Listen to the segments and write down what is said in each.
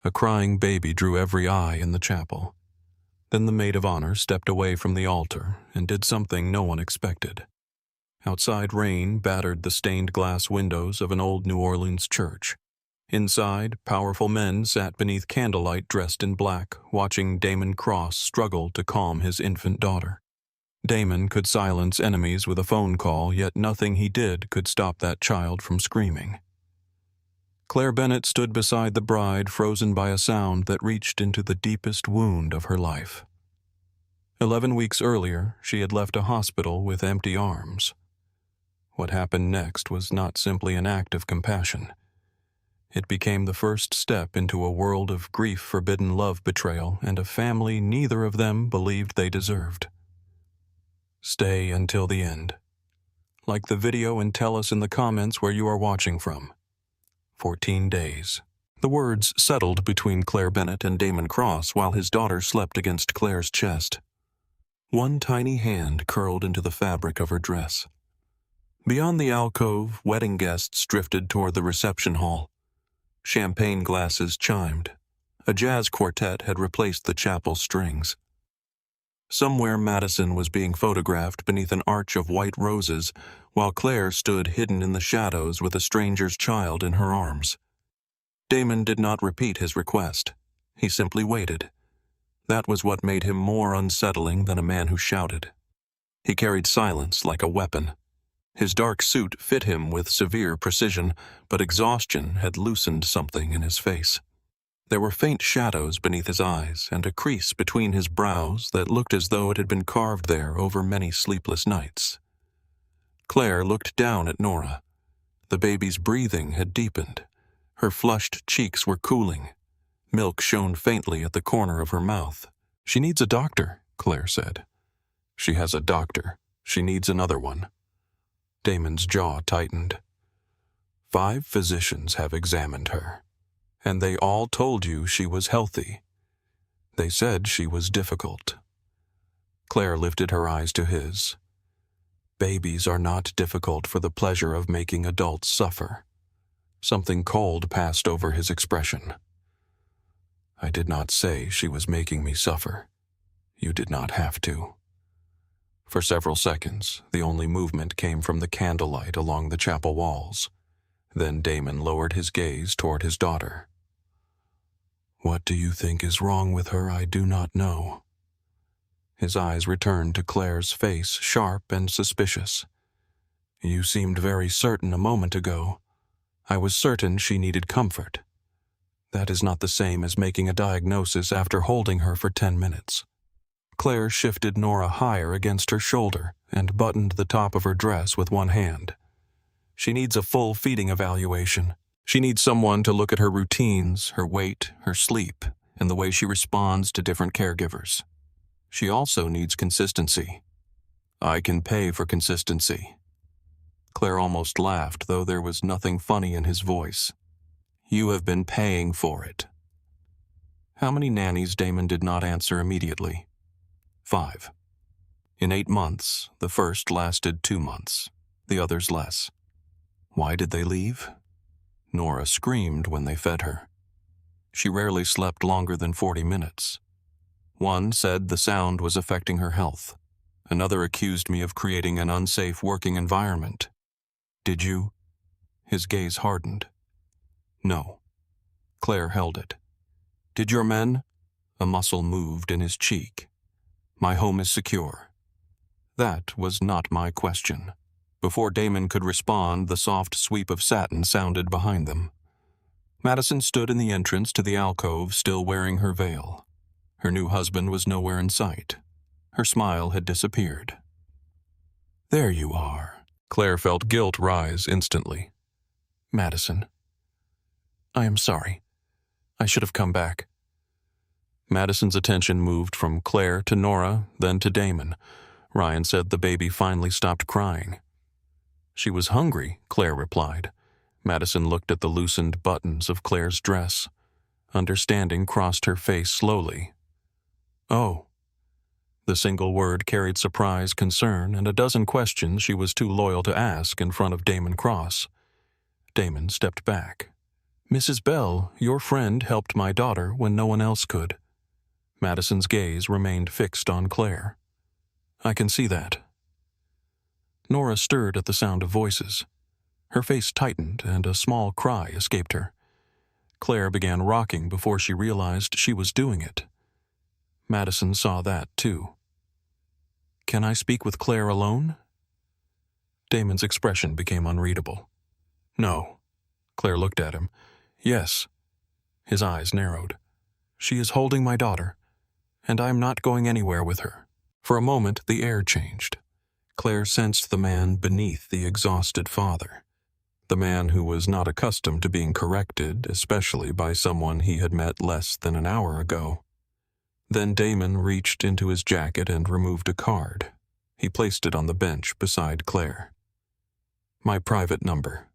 A crying baby drew every eye in the chapel. Then the maid of honor stepped away from the altar and did something no one expected. Outside rain battered the stained glass windows of an old New Orleans church. Inside, powerful men sat beneath candlelight dressed in black, watching Damon Cross struggle to calm his infant daughter. Damon could silence enemies with a phone call, yet nothing he did could stop that child from screaming. Claire Bennett stood beside the bride, frozen by a sound that reached into the deepest wound of her life. 11 weeks earlier, she had left a hospital with empty arms. What happened next was not simply an act of compassion. It became the first step into a world of grief-forbidden love betrayal and a family neither of them believed they deserved. Stay until the end. Like the video and tell us in the comments where you are watching from. 14 days. The words settled between Claire Bennett and Damon Cross while his daughter slept against Claire's chest. One tiny hand curled into the fabric of her dress. Beyond the alcove, wedding guests drifted toward the reception hall. Champagne glasses chimed. A jazz quartet had replaced the chapel strings. Somewhere Madison was being photographed beneath an arch of white roses, while Claire stood hidden in the shadows with a stranger's child in her arms. Damon did not repeat his request. He simply waited. That was what made him more unsettling than a man who shouted. He carried silence like a weapon. His dark suit fit him with severe precision, but exhaustion had loosened something in his face. There were faint shadows beneath his eyes and a crease between his brows that looked as though it had been carved there over many sleepless nights. Claire looked down at Nora. The baby's breathing had deepened. Her flushed cheeks were cooling. Milk shone faintly at the corner of her mouth. "She needs a doctor," Claire said. "She has a doctor. She needs another one." Damon's jaw tightened. 5 physicians have examined her, and they all told you she was healthy. They said she was difficult. Claire lifted her eyes to his. Babies are not difficult for the pleasure of making adults suffer. Something cold passed over his expression. I did not say she was making me suffer. You did not have to. For several seconds, the only movement came from the candlelight along the chapel walls. Then Damon lowered his gaze toward his daughter. What do you think is wrong with her? I do not know. His eyes returned to Claire's face, sharp and suspicious. You seemed very certain a moment ago. I was certain she needed comfort. That is not the same as making a diagnosis after holding her for 10 minutes. Claire shifted Nora higher against her shoulder and buttoned the top of her dress with one hand. She needs a full feeding evaluation. She needs someone to look at her routines, her weight, her sleep, and the way she responds to different caregivers. She also needs consistency. I can pay for consistency. Claire almost laughed, though there was nothing funny in his voice. You have been paying for it. How many nannies? Damon did not answer immediately. 5. In 8 months, the first lasted 2 months, the others less. Why did they leave? Nora screamed when they fed her. She rarely slept longer than 40 minutes. One said the sound was affecting her health. Another accused me of creating an unsafe working environment. Did you? His gaze hardened. No. Claire held it. Did your men? A muscle moved in his cheek. My home is secure. That was not my question. Before Damon could respond, the soft sweep of satin sounded behind them. Madison stood in the entrance to the alcove, still wearing her veil. Her new husband was nowhere in sight. Her smile had disappeared. There you are. Claire felt guilt rise instantly. Madison. I am sorry. I should have come back. Madison's attention moved from Claire to Nora, then to Damon. Ryan said the baby finally stopped crying. She was hungry, Claire replied. Madison looked at the loosened buttons of Claire's dress. Understanding crossed her face slowly. Oh. The single word carried surprise, concern, and a dozen questions she was too loyal to ask in front of Damon Cross. Damon stepped back. Mrs. Bell, your friend helped my daughter when no one else could. Madison's gaze remained fixed on Claire. I can see that. Nora stirred at the sound of voices. Her face tightened and a small cry escaped her. Claire began rocking before she realized she was doing it. Madison saw that, too. Can I speak with Claire alone? Damon's expression became unreadable. No. Claire looked at him. Yes. His eyes narrowed. She is holding my daughter, and I am not going anywhere with her. For a moment, the air changed. Claire sensed the man beneath the exhausted father. The man who was not accustomed to being corrected, especially by someone he had met less than an hour ago. Then Damon reached into his jacket and removed a card. He placed it on the bench beside Claire. My private number.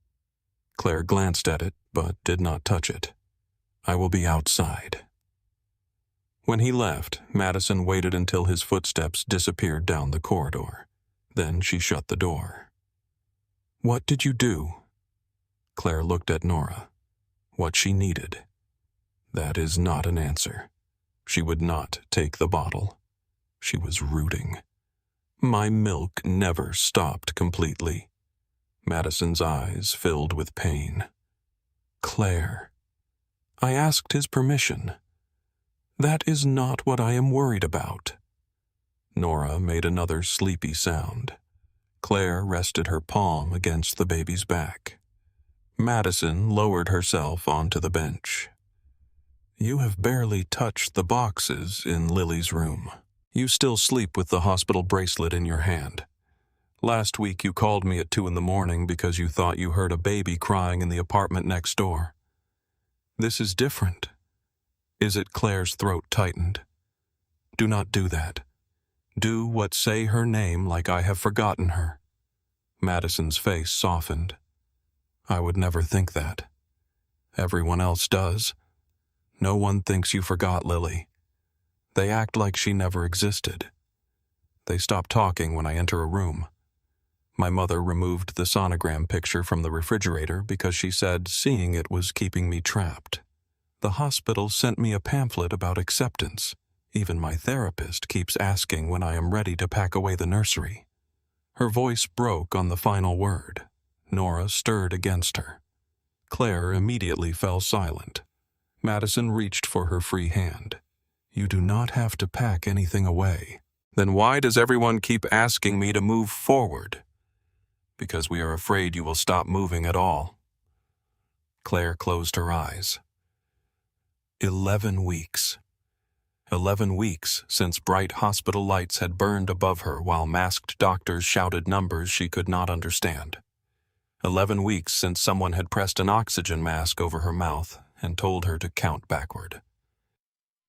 Claire glanced at it, but did not touch it. I will be outside. When he left, Madison waited until his footsteps disappeared down the corridor. Then she shut the door. What did you do? Claire looked at Nora. What she needed. That is not an answer. She would not take the bottle. She was rooting. My milk never stopped completely. Madison's eyes filled with pain. Claire. I asked his permission. That is not what I am worried about. Nora made another sleepy sound. Claire rested her palm against the baby's back. Madison lowered herself onto the bench. You have barely touched the boxes in Lily's room. You still sleep with the hospital bracelet in your hand. Last week you called me at 2 a.m. because you thought you heard a baby crying in the apartment next door. This is different. Is it? Claire's throat tightened. Do not do that. Do what say her name like I have forgotten her. Madison's face softened. I would never think that. Everyone else does. No one thinks you forgot Lily. They act like she never existed. They stop talking when I enter a room. My mother removed the sonogram picture from the refrigerator because she said seeing it was keeping me trapped. The hospital sent me a pamphlet about acceptance. Even my therapist keeps asking when I am ready to pack away the nursery. Her voice broke on the final word. Nora stirred against her. Claire immediately fell silent. Madison reached for her free hand. You do not have to pack anything away. Then why does everyone keep asking me to move forward? Because we are afraid you will stop moving at all. Claire closed her eyes. 11 weeks. 11 weeks since bright hospital lights had burned above her while masked doctors shouted numbers she could not understand. 11 weeks since someone had pressed an oxygen mask over her mouth and told her to count backward.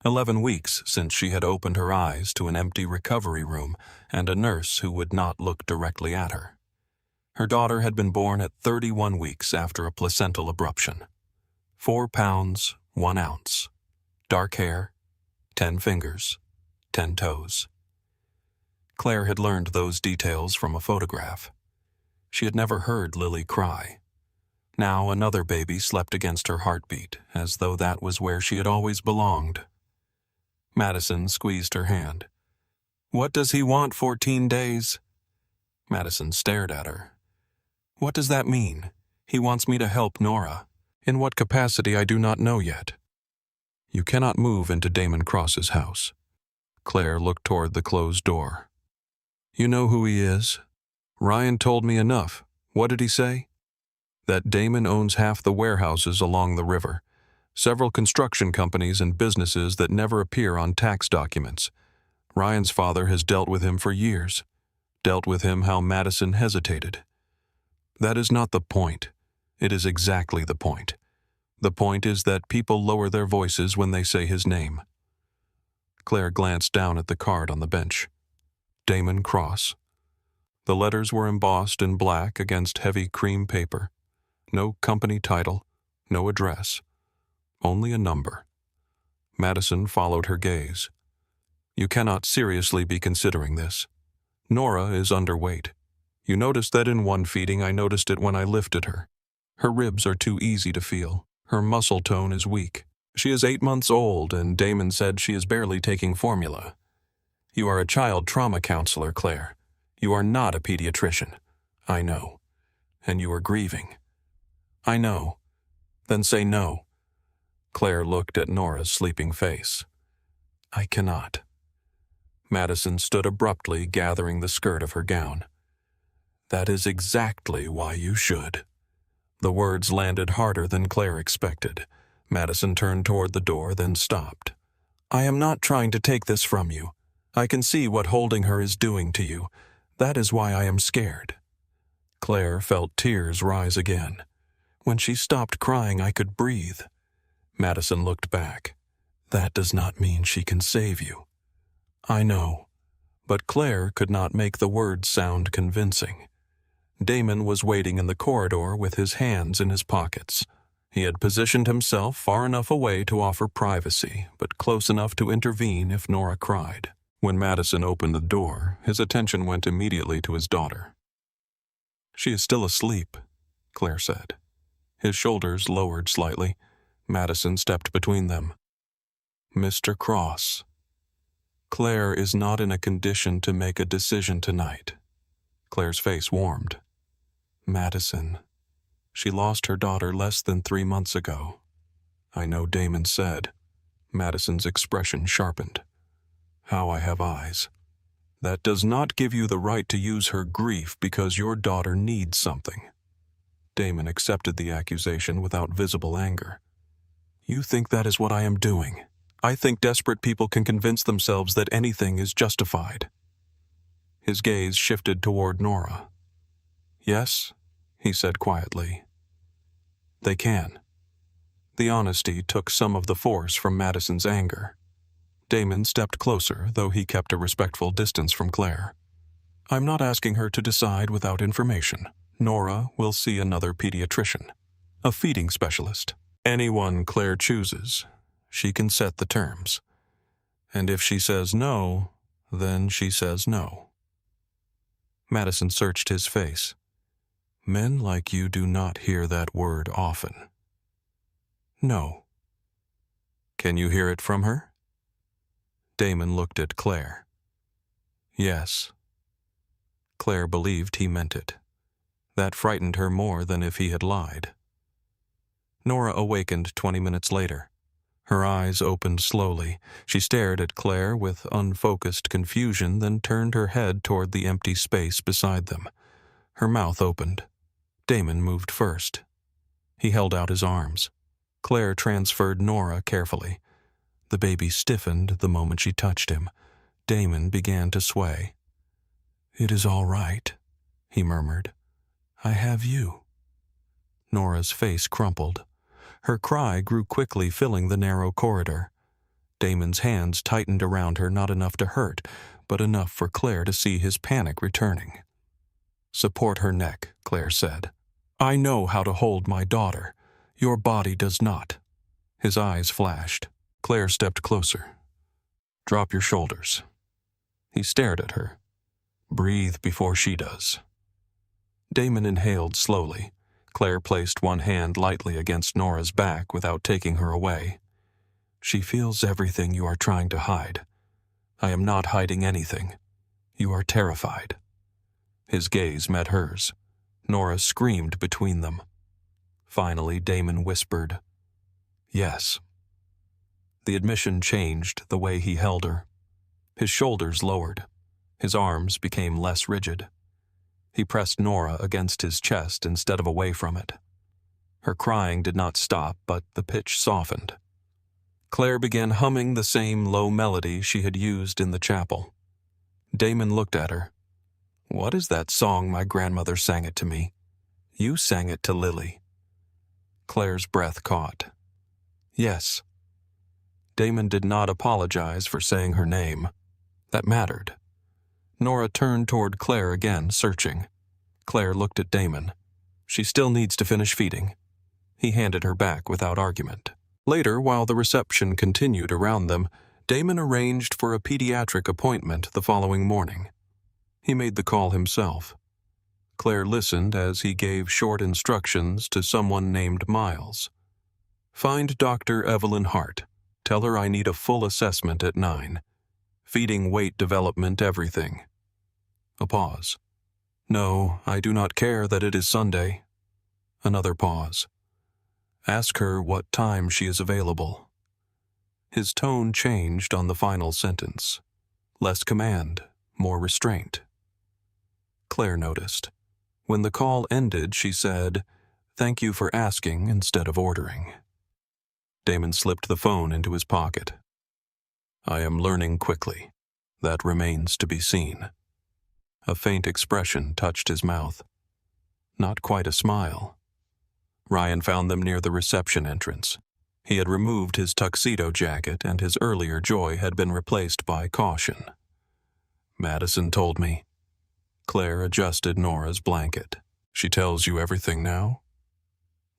11 weeks since she had opened her eyes to an empty recovery room and a nurse who would not look directly at her. Her daughter had been born at 31 weeks after a placental abruption. 4 pounds, 1 ounce. Dark hair, 10 fingers, 10 toes. Claire had learned those details from a photograph. She had never heard Lily cry. Now another baby slept against her heartbeat, as though that was where she had always belonged. Madison squeezed her hand. What does he want 14 days? Madison stared at her. What does that mean? He wants me to help Nora. In what capacity I do not know yet. You cannot move into Damon Cross's house. Claire looked toward the closed door. You know who he is? Ryan told me enough. What did he say? That Damon owns half the warehouses along the river. Several construction companies and businesses that never appear on tax documents. Ryan's father has dealt with him for years. Dealt with him how Madison hesitated. That is not the point. It is exactly the point. The point is that people lower their voices when they say his name. Claire glanced down at the card on the bench. Damon Cross. The letters were embossed in black against heavy cream paper. No company title, no address. Only a number. Madison followed her gaze. You cannot seriously be considering this. Nora is underweight. You noticed that in one feeding. I noticed it when I lifted her. Her ribs are too easy to feel. Her muscle tone is weak. She is 8 months old, and Damon said she is barely taking formula. You are a child trauma counselor, Claire. You are not a pediatrician. I know. And you are grieving. I know. Then say no. Claire looked at Nora's sleeping face. I cannot. Madison stood abruptly, gathering the skirt of her gown. That is exactly why you should. The words landed harder than Claire expected. Madison turned toward the door, then stopped. I am not trying to take this from you. I can see what holding her is doing to you. That is why I am scared. Claire felt tears rise again. When she stopped crying, I could breathe. Madison looked back. That does not mean she can save you. I know. But Claire could not make the words sound convincing. Damon was waiting in the corridor with his hands in his pockets. He had positioned himself far enough away to offer privacy, but close enough to intervene if Nora cried. When Madison opened the door, his attention went immediately to his daughter. She is still asleep, Claire said. His shoulders lowered slightly. Madison stepped between them. Mr. Cross. Claire is not in a condition to make a decision tonight. Claire's face warmed. Madison. She lost her daughter less than 3 months ago. I know Damon said. Madison's expression sharpened. How I have eyes. That does not give you the right to use her grief because your daughter needs something. Damon accepted the accusation without visible anger. You think that is what I am doing. I think desperate people can convince themselves that anything is justified. His gaze shifted toward Nora. Yes, he said quietly. They can. The honesty took some of the force from Madison's anger. Damon stepped closer, though he kept a respectful distance from Claire. I'm not asking her to decide without information. Nora will see another pediatrician, a feeding specialist. Anyone Claire chooses, she can set the terms. And if she says no, then she says no. Madison searched his face. Men like you do not hear that word often. No. Can you hear it from her? Damon looked at Claire. Yes. Claire believed he meant it. That frightened her more than if he had lied. Nora awakened 20 minutes later. Her eyes opened slowly. She stared at Claire with unfocused confusion, then turned her head toward the empty space beside them. Her mouth opened. Damon moved first. He held out his arms. Claire transferred Nora carefully. The baby stiffened the moment she touched him. Damon began to sway. It is all right, he murmured. I have you. Nora's face crumpled. Her cry grew quickly, filling the narrow corridor. Damon's hands tightened around her, not enough to hurt, but enough for Claire to see his panic returning. Support her neck, Claire said. I know how to hold my daughter. Your body does not. His eyes flashed. Claire stepped closer. Drop your shoulders. He stared at her. Breathe before she does. Damon inhaled slowly. Claire placed one hand lightly against Nora's back without taking her away. She feels everything you are trying to hide. I am not hiding anything. You are terrified. His gaze met hers. Nora screamed between them. Finally, Damon whispered, Yes. The admission changed the way he held her. His shoulders lowered. His arms became less rigid. He pressed Nora against his chest instead of away from it. Her crying did not stop, but the pitch softened. Claire began humming the same low melody she had used in the chapel. Damon looked at her. What is that song my grandmother sang it to me? You sang it to Lily. Claire's breath caught. Yes. Damon did not apologize for saying her name. That mattered. Nora turned toward Claire again, searching. Claire looked at Damon. She still needs to finish feeding. He handed her back without argument. Later, while the reception continued around them, Damon arranged for a pediatric appointment the following morning. He made the call himself. Claire listened as he gave short instructions to someone named Miles. Find Dr. Evelyn Hart. Tell her I need a full assessment at 9. Feeding weight development everything. A pause. No, I do not care that it is Sunday. Another pause. Ask her what time she is available. His tone changed on the final sentence. Less command, more restraint. Claire noticed. When the call ended, she said, "Thank you for asking instead of ordering." Damon slipped the phone into his pocket. I am learning quickly. That remains to be seen. A faint expression touched his mouth. Not quite a smile. Ryan found them near the reception entrance. He had removed his tuxedo jacket, and his earlier joy had been replaced by caution. Madison told me. Claire adjusted Nora's blanket. She tells you everything now?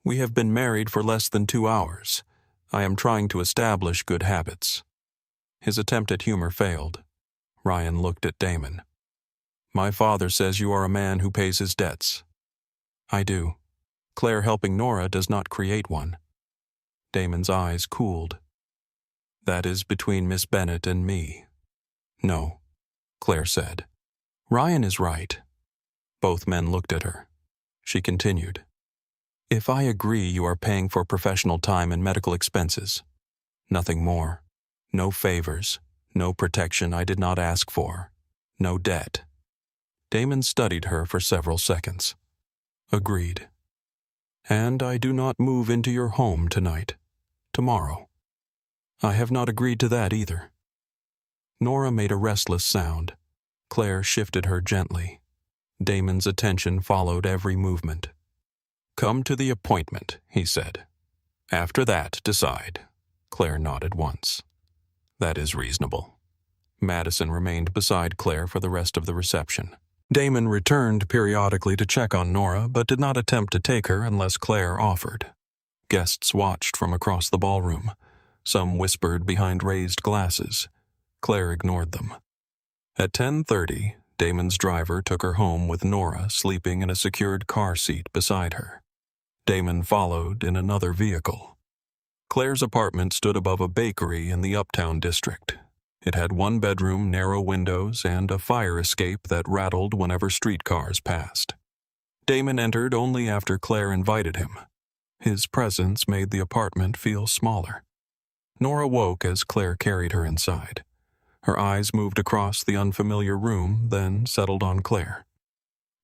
We have been married for less than 2 hours. I am trying to establish good habits. His attempt at humor failed. Ryan looked at Damon. My father says you are a man who pays his debts. I do. Claire helping Nora does not create one. Damon's eyes cooled. That is between Miss Bennett and me. No, Claire said. Ryan is right. Both men looked at her. She continued. If I agree you are paying for professional time and medical expenses. Nothing more. No favors. No protection I did not ask for. No debt. Damon studied her for several seconds. Agreed. And I do not move into your home tonight. Tomorrow. I have not agreed to that either. Nora made a restless sound. Claire shifted her gently. Damon's attention followed every movement. Come to the appointment, he said. After that, decide. Claire nodded once. That is reasonable. Madison remained beside Claire for the rest of the reception. Damon returned periodically to check on Nora, but did not attempt to take her unless Claire offered. Guests watched from across the ballroom. Some whispered behind raised glasses. Claire ignored them. At 10:30, Damon's driver took her home with Nora sleeping in a secured car seat beside her. Damon followed in another vehicle. Claire's apartment stood above a bakery in the Uptown district. It had 1 bedroom, narrow windows, and a fire escape that rattled whenever streetcars passed. Damon entered only after Claire invited him. His presence made the apartment feel smaller. Nora woke as Claire carried her inside. Her eyes moved across the unfamiliar room, then settled on Claire.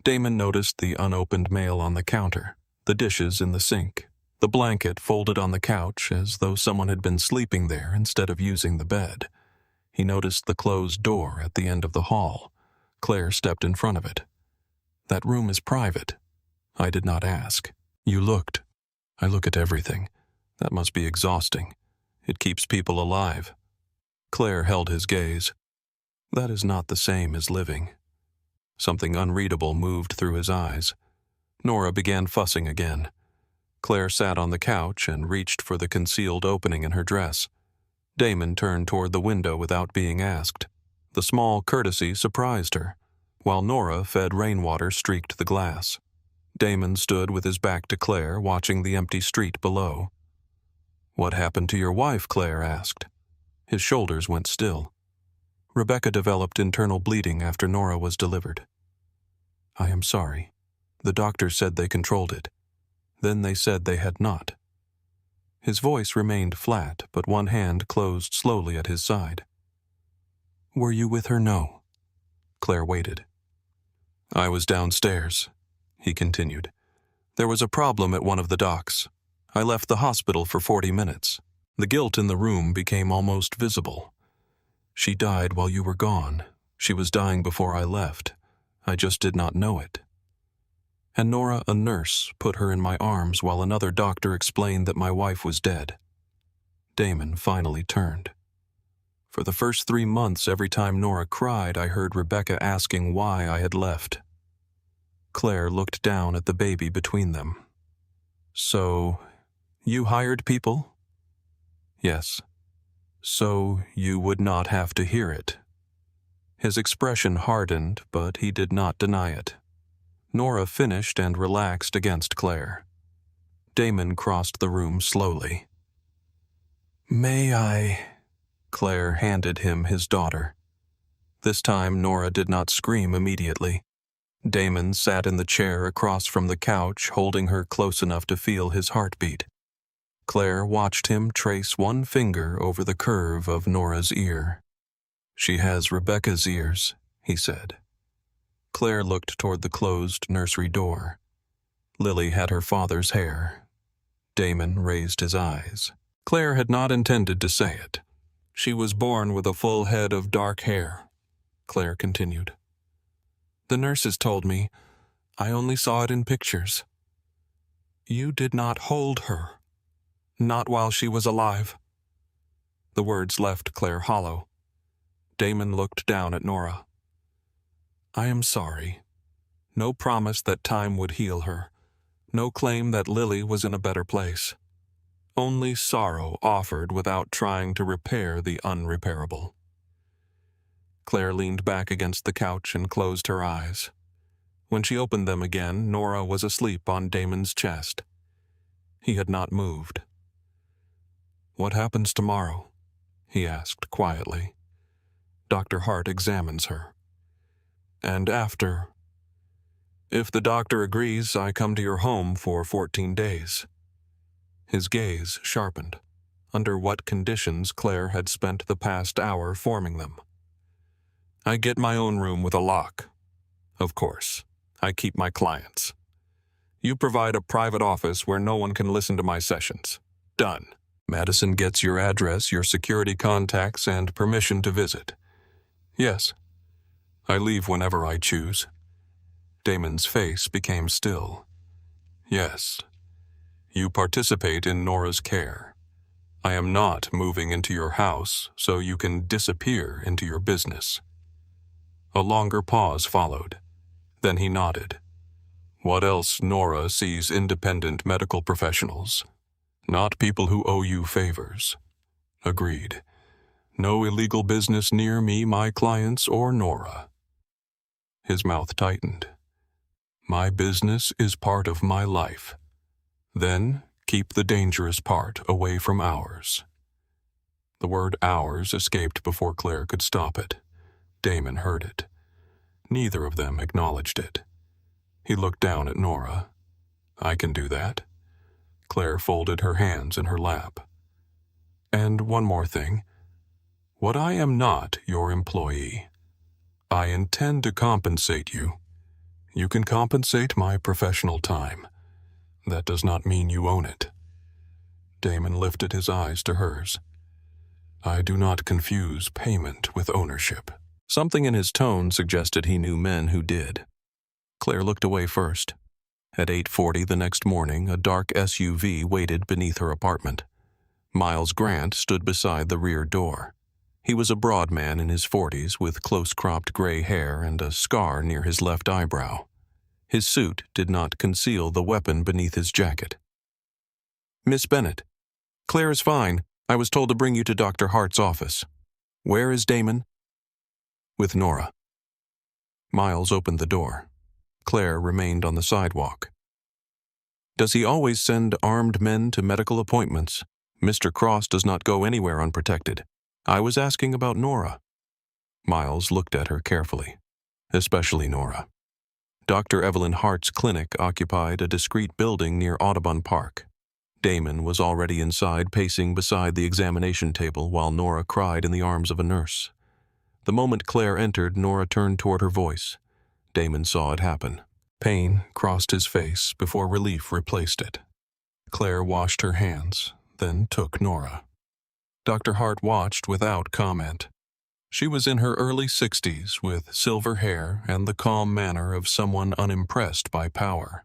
Damon noticed the unopened mail on the counter, the dishes in the sink, the blanket folded on the couch as though someone had been sleeping there instead of using the bed. He noticed the closed door at the end of the hall. Claire stepped in front of it. That room is private. I did not ask. You looked. I look at everything. That must be exhausting. It keeps people alive. Claire held his gaze. That is not the same as living. Something unreadable moved through his eyes. Nora began fussing again. Claire sat on the couch and reached for the concealed opening in her dress. Damon turned toward the window without being asked. The small courtesy surprised her, while Nora fed rainwater streaked the glass. Damon stood with his back to Claire, watching the empty street below. What happened to your wife? Claire asked. His shoulders went still. Rebecca developed internal bleeding after Nora was delivered. I am sorry. The doctor said they controlled it. Then they said they had not. His voice remained flat, but one hand closed slowly at his side. Were you with her? No. Claire waited. I was downstairs, he continued. There was a problem at one of the docks. I left the hospital for 40 minutes. The guilt in the room became almost visible. She died while you were gone. She was dying before I left. I just did not know it. And Nora, a nurse, put her in my arms while another doctor explained that my wife was dead. Damon finally turned. For the first 3 months, every time Nora cried, I heard Rebecca asking why I had left. Claire looked down at the baby between them. So, you hired people? Yes. So you would not have to hear it. His expression hardened, but he did not deny it. Nora finished and relaxed against Claire. Damon crossed the room slowly. May I? Claire handed him his daughter. This time Nora did not scream immediately. Damon sat in the chair across from the couch, holding her close enough to feel his heartbeat. Claire watched him trace one finger over the curve of Nora's ear. She has Rebecca's ears, he said. Claire looked toward the closed nursery door. Lily had her father's hair. Damon raised his eyes. Claire had not intended to say it. She was born with a full head of dark hair, Claire continued. The nurses told me. I only saw it in pictures. You did not hold her. Not while she was alive. The words left Claire hollow. Damon looked down at Nora. I am sorry. No promise that time would heal her. No claim that Lily was in a better place. Only sorrow offered without trying to repair the unrepairable. Claire leaned back against the couch and closed her eyes. When she opened them again, Nora was asleep on Damon's chest. He had not moved. What happens tomorrow? He asked quietly. Dr. Hart examines her. And after? If the doctor agrees, I come to your home for 14 days. His gaze sharpened. Under what conditions Claire had spent the past hour forming them. I get my own room with a lock. Of course, I keep my clients. You provide a private office where no one can listen to my sessions. Done. Madison gets your address, your security contacts, and permission to visit. Yes. I leave whenever I choose. Damon's face became still. Yes. You participate in Nora's care. I am not moving into your house so you can disappear into your business. A longer pause followed. Then he nodded. What else Nora sees independent medical professionals? Not people who owe you favors. Agreed. No illegal business near me, my clients, or Nora. His mouth tightened. My business is part of my life. Then keep the dangerous part away from ours. The word ours escaped before Claire could stop it. Damon heard it. Neither of them acknowledged it. He looked down at Nora. I can do that. Claire folded her hands in her lap. And one more thing. What I am not your employee. I intend to compensate you. You can compensate my professional time. That does not mean you own it. Damon lifted his eyes to hers. I do not confuse payment with ownership. Something in his tone suggested he knew men who did. Claire looked away first. At 8:40 the next morning, a dark SUV waited beneath her apartment. Miles Grant stood beside the rear door. He was a broad man in his 40s with close-cropped gray hair and a scar near his left eyebrow. His suit did not conceal the weapon beneath his jacket. Miss Bennett, Claire is fine. I was told to bring you to Dr. Hart's office. Where is Damon? With Nora. Miles opened the door. Claire remained on the sidewalk. Does he always send armed men to medical appointments? Mr. Cross does not go anywhere unprotected. I was asking about Nora. Miles looked at her carefully, especially Nora. Dr. Evelyn Hart's clinic occupied a discreet building near Audubon Park. Damon was already inside, pacing beside the examination table while Nora cried in the arms of a nurse. The moment Claire entered, Nora turned toward her voice. Damon saw it happen. Pain crossed his face before relief replaced it. Claire washed her hands, then took Nora. Dr. Hart watched without comment. She was in her early 60s with silver hair and the calm manner of someone unimpressed by power.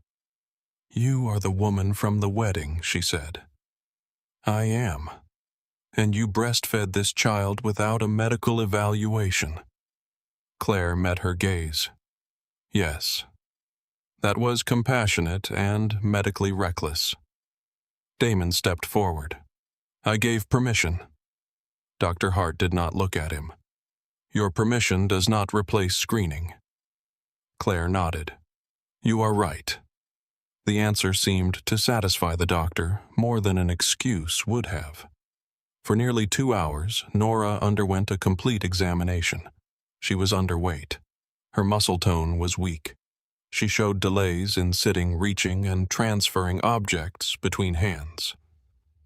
You are the woman from the wedding, she said. I am. And you breastfed this child without a medical evaluation. Claire met her gaze. Yes. That was compassionate and medically reckless. Damon stepped forward. I gave permission. Dr. Hart did not look at him. Your permission does not replace screening. Claire nodded. You are right. The answer seemed to satisfy the doctor more than an excuse would have. For nearly 2 hours, Nora underwent a complete examination. She was underweight. Her muscle tone was weak. She showed delays in sitting, reaching, and transferring objects between hands.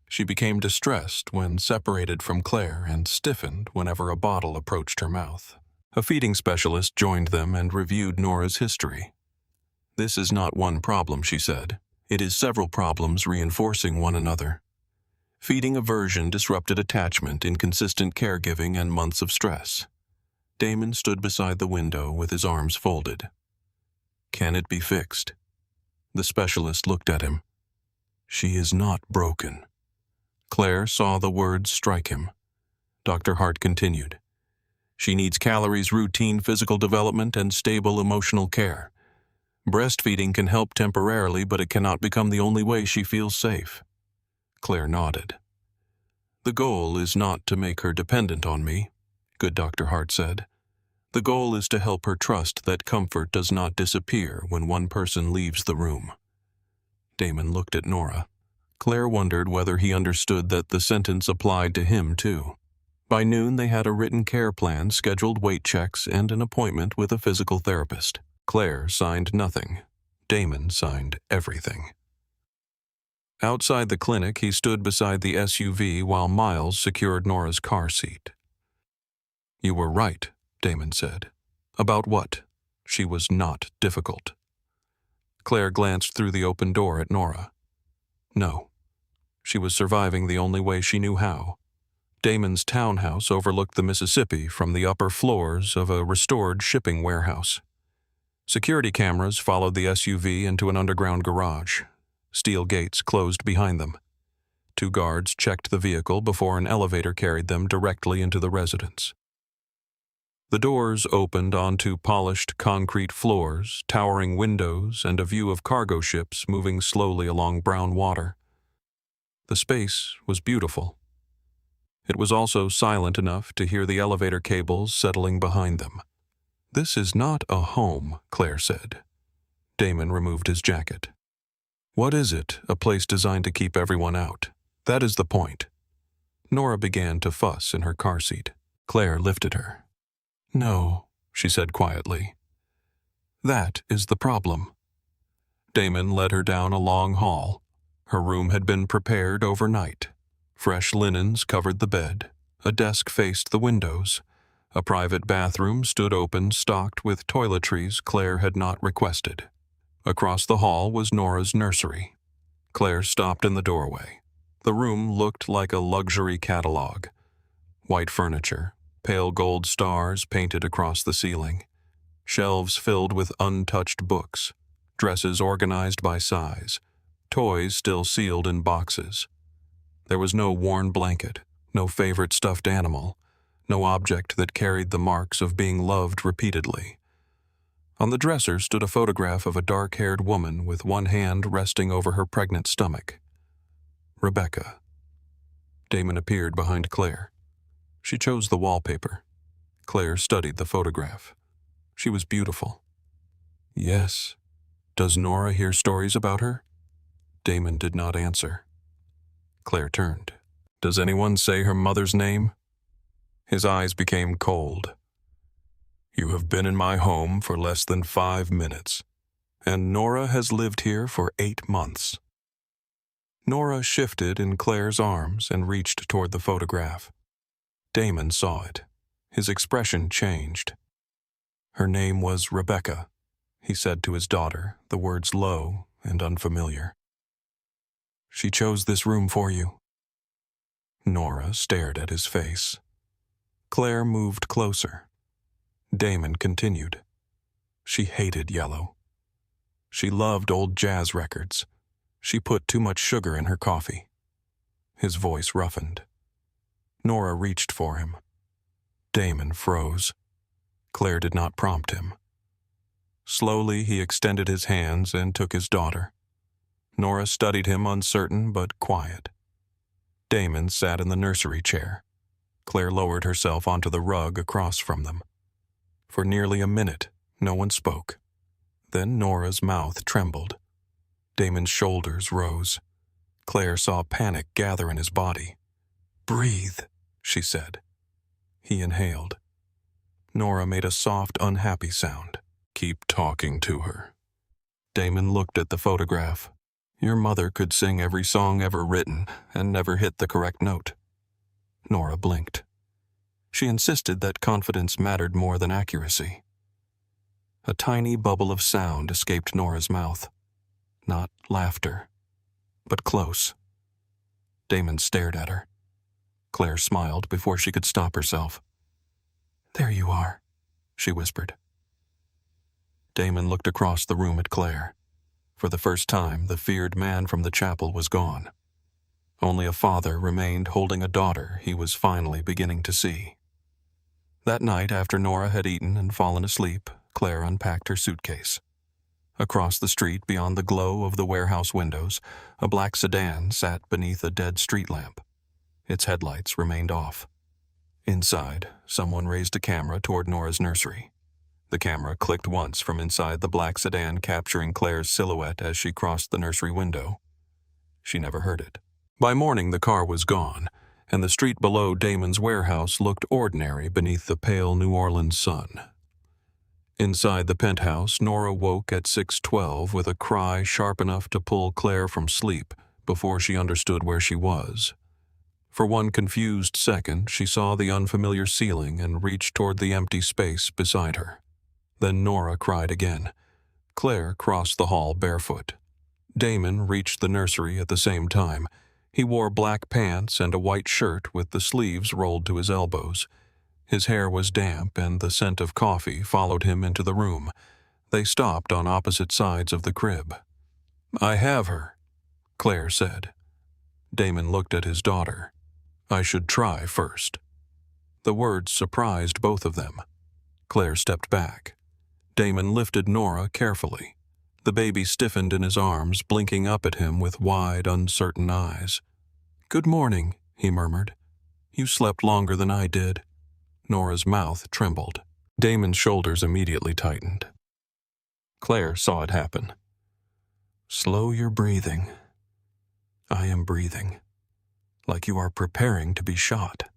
She became distressed when separated from Claire and stiffened whenever a bottle approached her mouth. A feeding specialist joined them and reviewed Nora's history. "This is not one problem," she said. "It is several problems reinforcing one another. Feeding aversion disrupted attachment, inconsistent caregiving, and months of stress." Damon stood beside the window with his arms folded. "Can it be fixed?" The specialist looked at him. "She is not broken." Claire saw the words strike him. Dr. Hart continued. "She needs calories, routine physical development, and stable emotional care. Breastfeeding can help temporarily, but it cannot become the only way she feels safe." Claire nodded. "The goal is not to make her dependent on me," good Dr. Hart said. "The goal is to help her trust that comfort does not disappear when one person leaves the room." Damon looked at Nora. Claire wondered whether he understood that the sentence applied to him, too. By noon, they had a written care plan, scheduled weight checks, and an appointment with a physical therapist. Claire signed nothing. Damon signed everything. Outside the clinic, he stood beside the SUV while Miles secured Nora's car seat. "You were right," Damon said. "About what?" She was not difficult. Claire glanced through the open door at Nora. No. She was surviving the only way she knew how. Damon's townhouse overlooked the Mississippi from the upper floors of a restored shipping warehouse. Security cameras followed the SUV into an underground garage. Steel gates closed behind them. 2 guards checked the vehicle before an elevator carried them directly into the residence. The doors opened onto polished concrete floors, towering windows, and a view of cargo ships moving slowly along brown water. The space was beautiful. It was also silent enough to hear the elevator cables settling behind them. "This is not a home," Claire said. Damon removed his jacket. "What is it? A place designed to keep everyone out? That is the point." Nora began to fuss in her car seat. Claire lifted her. "No," she said quietly. "That is the problem." Damon led her down a long hall. Her room had been prepared overnight. Fresh linens covered the bed. A desk faced the windows. A private bathroom stood open, stocked with toiletries Claire had not requested. Across the hall was Nora's nursery. Claire stopped in the doorway. The room looked like a luxury catalog. White furniture, pale gold stars painted across the ceiling, shelves filled with untouched books, dresses organized by size, toys still sealed in boxes. There was no worn blanket, no favorite stuffed animal, no object that carried the marks of being loved repeatedly. On the dresser stood a photograph of a dark-haired woman with one hand resting over her pregnant stomach. Rebecca. Damon appeared behind Claire. She chose the wallpaper. Claire studied the photograph. She was beautiful. "Yes. Does Nora hear stories about her?" Damon did not answer. Claire turned. "Does anyone say her mother's name?" His eyes became cold. "You have been in my home for less than 5 minutes, and Nora has lived here for 8 months." Nora shifted in Claire's arms and reached toward the photograph. Damon saw it. His expression changed. "Her name was Rebecca," he said to his daughter, the words low and unfamiliar. "She chose this room for you." Nora stared at his face. Claire moved closer. Damon continued. She hated yellow. She loved old jazz records. She put too much sugar in her coffee. His voice roughened. Nora reached for him. Damon froze. Claire did not prompt him. Slowly he extended his hands and took his daughter. Nora studied him, uncertain but quiet. Damon sat in the nursery chair. Claire lowered herself onto the rug across from them. For nearly a minute, no one spoke. Then Nora's mouth trembled. Damon's shoulders rose. Claire saw panic gather in his body. "Breathe," she said. He inhaled. Nora made a soft, unhappy sound. "Keep talking to her." Damon looked at the photograph. Your mother could sing every song ever written and never hit the correct note. Nora blinked. She insisted that confidence mattered more than accuracy. A tiny bubble of sound escaped Nora's mouth. Not laughter, but close. Damon stared at her. Claire smiled before she could stop herself. "There you are," she whispered. Damon looked across the room at Claire. For the first time, the feared man from the chapel was gone. Only a father remained holding a daughter he was finally beginning to see. That night, after Nora had eaten and fallen asleep, Claire unpacked her suitcase. Across the street, beyond the glow of the warehouse windows, a black sedan sat beneath a dead street lamp. Its headlights remained off. Inside, someone raised a camera toward Nora's nursery. The camera clicked once from inside the black sedan, capturing Claire's silhouette as she crossed the nursery window. She never heard it. By morning, the car was gone, and the street below Damon's warehouse looked ordinary beneath the pale New Orleans sun. Inside the penthouse, Nora woke at 6:12 with a cry sharp enough to pull Claire from sleep before she understood where she was. For one confused second, she saw the unfamiliar ceiling and reached toward the empty space beside her. Then Nora cried again. Claire crossed the hall barefoot. Damon reached the nursery at the same time. He wore black pants and a white shirt with the sleeves rolled to his elbows. His hair was damp, and the scent of coffee followed him into the room. They stopped on opposite sides of the crib. "I have her," Claire said. Damon looked at his daughter. "I should try first." The words surprised both of them. Claire stepped back. Damon lifted Nora carefully. The baby stiffened in his arms, blinking up at him with wide, uncertain eyes. "Good morning," he murmured. "You slept longer than I did." Nora's mouth trembled. Damon's shoulders immediately tightened. Claire saw it happen. "Slow your breathing." "I am breathing. Like you are preparing to be shot."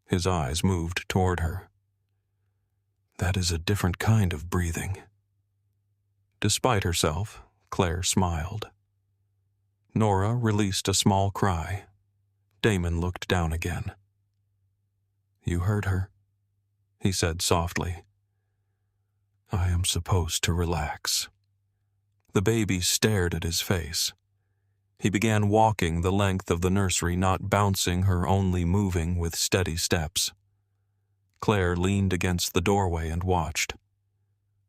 His eyes moved toward her. "That is a different kind of breathing." Despite herself, Claire smiled. Nora released a small cry. Damon looked down again. "You heard her," he said softly. "I am supposed to relax." The baby stared at his face. He began walking the length of the nursery, not bouncing her, only moving with steady steps. Claire leaned against the doorway and watched.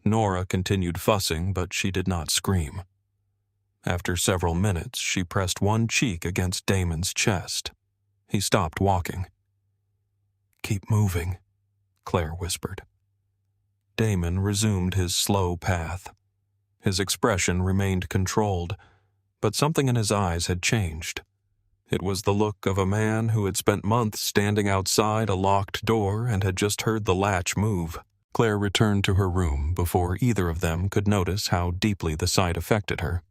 Nora continued fussing, but she did not scream. After several minutes, she pressed one cheek against Damon's chest. He stopped walking. "Keep moving," Claire whispered. Damon resumed his slow path. His expression remained controlled, but something in his eyes had changed. It was the look of a man who had spent months standing outside a locked door and had just heard the latch move. Claire returned to her room before either of them could notice how deeply the sight affected her.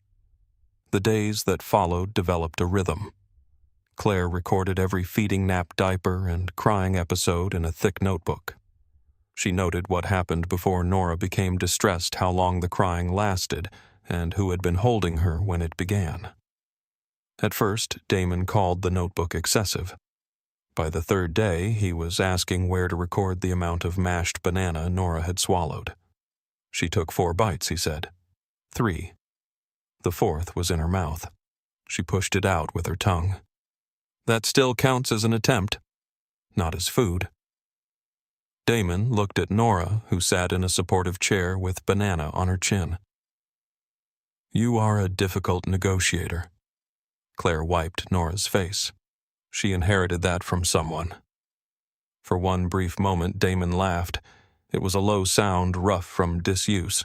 The days that followed developed a rhythm. Claire recorded every feeding nap diaper and crying episode in a thick notebook. She noted what happened before Nora became distressed, how long the crying lasted, and who had been holding her when it began. At first, Damon called the notebook excessive. By the third day, he was asking where to record the amount of mashed banana Nora had swallowed. She took 4 bites, he said. 3. The 4th was in her mouth. She pushed it out with her tongue. That still counts as an attempt, not as food. Damon looked at Nora, who sat in a supportive chair with banana on her chin. "You are a difficult negotiator." Claire wiped Nora's face. She inherited that from someone. For one brief moment, Damon laughed. It was a low sound, rough from disuse.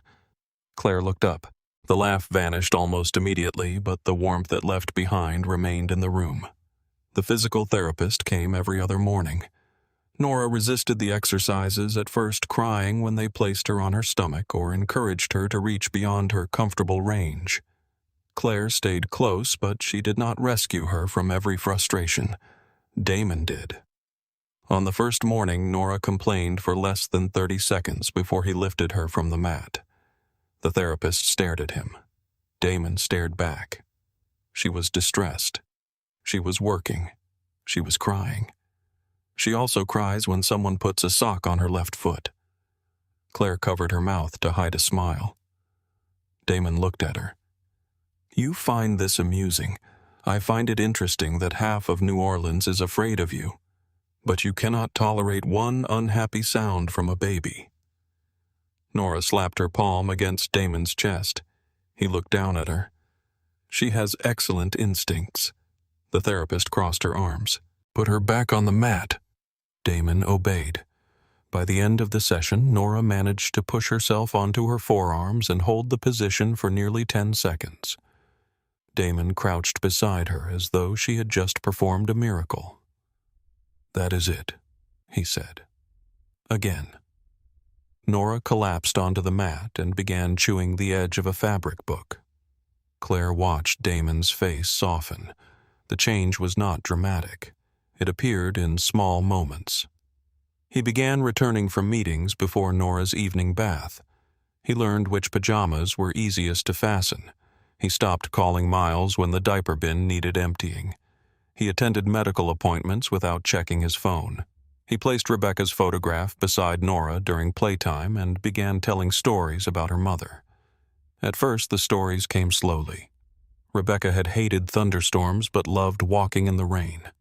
Claire looked up. The laugh vanished almost immediately, but the warmth it left behind remained in the room. The physical therapist came every other morning. Nora resisted the exercises, at first crying when they placed her on her stomach or encouraged her to reach beyond her comfortable range. Claire stayed close, but she did not rescue her from every frustration. Damon did. On the first morning, Nora complained for less than 30 seconds before he lifted her from the mat. The therapist stared at him. Damon stared back. She was distressed. She was working. She was crying. She also cries when someone puts a sock on her left foot. Claire covered her mouth to hide a smile. Damon looked at her. "You find this amusing. I find it interesting that half of New Orleans is afraid of you. But you cannot tolerate one unhappy sound from a baby." Nora slapped her palm against Damon's chest. He looked down at her. "She has excellent instincts." The therapist crossed her arms. "Put her back on the mat." Damon obeyed. By the end of the session, Nora managed to push herself onto her forearms and hold the position for nearly 10 seconds. Damon crouched beside her as though she had just performed a miracle. "That is it," he said. Again. Nora collapsed onto the mat and began chewing the edge of a fabric book. Claire watched Damon's face soften. The change was not dramatic. It appeared in small moments. He began returning from meetings before Nora's evening bath. He learned which pajamas were easiest to fasten. He stopped calling Miles when the diaper bin needed emptying. He attended medical appointments without checking his phone. He placed Rebecca's photograph beside Nora during playtime and began telling stories about her mother. At first, the stories came slowly. Rebecca had hated thunderstorms but loved walking in the rain.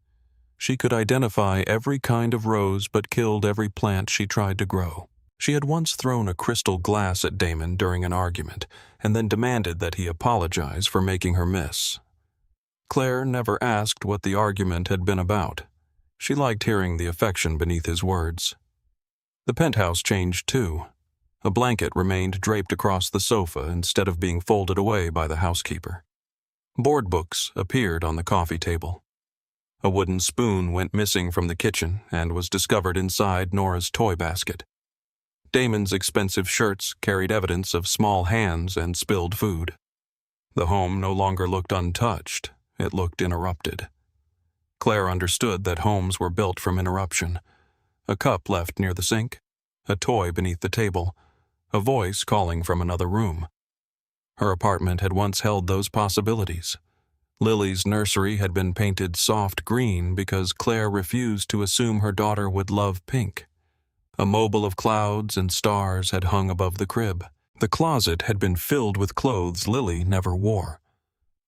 She could identify every kind of rose but killed every plant she tried to grow. She had once thrown a crystal glass at Damon during an argument and then demanded that he apologize for making her miss. Claire never asked what the argument had been about. She liked hearing the affection beneath his words. The penthouse changed too. A blanket remained draped across the sofa instead of being folded away by the housekeeper. Board books appeared on the coffee table. A wooden spoon went missing from the kitchen and was discovered inside Nora's toy basket. Damon's expensive shirts carried evidence of small hands and spilled food. The home no longer looked untouched. It looked interrupted. Claire understood that homes were built from interruption. A cup left near the sink, a toy beneath the table, a voice calling from another room. Her apartment had once held those possibilities. Lily's nursery had been painted soft green because Claire refused to assume her daughter would love pink. A mobile of clouds and stars had hung above the crib. The closet had been filled with clothes Lily never wore.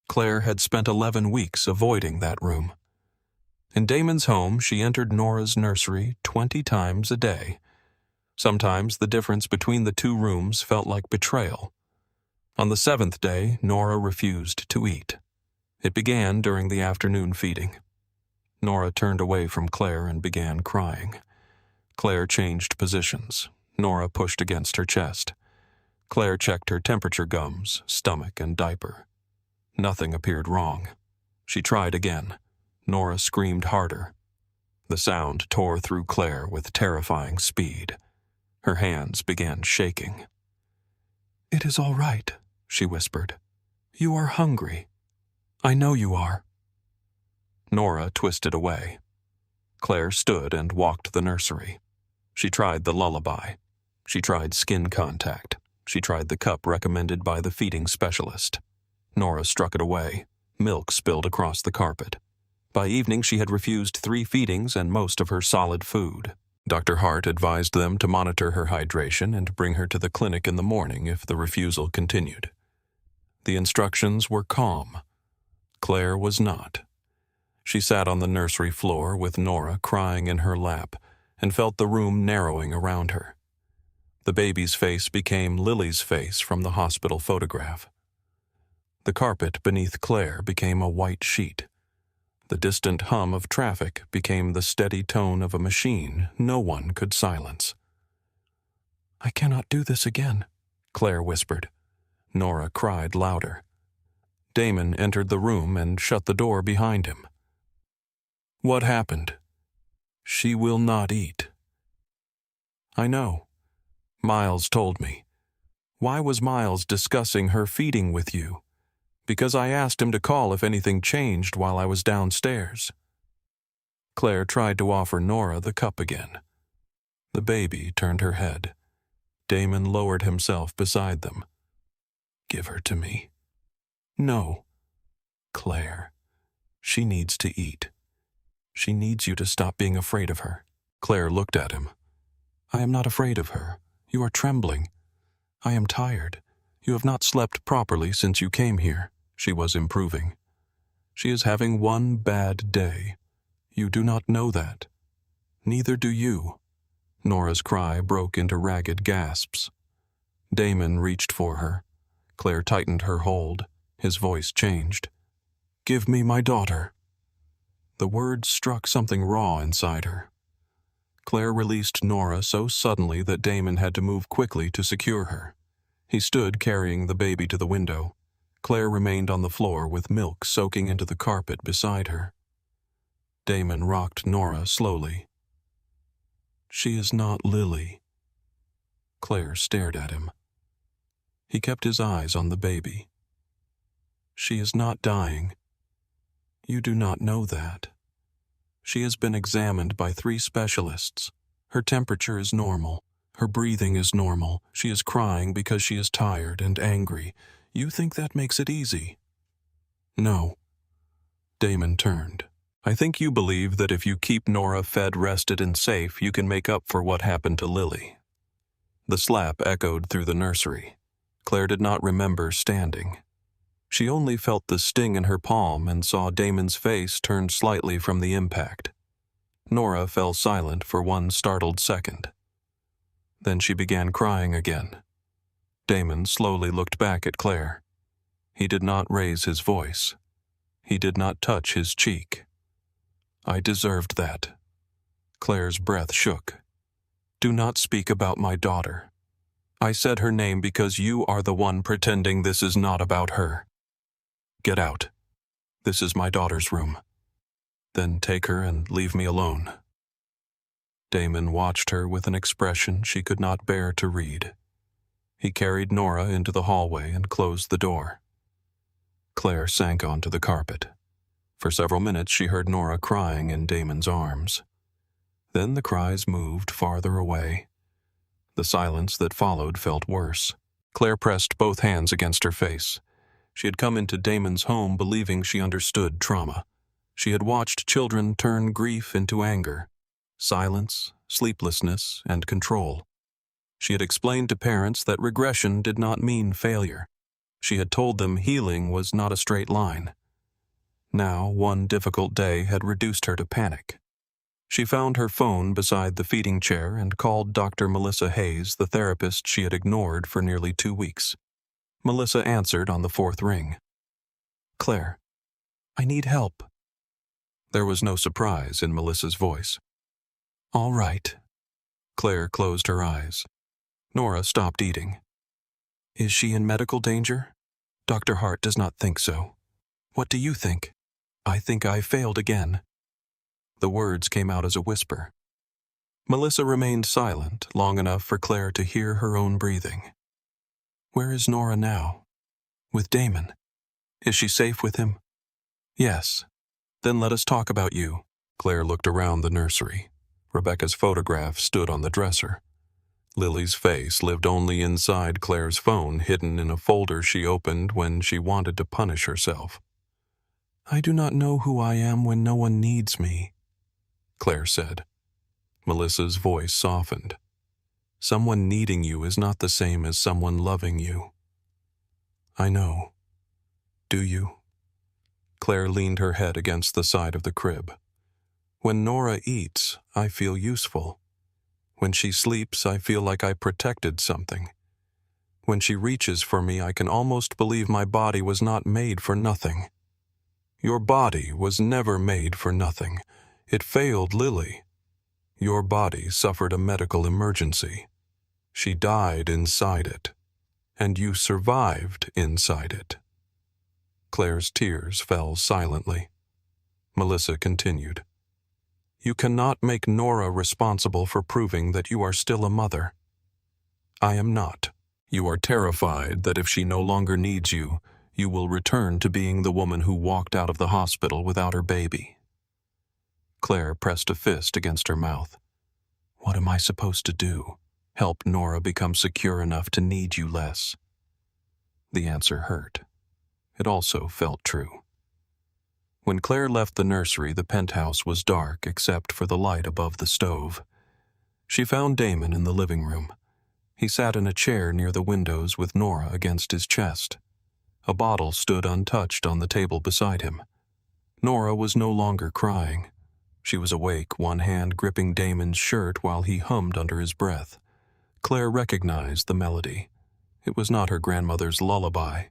Claire had spent 11 weeks avoiding that room. In Damon's home, she entered Nora's nursery 20 times a day. Sometimes the difference between the two rooms felt like betrayal. On the 7th day, Nora refused to eat. It began during the afternoon feeding. Nora turned away from Claire and began crying. Claire changed positions. Nora pushed against her chest. Claire checked her temperature gums, stomach, and diaper. Nothing appeared wrong. She tried again. Nora screamed harder. The sound tore through Claire with terrifying speed. Her hands began shaking. "It is all right," she whispered. "You are hungry. I know you are." Nora twisted away. Claire stood and walked the nursery. She tried the lullaby. She tried skin contact. She tried the cup recommended by the feeding specialist. Nora struck it away. Milk spilled across the carpet. By evening, she had refused 3 feedings and most of her solid food. Dr. Hart advised them to monitor her hydration and bring her to the clinic in the morning if the refusal continued. The instructions were calm. Claire was not. She sat on the nursery floor with Nora crying in her lap and felt the room narrowing around her. The baby's face became Lily's face from the hospital photograph. The carpet beneath Claire became a white sheet. The distant hum of traffic became the steady tone of a machine no one could silence. "I cannot do this again," Claire whispered. Nora cried louder. Damon entered the room and shut the door behind him. "What happened?" "She will not eat." "I know. Miles told me. Why was Miles discussing her feeding with you?" "Because I asked him to call if anything changed while I was downstairs." Claire tried to offer Nora the cup again. The baby turned her head. Damon lowered himself beside them. "Give her to me." "No." "Claire, she needs to eat. She needs you to stop being afraid of her." Claire looked at him. "I am not afraid of her. You are trembling. I am tired. You have not slept properly since you came here." She was improving. "She is having one bad day. You do not know that. Neither do you." Nora's cry broke into ragged gasps. Damon reached for her. Claire tightened her hold. His voice changed. "Give me my daughter." The words struck something raw inside her. Claire released Nora so suddenly that Damon had to move quickly to secure her. He stood carrying the baby to the window. Claire remained on the floor with milk soaking into the carpet beside her. Damon rocked Nora slowly. "She is not Lily." Claire stared at him. He kept his eyes on the baby. "She is not dying. You do not know that. She has been examined by 3 specialists. Her temperature is normal. Her breathing is normal. She is crying because she is tired and angry. You think that makes it easy?" "No." Damon turned. "I think you believe that if you keep Nora fed, rested, and safe, you can make up for what happened to Lily." The slap echoed through the nursery. Claire did not remember standing. She only felt the sting in her palm and saw Damon's face turn slightly from the impact. Nora fell silent for one startled second. Then she began crying again. Damon slowly looked back at Claire. He did not raise his voice. He did not touch his cheek. "I deserved that." Claire's breath shook. "Do not speak about my daughter. I said her name because you are the one pretending this is not about her. Get out. This is my daughter's room. Then take her and leave me alone." Damon watched her with an expression she could not bear to read. He carried Nora into the hallway and closed the door. Claire sank onto the carpet. For several minutes she heard Nora crying in Damon's arms. Then the cries moved farther away. The silence that followed felt worse. Claire pressed both hands against her face. She had come into Damon's home believing she understood trauma. She had watched children turn grief into anger, silence, sleeplessness, and control. She had explained to parents that regression did not mean failure. She had told them healing was not a straight line. Now, one difficult day had reduced her to panic. She found her phone beside the feeding chair and called Dr. Melissa Hayes, the therapist she had ignored for nearly 2 weeks. Melissa answered on the 4th ring. "Claire, I need help." There was no surprise in Melissa's voice. "All right." Claire closed her eyes. Nora stopped eating. "Is she in medical danger?" "Dr. Hart does not think so." "What do you think?" "I think I failed again." The words came out as a whisper. Melissa remained silent long enough for Claire to hear her own breathing. "Where is Nora now?" "With Damon." "Is she safe with him?" "Yes." "Then let us talk about you." Claire looked around the nursery. Rebecca's photograph stood on the dresser. Lily's face lived only inside Claire's phone, hidden in a folder she opened when she wanted to punish herself. "I do not know who I am when no one needs me," Claire said. Melissa's voice softened. "Someone needing you is not the same as someone loving you." "I know. Do you?" Claire leaned her head against the side of the crib. "When Nora eats, I feel useful. When she sleeps, I feel like I protected something. When she reaches for me, I can almost believe my body was not made for nothing. Your body was never made for nothing. It failed Lily. Your body suffered a medical emergency. She died inside it, and you survived inside it." Claire's tears fell silently. Melissa continued. "You cannot make Nora responsible for proving that you are still a mother. I am not. You are terrified that if she no longer needs you, you will return to being the woman who walked out of the hospital without her baby." Claire pressed a fist against her mouth. What am I supposed to do? Help Nora become secure enough to need you less? The answer hurt. It also felt true. When Claire left the nursery, the penthouse was dark except for the light above the stove. She found Damon in the living room. He sat in a chair near the windows with Nora against his chest. A bottle stood untouched on the table beside him. Nora was no longer crying. She was awake, one hand gripping Damon's shirt while he hummed under his breath. Claire recognized the melody. It was not her grandmother's lullaby.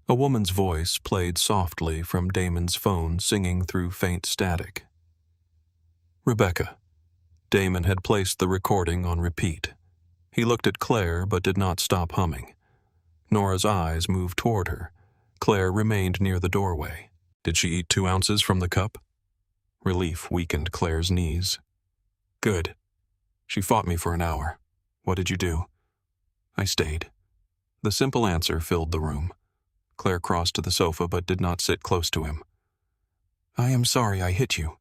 A woman's voice played softly from Damon's phone, singing through faint static. Rebecca. Damon had placed the recording on repeat. He looked at Claire but did not stop humming. Nora's eyes moved toward her. Claire remained near the doorway. Did she eat 2 ounces from the cup? Relief weakened Claire's knees. Good. She fought me for an hour. What did you do? I stayed. The simple answer filled the room. Claire crossed to the sofa but did not sit close to him. I am sorry I hit you.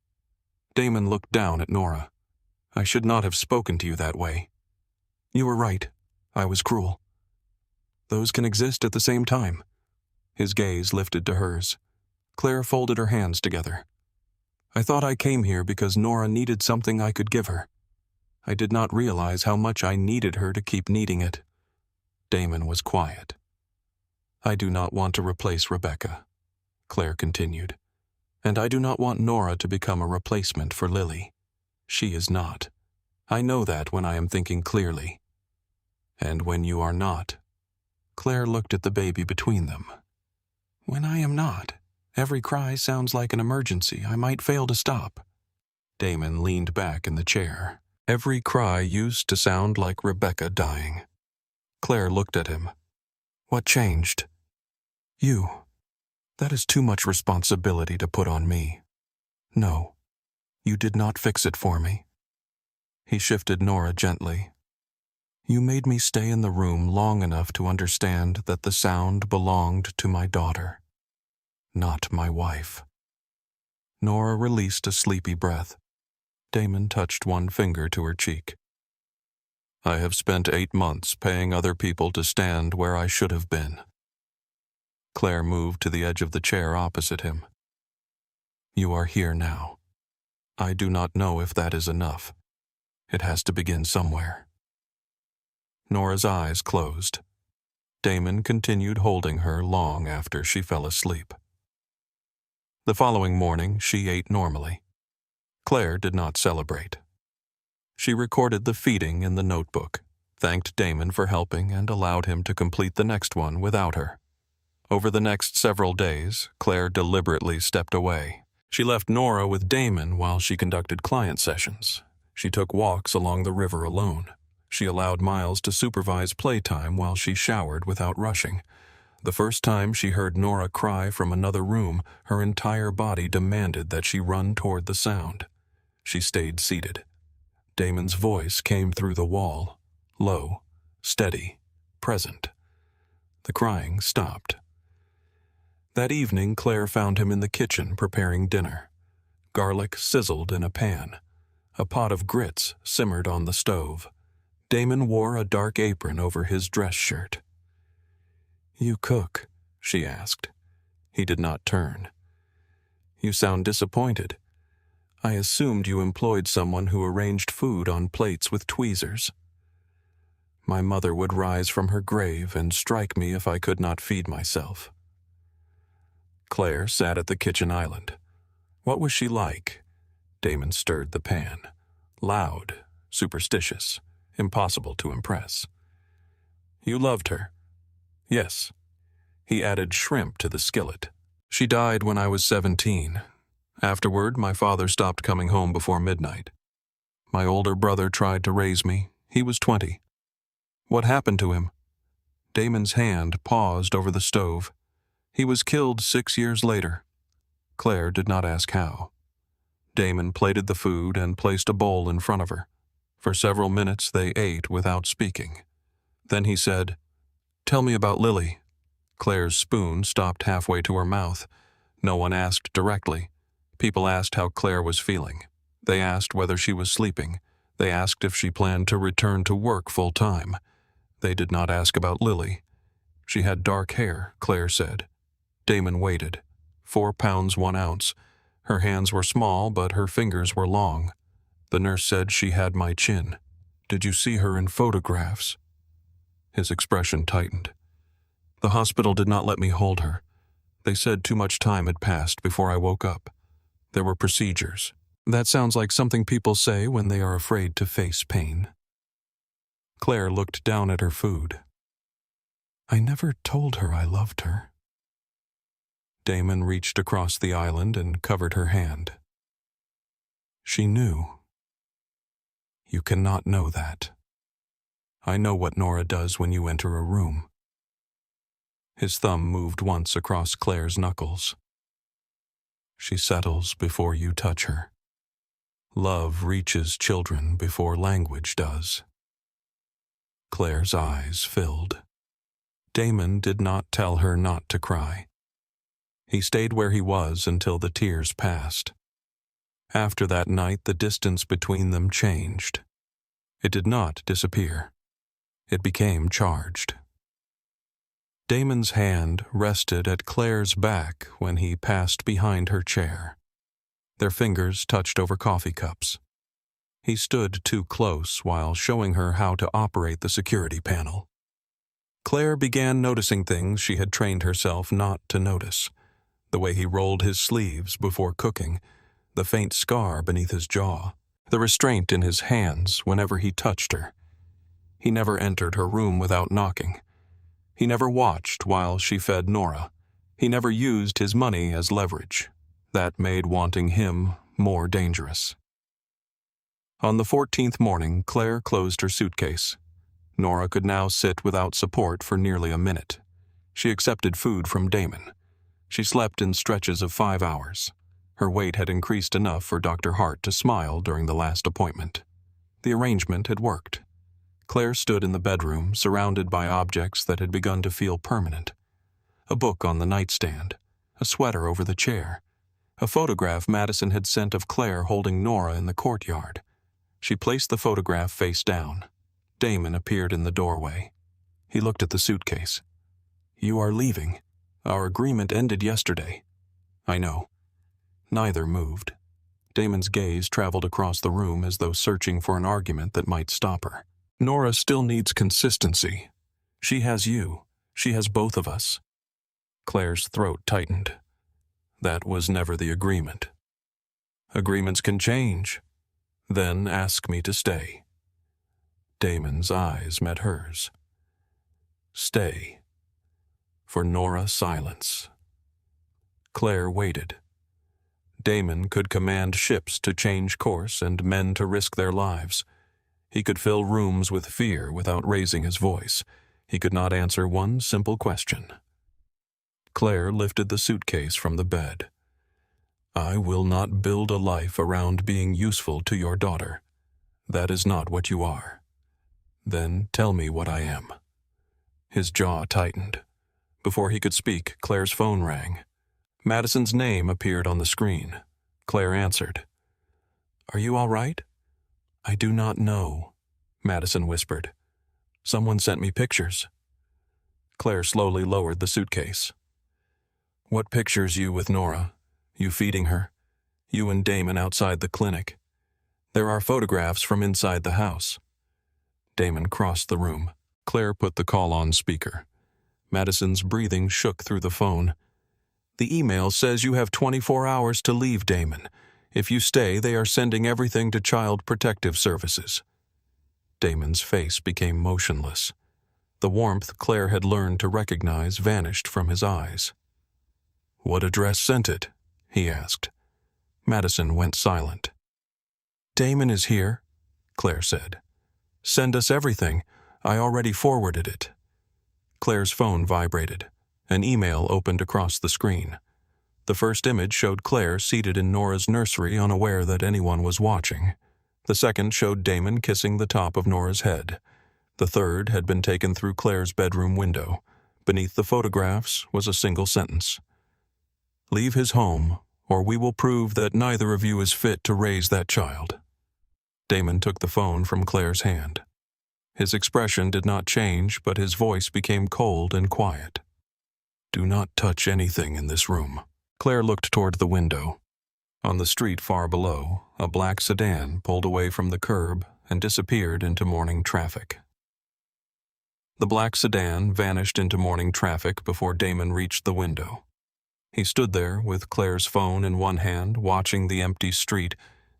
Damon looked down at Nora. I should not have spoken to you that way. You were right. I was cruel. Those can exist at the same time. His gaze lifted to hers. Claire folded her hands together. I thought I came here because Nora needed something I could give her. I did not realize how much I needed her to keep needing it. Damon was quiet. I do not want to replace Rebecca, Claire continued. And I do not want Nora to become a replacement for Lily. She is not. I know that when I am thinking clearly. And when you are not. Claire looked at the baby between them. When I am not. Every cry sounds like an emergency I might fail to stop. Damon leaned back in the chair. Every cry used to sound like Rebecca dying. Claire looked at him. What changed? You. That is too much responsibility to put on me. No, you did not fix it for me. He shifted Nora gently. You made me stay in the room long enough to understand that the sound belonged to my daughter, not my wife. Nora released a sleepy breath. Damon touched one finger to her cheek. I have spent 8 months paying other people to stand where I should have been. Claire moved to the edge of the chair opposite him. You are here now. I do not know if that is enough. It has to begin somewhere. Nora's eyes closed. Damon continued holding her long after she fell asleep. The following morning, she ate normally. Claire did not celebrate. She recorded the feeding in the notebook, thanked Damon for helping, and allowed him to complete the next one without her. Over the next several days, Claire deliberately stepped away. She left Nora with Damon while she conducted client sessions. She took walks along the river alone. She allowed Miles to supervise playtime while she showered without rushing. The first time she heard Nora cry from another room, her entire body demanded that she run toward the sound. She stayed seated. Damon's voice came through the wall, low, steady, present. The crying stopped. That evening, Claire found him in the kitchen preparing dinner. Garlic sizzled in a pan. A pot of grits simmered on the stove. Damon wore a dark apron over his dress shirt. You cook? She asked. He did not turn. You sound disappointed. I assumed you employed someone who arranged food on plates with tweezers. My mother would rise from her grave and strike me if I could not feed myself. Claire sat at the kitchen island. What was she like? Damon stirred the pan. Loud, superstitious, impossible to impress. You loved her? Yes. He added shrimp to the skillet. She died when I was 17. Afterward, my father stopped coming home before midnight. My older brother tried to raise me. He was 20. What happened to him? Damon's hand paused over the stove. He was killed 6 years later. Claire did not ask how. Damon plated the food and placed a bowl in front of her. For several minutes they ate without speaking. Then he said, Tell me about Lily. Claire's spoon stopped halfway to her mouth. No one asked directly. People asked how Claire was feeling. They asked whether she was sleeping. They asked if she planned to return to work full-time. They did not ask about Lily. She had dark hair, Claire said. Damon waited. 4 pounds 1 ounce. Her hands were small, but her fingers were long. The nurse said she had my chin. Did you see her in photographs? His expression tightened. The hospital did not let me hold her. They said too much time had passed before I woke up. There were procedures. That sounds like something people say when they are afraid to face pain. Claire looked down at her food. I never told her I loved her. Damon reached across the island and covered her hand. She knew. You cannot know that. I know what Nora does when you enter a room. His thumb moved once across Claire's knuckles. She settles before you touch her. Love reaches children before language does. Claire's eyes filled. Damon did not tell her not to cry. He stayed where he was until the tears passed. After that night, the distance between them changed. It did not disappear. It became charged. Damon's hand rested at Claire's back when he passed behind her chair. Their fingers touched over coffee cups. He stood too close while showing her how to operate the security panel. Claire began noticing things she had trained herself not to notice. The way he rolled his sleeves before cooking, the faint scar beneath his jaw, the restraint in his hands whenever he touched her. He never entered her room without knocking. He never watched while she fed Nora. He never used his money as leverage. That made wanting him more dangerous. On the 14th morning, Claire closed her suitcase. Nora could now sit without support for nearly a minute. She accepted food from Damon. She slept in stretches of 5 hours. Her weight had increased enough for Dr. Hart to smile during the last appointment. The arrangement had worked. Claire stood in the bedroom, surrounded by objects that had begun to feel permanent. A book on the nightstand, a sweater over the chair, a photograph Madison had sent of Claire holding Nora in the courtyard. She placed the photograph face down. Damon appeared in the doorway. He looked at the suitcase. You are leaving. Our agreement ended yesterday. I know. Neither moved. Damon's gaze traveled across the room as though searching for an argument that might stop her. Nora still needs consistency. She has you. She has both of us. Claire's throat tightened. That was never the agreement. Agreements can change. Then ask me to stay. Damon's eyes met hers. Stay. For Nora, silence. Claire waited. Damon could command ships to change course and men to risk their lives. He could fill rooms with fear without raising his voice. He could not answer one simple question. Claire lifted the suitcase from the bed. I will not build a life around being useful to your daughter. That is not what you are. Then tell me what I am. His jaw tightened. Before he could speak, Claire's phone rang. Madison's name appeared on the screen. Claire answered. Are you all right? I do not know, Madison whispered. Someone sent me pictures. Claire slowly lowered the suitcase. What pictures you with Nora? You feeding her? You and Damon outside the clinic? There are photographs from inside the house. Damon crossed the room. Claire put the call on speaker. Madison's breathing shook through the phone. The email says you have 24 hours to leave, Damon. If you stay, they are sending everything to Child Protective Services. Damon's face became motionless. The warmth Claire had learned to recognize vanished from his eyes. What address sent it? He asked. Madison went silent. Damon is here, Claire said. Send us everything. I already forwarded it. Claire's phone vibrated. An email opened across the screen. The first image showed Claire seated in Nora's nursery, unaware that anyone was watching. The second showed Damon kissing the top of Nora's head. The third had been taken through Claire's bedroom window. Beneath the photographs was a single sentence. Leave his home or we will prove that neither of you is fit to raise that child." Damon took the phone from Claire's hand. His expression did not change, but his voice became cold and quiet. "Do not touch anything in this room." Claire looked toward the window. On the street far below, a black sedan pulled away from the curb and disappeared into morning traffic. The black sedan vanished into morning traffic before Damon reached the window. He stood there with Claire's phone in one hand, watching the empty street,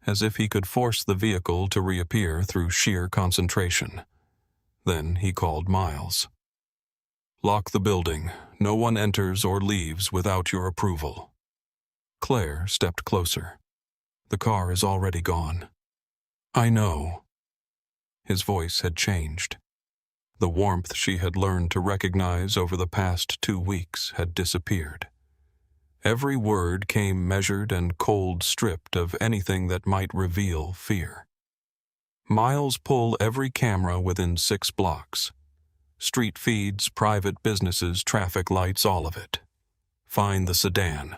as if he could force the vehicle to reappear through sheer concentration. Then he called Miles. "Lock the building. No one enters or leaves without your approval." Claire stepped closer. "The car is already gone." "I know." His voice had changed. The warmth she had learned to recognize over the past 2 weeks had disappeared. Every word came measured and cold, stripped of anything that might reveal fear. "Miles, pull every camera within 6 blocks. Street feeds, private businesses, traffic lights, all of it. Find the sedan."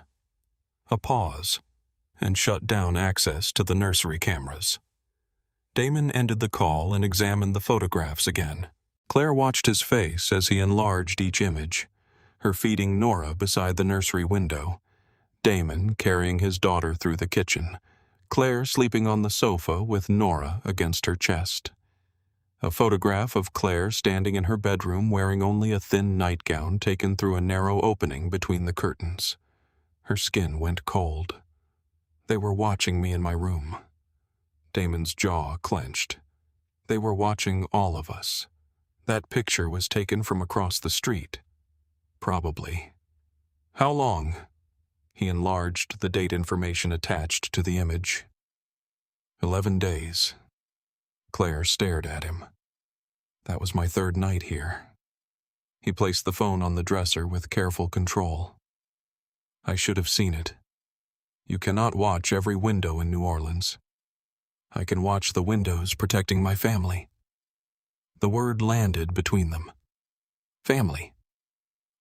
A pause, and shut down access to the nursery cameras. Damon ended the call and examined the photographs again. Claire watched his face as he enlarged each image, her feeding Nora beside the nursery window, Damon carrying his daughter through the kitchen, Claire sleeping on the sofa with Nora against her chest. A photograph of Claire standing in her bedroom wearing only a thin nightgown taken through a narrow opening between the curtains. Her skin went cold. They were watching me in my room. Damon's jaw clenched. They were watching all of us. That picture was taken from across the street. Probably. "How long?" He enlarged the date information attached to the image. 11 days. Claire stared at him. "That was my 3rd night here." He placed the phone on the dresser with careful control. "I should have seen it. You cannot watch every window in New Orleans. I can watch the windows protecting my family." The word landed between them. Family.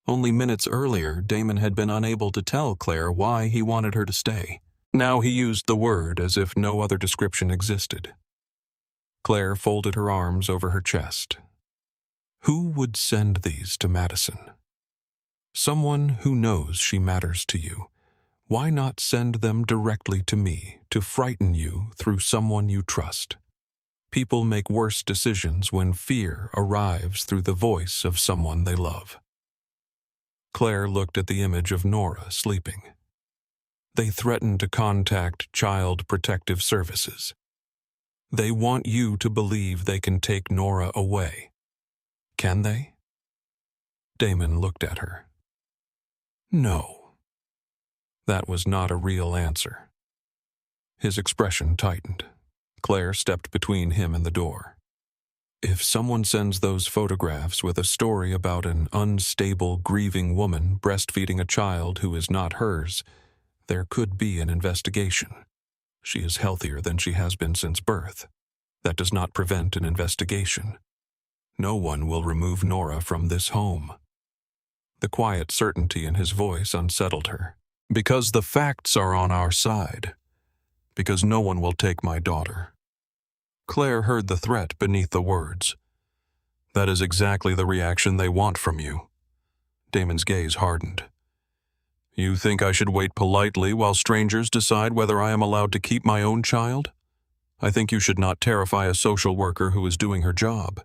Only minutes earlier, Damon had been unable to tell Claire why he wanted her to stay. Now he used the word as if no other description existed. Claire folded her arms over her chest. Who would send these to Madison? Someone who knows she matters to you. Why not send them directly to me to frighten you through someone you trust? People make worse decisions when fear arrives through the voice of someone they love. Claire looked at the image of Nora sleeping. They threaten to contact Child Protective Services. They want you to believe they can take Nora away. Can they? Damon looked at her. No. That was not a real answer. His expression tightened. Claire stepped between him and the door. If someone sends those photographs with a story about an unstable, grieving woman breastfeeding a child who is not hers, there could be an investigation. She is healthier than she has been since birth. That does not prevent an investigation. No one will remove Nora from this home. The quiet certainty in his voice unsettled her. Because the facts are on our side. Because no one will take my daughter. Claire heard the threat beneath the words. That is exactly the reaction they want from you. Damon's gaze hardened. You think I should wait politely while strangers decide whether I am allowed to keep my own child? I think you should not terrify a social worker who is doing her job.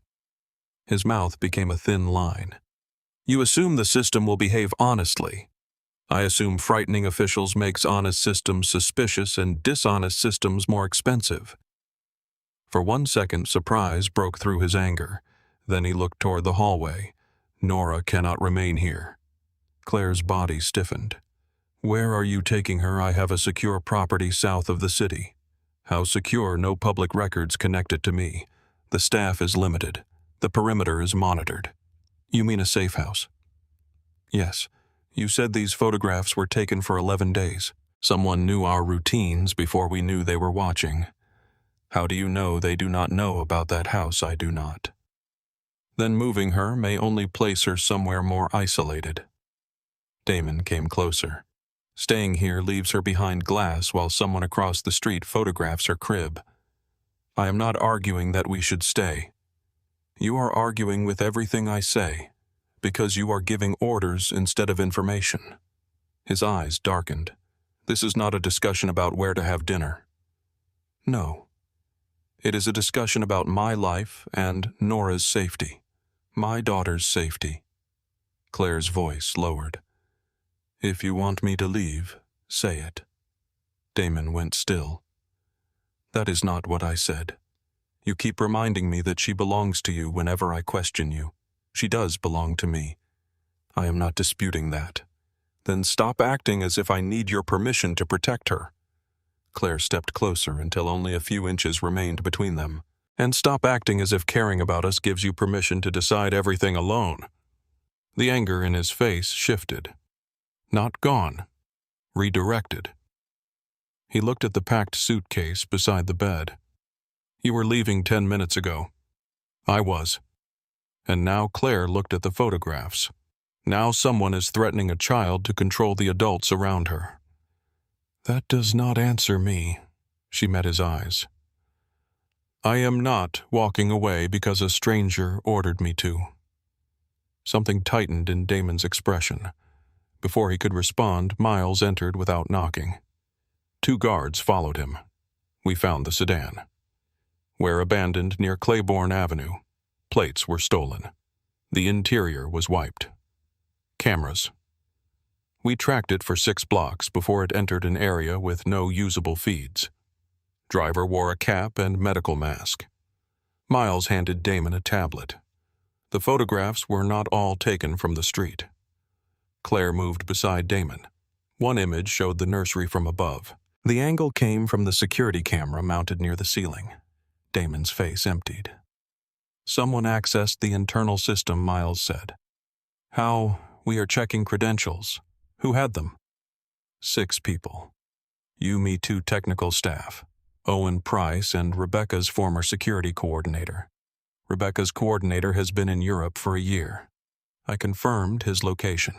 His mouth became a thin line. You assume the system will behave honestly. I assume frightening officials makes honest systems suspicious and dishonest systems more expensive. For 1 second, surprise broke through his anger. Then he looked toward the hallway. Nora cannot remain here. Claire's body stiffened. Where are you taking her? I have a secure property south of the city. How secure? No public records connected to me. The staff is limited. The perimeter is monitored. You mean a safe house? Yes. You said these photographs were taken for 11 days. Someone knew our routines before we knew they were watching. How do you know they do not know about that house? I do not. Then moving her may only place her somewhere more isolated. Damon came closer. Staying here leaves her behind glass while someone across the street photographs her crib. I am not arguing that we should stay. You are arguing with everything I say, because you are giving orders instead of information." His eyes darkened. "This is not a discussion about where to have dinner." "No. It is a discussion about my life and Nora's safety. My daughter's safety." Claire's voice lowered. "If you want me to leave, say it." Damon went still. "That is not what I said. You keep reminding me that she belongs to you whenever I question you. She does belong to me. I am not disputing that. Then stop acting as if I need your permission to protect her." Claire stepped closer until only a few inches remained between them. "And stop acting as if caring about us gives you permission to decide everything alone." The anger in his face shifted. Not gone. Redirected. He looked at the packed suitcase beside the bed. "You were leaving 10 minutes ago." "I was." And now Claire looked at the photographs. Now someone is threatening a child to control the adults around her. "That does not answer me." She met his eyes. "I am not walking away because a stranger ordered me to." Something tightened in Damon's expression. Before he could respond, Miles entered without knocking. 2 guards followed him. We found the sedan. Where abandoned near Claiborne Avenue, plates were stolen. The interior was wiped. Cameras. We tracked it for 6 blocks before it entered an area with no usable feeds. Driver wore a cap and medical mask. Miles handed Damon a tablet. The photographs were not all taken from the street. Claire moved beside Damon. One image showed the nursery from above. The angle came from the security camera mounted near the ceiling. Damon's face emptied. "Someone accessed the internal system," Miles said. "How? We are checking credentials. Who had them?" 6 people. You, me, 2 technical staff. Owen Price and Rebecca's former security coordinator. Rebecca's coordinator has been in Europe for a year. I confirmed his location."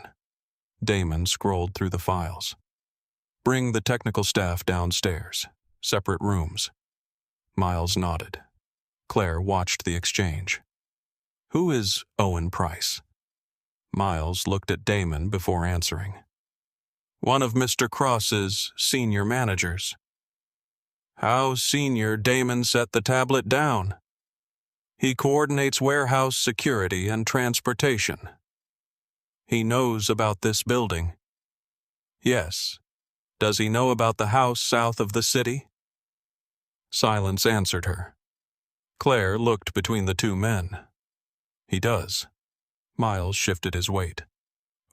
Damon scrolled through the files. "Bring the technical staff downstairs. Separate rooms." Miles nodded. Claire watched the exchange. "Who is Owen Price?" Miles looked at Damon before answering. "One of Mr. Cross's senior managers." "How senior?" Damon set the tablet down. "He coordinates warehouse security and transportation." "He knows about this building?" "Yes. Does he know about the house south of the city?" Silence answered her. Claire looked between the 2 men. "He does." Miles shifted his weight.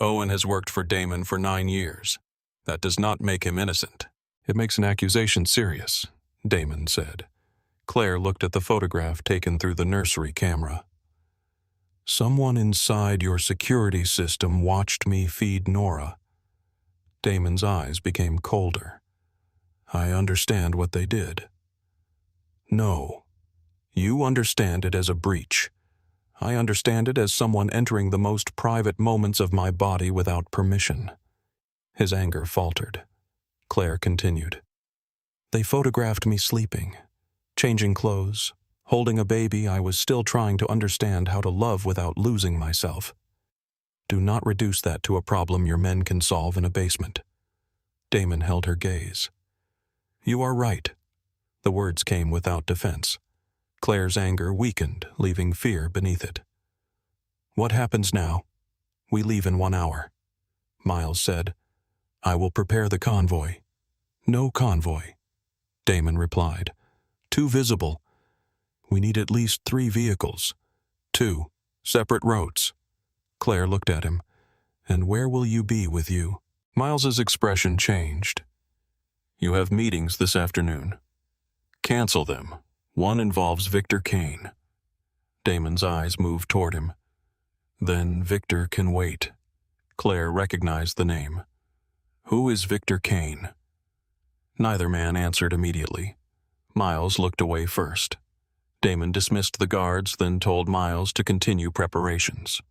"Owen has worked for Damon for 9 years. That does not make him innocent." "It makes an accusation serious," Damon said. Claire looked at the photograph taken through the nursery camera. "Someone inside your security system watched me feed Nora." Damon's eyes became colder. "I understand what they did." "No. You understand it as a breach. I understand it as someone entering the most private moments of my body without permission." His anger faltered. Claire continued. "They photographed me sleeping, changing clothes, holding a baby. I was still trying to understand how to love without losing myself. Do not reduce that to a problem your men can solve in a basement." Damon held her gaze. "You are right." The words came without defense. Claire's anger weakened, leaving fear beneath it. "What happens now?" "We leave in 1 hour." Miles said. "I will prepare the convoy." "No convoy," Damon replied. "Too visible. We need at least 3 vehicles. 2 separate roads." Claire looked at him. "And where will you be with you?" Miles's expression changed. "You have meetings this afternoon. Cancel them. One involves Victor Kane." Damon's eyes moved toward him. "Then Victor can wait." Claire recognized the name. "Who is Victor Kane?" Neither man answered immediately. Miles looked away first. Damon dismissed the guards, then told Miles to continue preparations.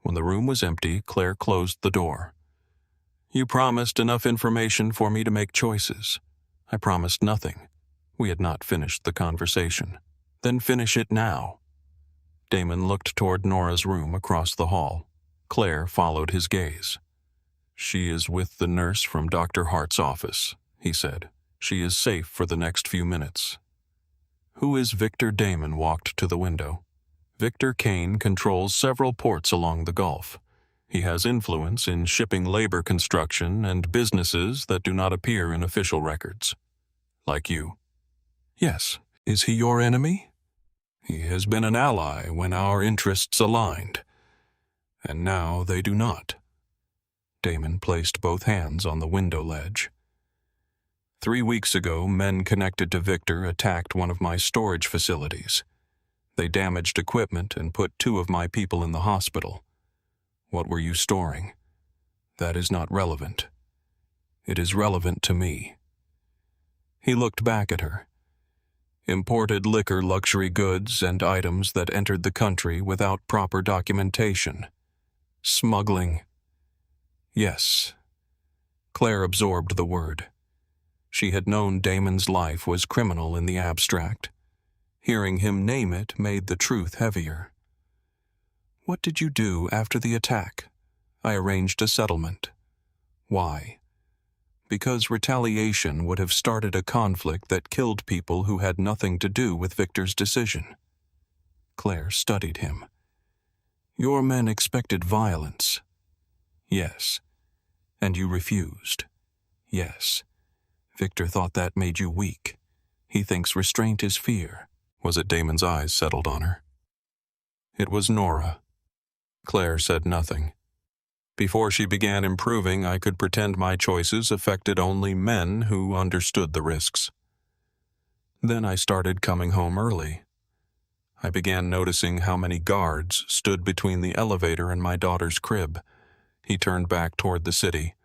When the room was empty, Claire closed the door. You promised enough information for me to make choices. I promised nothing. We had not finished the conversation. Then finish it now. Damon looked toward Nora's room across the hall. Claire followed his gaze. She is with the nurse from Dr. Hart's office, he said. She is safe for the next few minutes. Who is Victor? Damon walked to the window. Victor Kane controls several ports along the Gulf. He has influence in shipping labor construction and businesses that do not appear in official records. Like you. Yes. Is he your enemy? He has been an ally when our interests aligned. And now they do not. Damon placed both hands on the window ledge. 3 weeks ago, men connected to Victor attacked one of my storage facilities. They damaged equipment and put 2 of my people in the hospital. What were you storing? That is not relevant. It is relevant to me. He looked back at her. Imported liquor, luxury goods, and items that entered the country without proper documentation. Smuggling. Yes. Claire absorbed the word. She had known Damon's life was criminal in the abstract. Hearing him name it made the truth heavier. What did you do after the attack? I arranged a settlement. Why? Because retaliation would have started a conflict that killed people who had nothing to do with Victor's decision. Claire studied him. Your men expected violence. Yes. And you refused. Yes. Victor thought that made you weak. He thinks restraint is fear. Was it? Damon's eyes settled on her. It was Nora. Claire said nothing. Before she began improving, I could pretend my choices affected only men who understood the risks. Then I started coming home early. I began noticing how many guards stood between the elevator and my daughter's crib. He turned back toward the city.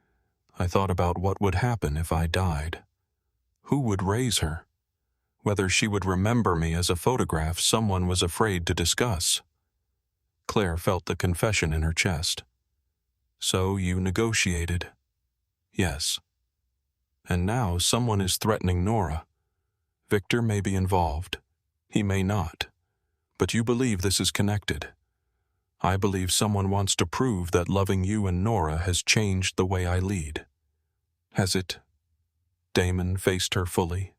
I thought about what would happen if I died. Who would raise her? Whether she would remember me as a photograph someone was afraid to discuss. Claire felt the confession in her chest. So you negotiated. Yes. And now someone is threatening Nora. Victor may be involved. He may not. But you believe this is connected. I believe someone wants to prove that loving you and Nora has changed the way I lead. Has it? Damon faced her fully.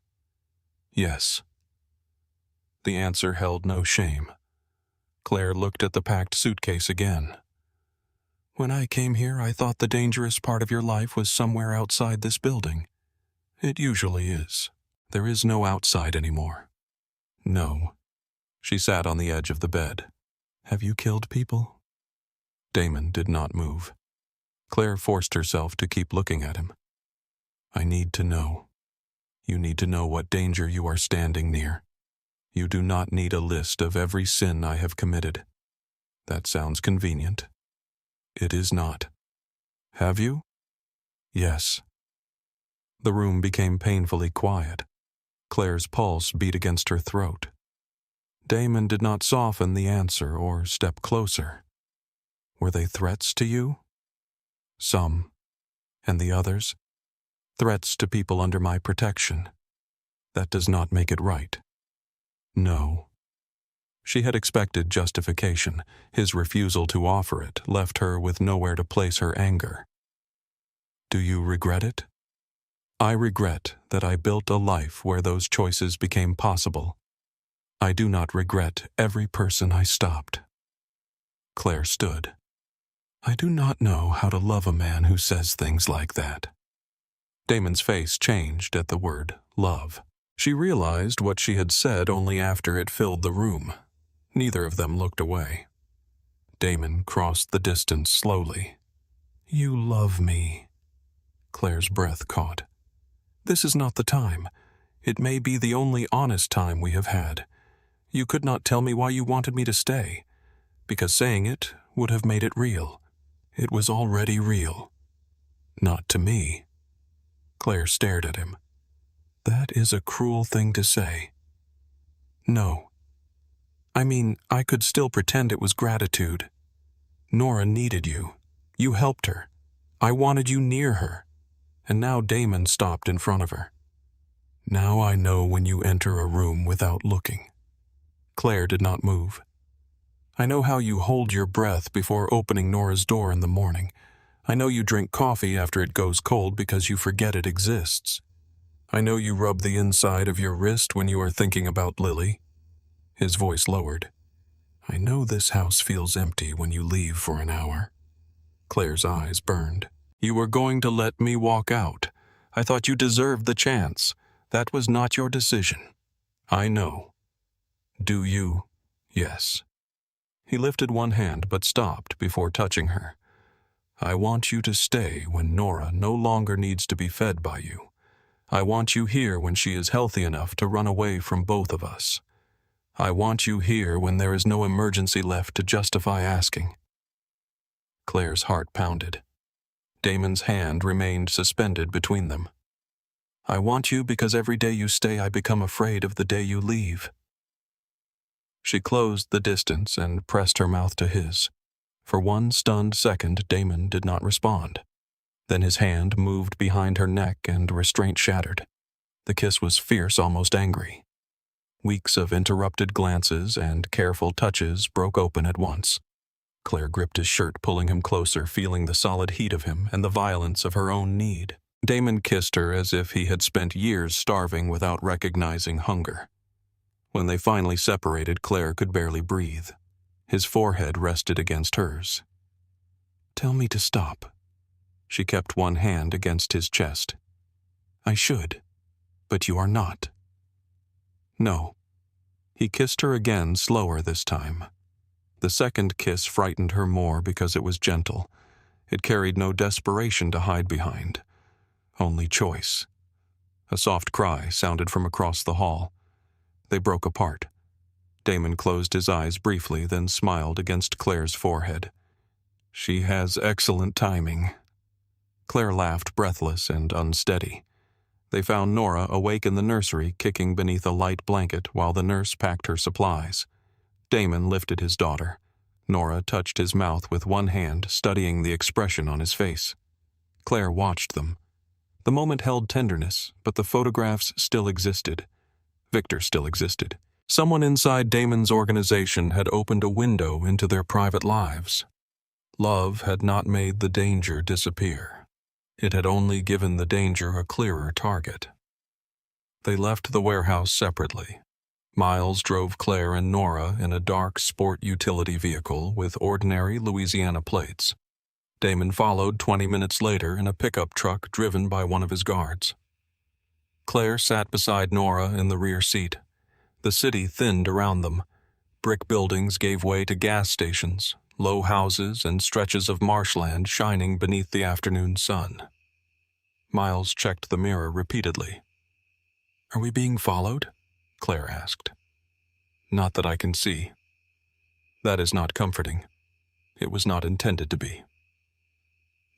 Yes. The answer held no shame. Claire looked at the packed suitcase again. When I came here, I thought the dangerous part of your life was somewhere outside this building. It usually is. There is no outside anymore. No. She sat on the edge of the bed. Have you killed people? Damon did not move. Claire forced herself to keep looking at him. I need to know. You need to know what danger you are standing near. You do not need a list of every sin I have committed. That sounds convenient. It is not. Have you? Yes. The room became painfully quiet. Claire's pulse beat against her throat. Damon did not soften the answer or step closer. Were they threats to you? Some. And the others? Threats to people under my protection. That does not make it right. No. She had expected justification. His refusal to offer it left her with nowhere to place her anger. Do you regret it? I regret that I built a life where those choices became possible. I do not regret every person I stopped. Claire stood. I do not know how to love a man who says things like that. Damon's face changed at the word love. She realized what she had said only after it filled the room. Neither of them looked away. Damon crossed the distance slowly. You love me. Claire's breath caught. This is not the time. It may be the only honest time we have had. You could not tell me why you wanted me to stay, because saying it would have made it real. It was already real. Not to me. Claire stared at him. That is a cruel thing to say. No. I mean, I could still pretend it was gratitude. Nora needed you. You helped her. I wanted you near her, and now Damon stopped in front of her. Now I know when you enter a room without looking. Claire did not move. I know how you hold your breath before opening Nora's door in the morning. I know you drink coffee after it goes cold because you forget it exists. I know you rub the inside of your wrist when you are thinking about Lily. His voice lowered. I know this house feels empty when you leave for an hour. Claire's eyes burned. You were going to let me walk out. I thought you deserved the chance. That was not your decision. I know. Do you? Yes. He lifted one hand but stopped before touching her. I want you to stay when Nora no longer needs to be fed by you. I want you here when she is healthy enough to run away from both of us. I want you here when there is no emergency left to justify asking. Claire's heart pounded. Damon's hand remained suspended between them. I want you because every day you stay I become afraid of the day you leave. She closed the distance and pressed her mouth to his. For one stunned second, Damon did not respond. Then his hand moved behind her neck and restraint shattered. The kiss was fierce, almost angry. Weeks of interrupted glances and careful touches broke open at once. Claire gripped his shirt, pulling him closer, feeling the solid heat of him and the violence of her own need. Damon kissed her as if he had spent years starving without recognizing hunger. When they finally separated, Claire could barely breathe. His forehead rested against hers. Tell me to stop. She kept one hand against his chest. I should, but you are not. No. He kissed her again, slower this time. The second kiss frightened her more because it was gentle. It carried no desperation to hide behind. Only choice. A soft cry sounded from across the hall. They broke apart. Damon closed his eyes briefly, then smiled against Claire's forehead. She has excellent timing. Claire laughed, breathless and unsteady. They found Nora awake in the nursery, kicking beneath a light blanket while the nurse packed her supplies. Damon lifted his daughter. Nora touched his mouth with one hand, studying the expression on his face. Claire watched them. The moment held tenderness, but the photographs still existed. Victor still existed. Someone inside Damon's organization had opened a window into their private lives. Love had not made the danger disappear. It had only given the danger a clearer target. They left the warehouse separately. Miles drove Claire and Nora in a dark sport utility vehicle with ordinary Louisiana plates. Damon followed 20 minutes later in a pickup truck driven by one of his guards. Claire sat beside Nora in the rear seat. The city thinned around them. Brick buildings gave way to gas stations, low houses and stretches of marshland shining beneath the afternoon sun. Miles checked the mirror repeatedly. Are we being followed? Claire asked. Not that I can see. That is not comforting. It was not intended to be.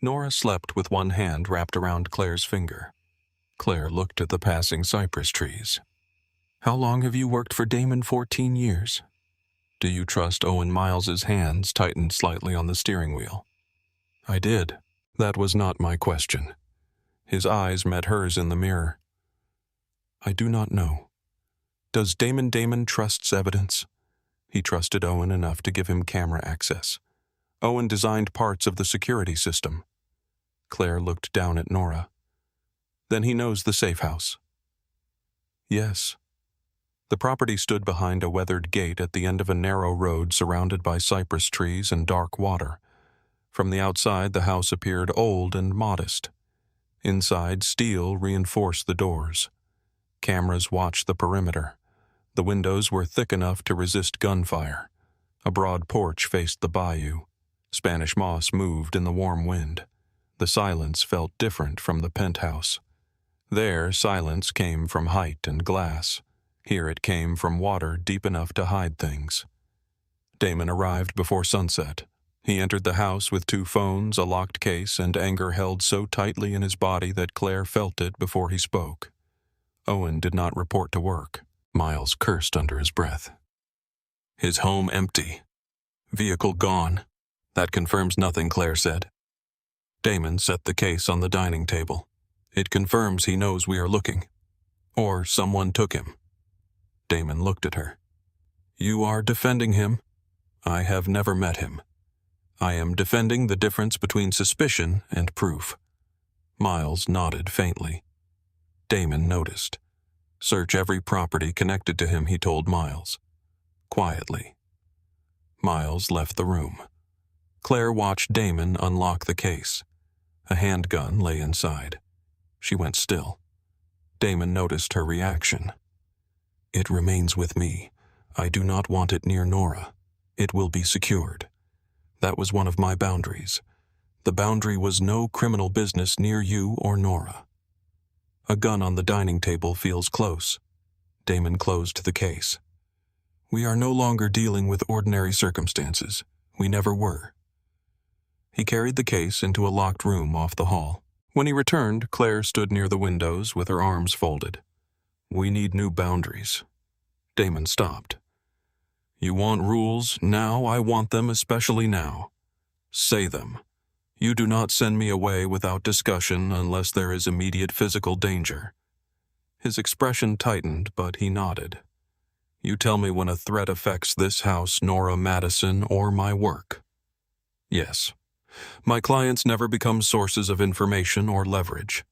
Nora slept with one hand wrapped around Claire's finger. Claire looked at the passing cypress trees. How long have you worked for Damon? 14 years. Do you trust Owen Miles's hands tightened slightly on the steering wheel? I did. That was not my question. His eyes met hers in the mirror. I do not know. Does Damon trusts evidence? He trusted Owen enough to give him camera access. Owen designed parts of the security system. Claire looked down at Nora. Then he knows the safe house. Yes. The property stood behind a weathered gate at the end of a narrow road surrounded by cypress trees and dark water. From the outside, the house appeared old and modest. Inside, steel reinforced the doors. Cameras watched the perimeter. The windows were thick enough to resist gunfire. A broad porch faced the bayou. Spanish moss moved in the warm wind. The silence felt different from the penthouse. There, silence came from height and glass. Here it came from water deep enough to hide things. Damon arrived before sunset. He entered the house with 2 phones, a locked case, and anger held so tightly in his body that Claire felt it before he spoke. Owen did not report to work. Miles cursed under his breath. His home empty. Vehicle gone. That confirms nothing, Claire said. Damon set the case on the dining table. It confirms he knows we are looking. Or someone took him. Damon looked at her. You are defending him? I have never met him. I am defending the difference between suspicion and proof. Miles nodded faintly. Damon noticed. Search every property connected to him, he told Miles. Quietly. Miles left the room. Claire watched Damon unlock the case. A handgun lay inside. She went still. Damon noticed her reaction. It remains with me. I do not want it near Nora. It will be secured. That was one of my boundaries. The boundary was no criminal business near you or Nora. A gun on the dining table feels close. Damon closed the case. We are no longer dealing with ordinary circumstances. We never were. He carried the case into a locked room off the hall. When he returned, Claire stood near the windows with her arms folded. We need new boundaries. Damon stopped. You want rules? Now I want them, especially now. Say them. You do not send me away without discussion unless there is immediate physical danger. His expression tightened, but he nodded. You tell me when a threat affects this house, Nora Madison, or my work. Yes. My clients never become sources of information or leverage.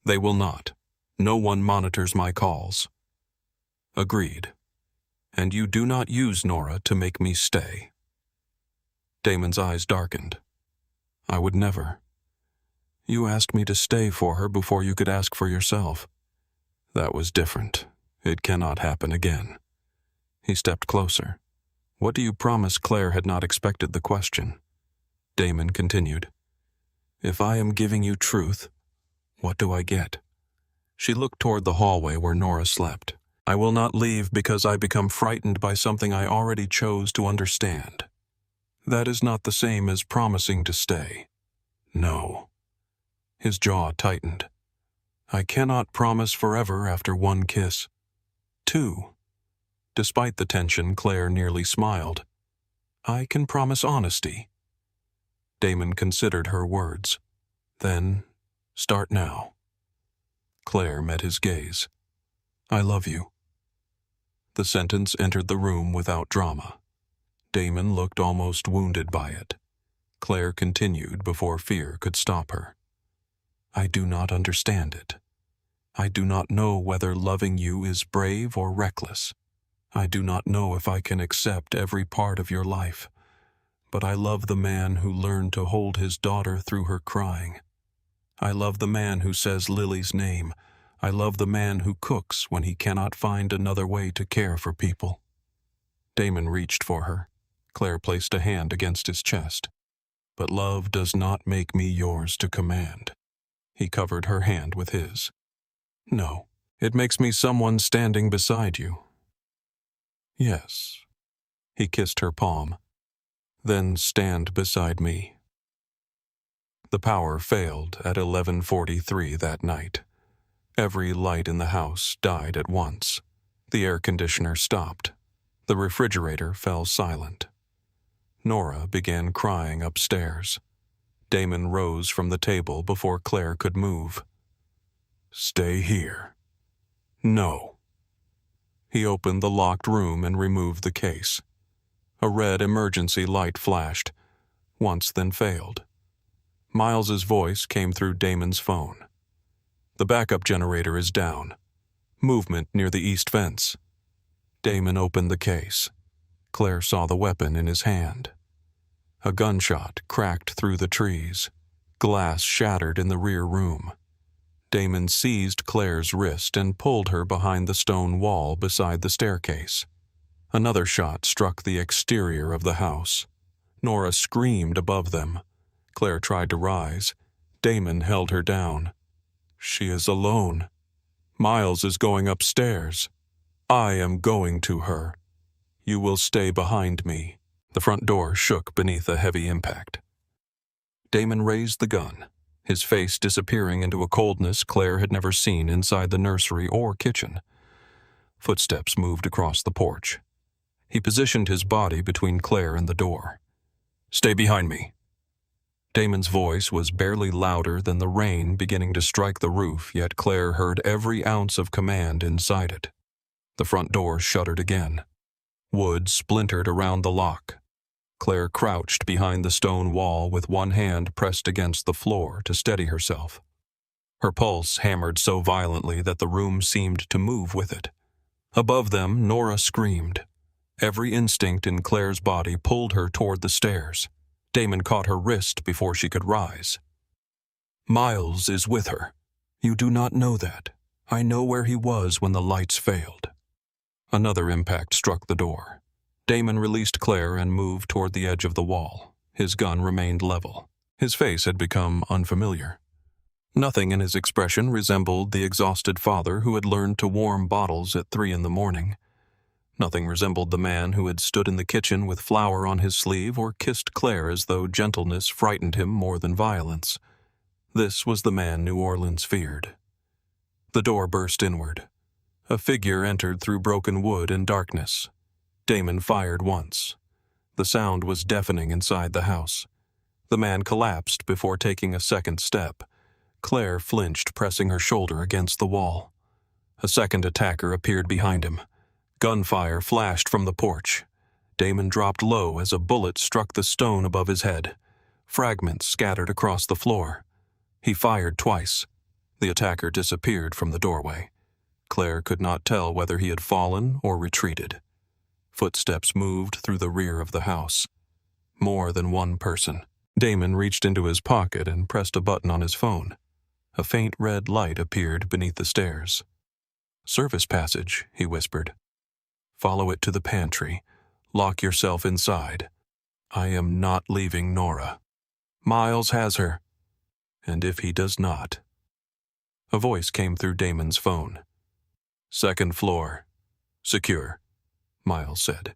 They will not. No one monitors my calls. Agreed. And you do not use Nora to make me stay. Damon's eyes darkened. I would never. You asked me to stay for her before you could ask for yourself. That was different. It cannot happen again. He stepped closer. What do you promise? Claire had not expected the question. Damon continued. If I am giving you truth, what do I get? She looked toward the hallway where Nora slept. I will not leave because I become frightened by something I already chose to understand. That is not the same as promising to stay. No. His jaw tightened. I cannot promise forever after one kiss. 2. Despite the tension, Claire nearly smiled. I can promise honesty. Damon considered her words. Then, start now. Claire met his gaze. I love you. The sentence entered the room without drama. Damon looked almost wounded by it. Claire continued before fear could stop her. I do not understand it. I do not know whether loving you is brave or reckless. I do not know if I can accept every part of your life. But I love the man who learned to hold his daughter through her crying. I love the man who says Lily's name. I love the man who cooks when he cannot find another way to care for people. Damon reached for her. Claire placed a hand against his chest. But love does not make me yours to command. He covered her hand with his. No, it makes me someone standing beside you. Yes. He kissed her palm. Then stand beside me. The power failed at 11:43 that night. Every light in the house died at once. The air conditioner stopped. The refrigerator fell silent. Nora began crying upstairs. Damon rose from the table before Claire could move. Stay here. No. He opened the locked room and removed the case. A red emergency light flashed, once then failed. Miles's voice came through Damon's phone. The backup generator is down. Movement near the east fence. Damon opened the case. Claire saw the weapon in his hand. A gunshot cracked through the trees. Glass shattered in the rear room. Damon seized Claire's wrist and pulled her behind the stone wall beside the staircase. Another shot struck the exterior of the house. Nora screamed above them. Claire tried to rise. Damon held her down. She is alone. Miles is going upstairs. I am going to her. You will stay behind me. The front door shook beneath a heavy impact. Damon raised the gun, his face disappearing into a coldness Claire had never seen inside the nursery or kitchen. Footsteps moved across the porch. He positioned his body between Claire and the door. Stay behind me. Damon's voice was barely louder than the rain beginning to strike the roof, yet Claire heard every ounce of command inside it. The front door shuddered again. Wood splintered around the lock. Claire crouched behind the stone wall with one hand pressed against the floor to steady herself. Her pulse hammered so violently that the room seemed to move with it. Above them, Nora screamed. Every instinct in Claire's body pulled her toward the stairs. Damon caught her wrist before she could rise. "Miles is with her. You do not know that. I know where he was when the lights failed." Another impact struck the door. Damon released Claire and moved toward the edge of the wall. His gun remained level. His face had become unfamiliar. Nothing in his expression resembled the exhausted father who had learned to warm bottles at 3 a.m. Nothing resembled the man who had stood in the kitchen with flour on his sleeve or kissed Claire as though gentleness frightened him more than violence. This was the man New Orleans feared. The door burst inward. A figure entered through broken wood and darkness. Damon fired once. The sound was deafening inside the house. The man collapsed before taking a second step. Claire flinched, pressing her shoulder against the wall. A second attacker appeared behind him. Gunfire flashed from the porch. Damon dropped low as a bullet struck the stone above his head. Fragments scattered across the floor. He fired twice. The attacker disappeared from the doorway. Claire could not tell whether he had fallen or retreated. Footsteps moved through the rear of the house. More than one person. Damon reached into his pocket and pressed a button on his phone. A faint red light appeared beneath the stairs. "Service passage," he whispered. "Follow it to the pantry. Lock yourself inside. I am not leaving Nora. Miles has her. And if he does not..." A voice came through Damon's phone. "Second floor. Secure," Miles said.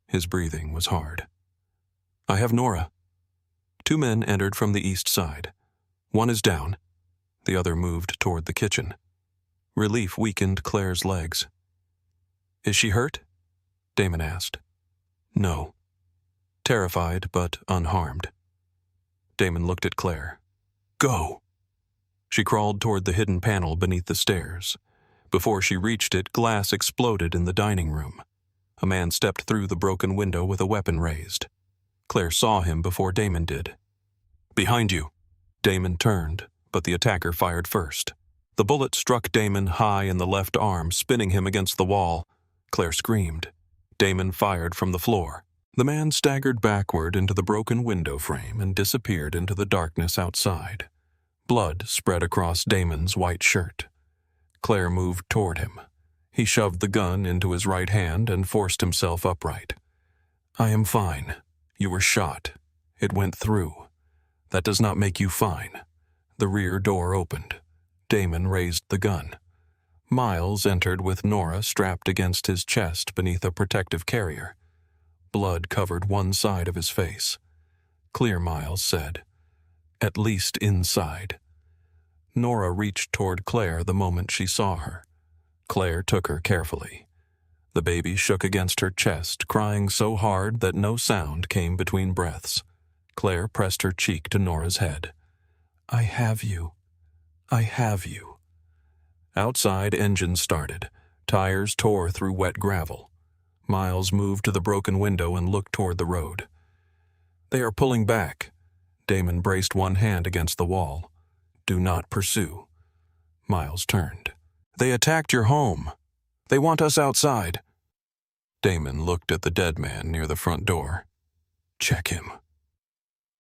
His breathing was hard. "I have Nora." 2 men entered from the east side. One is down. The other moved toward the kitchen. Relief weakened Claire's legs. "Is she hurt?" Damon asked. "No." Terrified but unharmed. Damon looked at Claire. "Go." She crawled toward the hidden panel beneath the stairs. Before she reached it, glass exploded in the dining room. A man stepped through the broken window with a weapon raised. Claire saw him before Damon did. "Behind you." Damon turned, but the attacker fired first. The bullet struck Damon high in the left arm, spinning him against the wall. Claire screamed. Damon fired from the floor. The man staggered backward into the broken window frame and disappeared into the darkness outside. Blood spread across Damon's white shirt. Claire moved toward him. He shoved the gun into his right hand and forced himself upright. "I am fine. You were shot. It went through. That does not make you fine." The rear door opened. Damon raised the gun. Miles entered with Nora strapped against his chest beneath a protective carrier. Blood covered one side of his face. "Clear," Miles said. "At least inside." Nora reached toward Claire the moment she saw her. Claire took her carefully. The baby shook against her chest, crying so hard that no sound came between breaths. Claire pressed her cheek to Nora's head. "I have you. I have you." Outside, engines started. Tires tore through wet gravel. Miles moved to the broken window and looked toward the road. "They are pulling back." Damon braced one hand against the wall. "Do not pursue." Miles turned. "They attacked your home. They want us outside." Damon looked at the dead man near the front door. "Check him."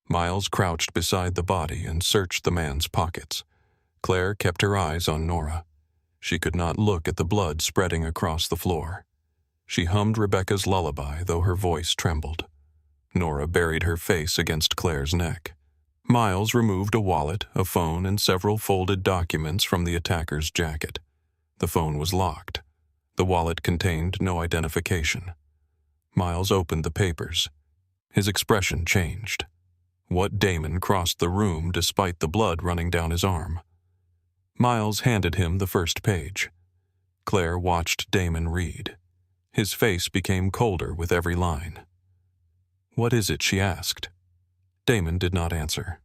Miles crouched beside the body and searched the man's pockets. Claire kept her eyes on Nora. She could not look at the blood spreading across the floor. She hummed Rebecca's lullaby, though her voice trembled. Nora buried her face against Claire's neck. Miles removed a wallet, a phone, and several folded documents from the attacker's jacket. The phone was locked. The wallet contained no identification. Miles opened the papers. His expression changed. What Damon crossed the room despite the blood running down his arm? Miles handed him the first page. Claire watched Damon read. His face became colder with every line. "What is it?" she asked. Damon did not answer.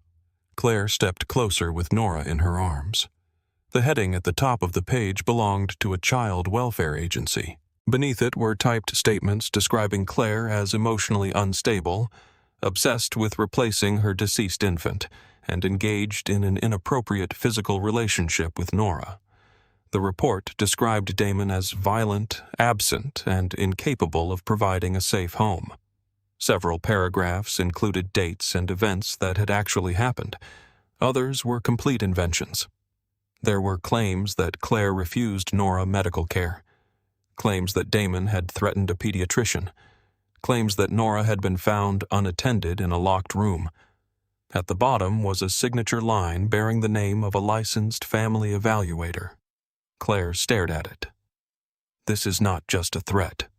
Claire stepped closer with Nora in her arms. The heading at the top of the page belonged to a child welfare agency. Beneath it were typed statements describing Claire as emotionally unstable, obsessed with replacing her deceased infant, and engaged in an inappropriate physical relationship with Nora. The report described Damon as violent, absent, and incapable of providing a safe home. Several paragraphs included dates and events that had actually happened. Others were complete inventions. There were claims that Claire refused Nora medical care, claims that Damon had threatened a pediatrician, claims that Nora had been found unattended in a locked room. At the bottom was a signature line bearing the name of a licensed family evaluator. Claire stared at it. "This is not just a threat."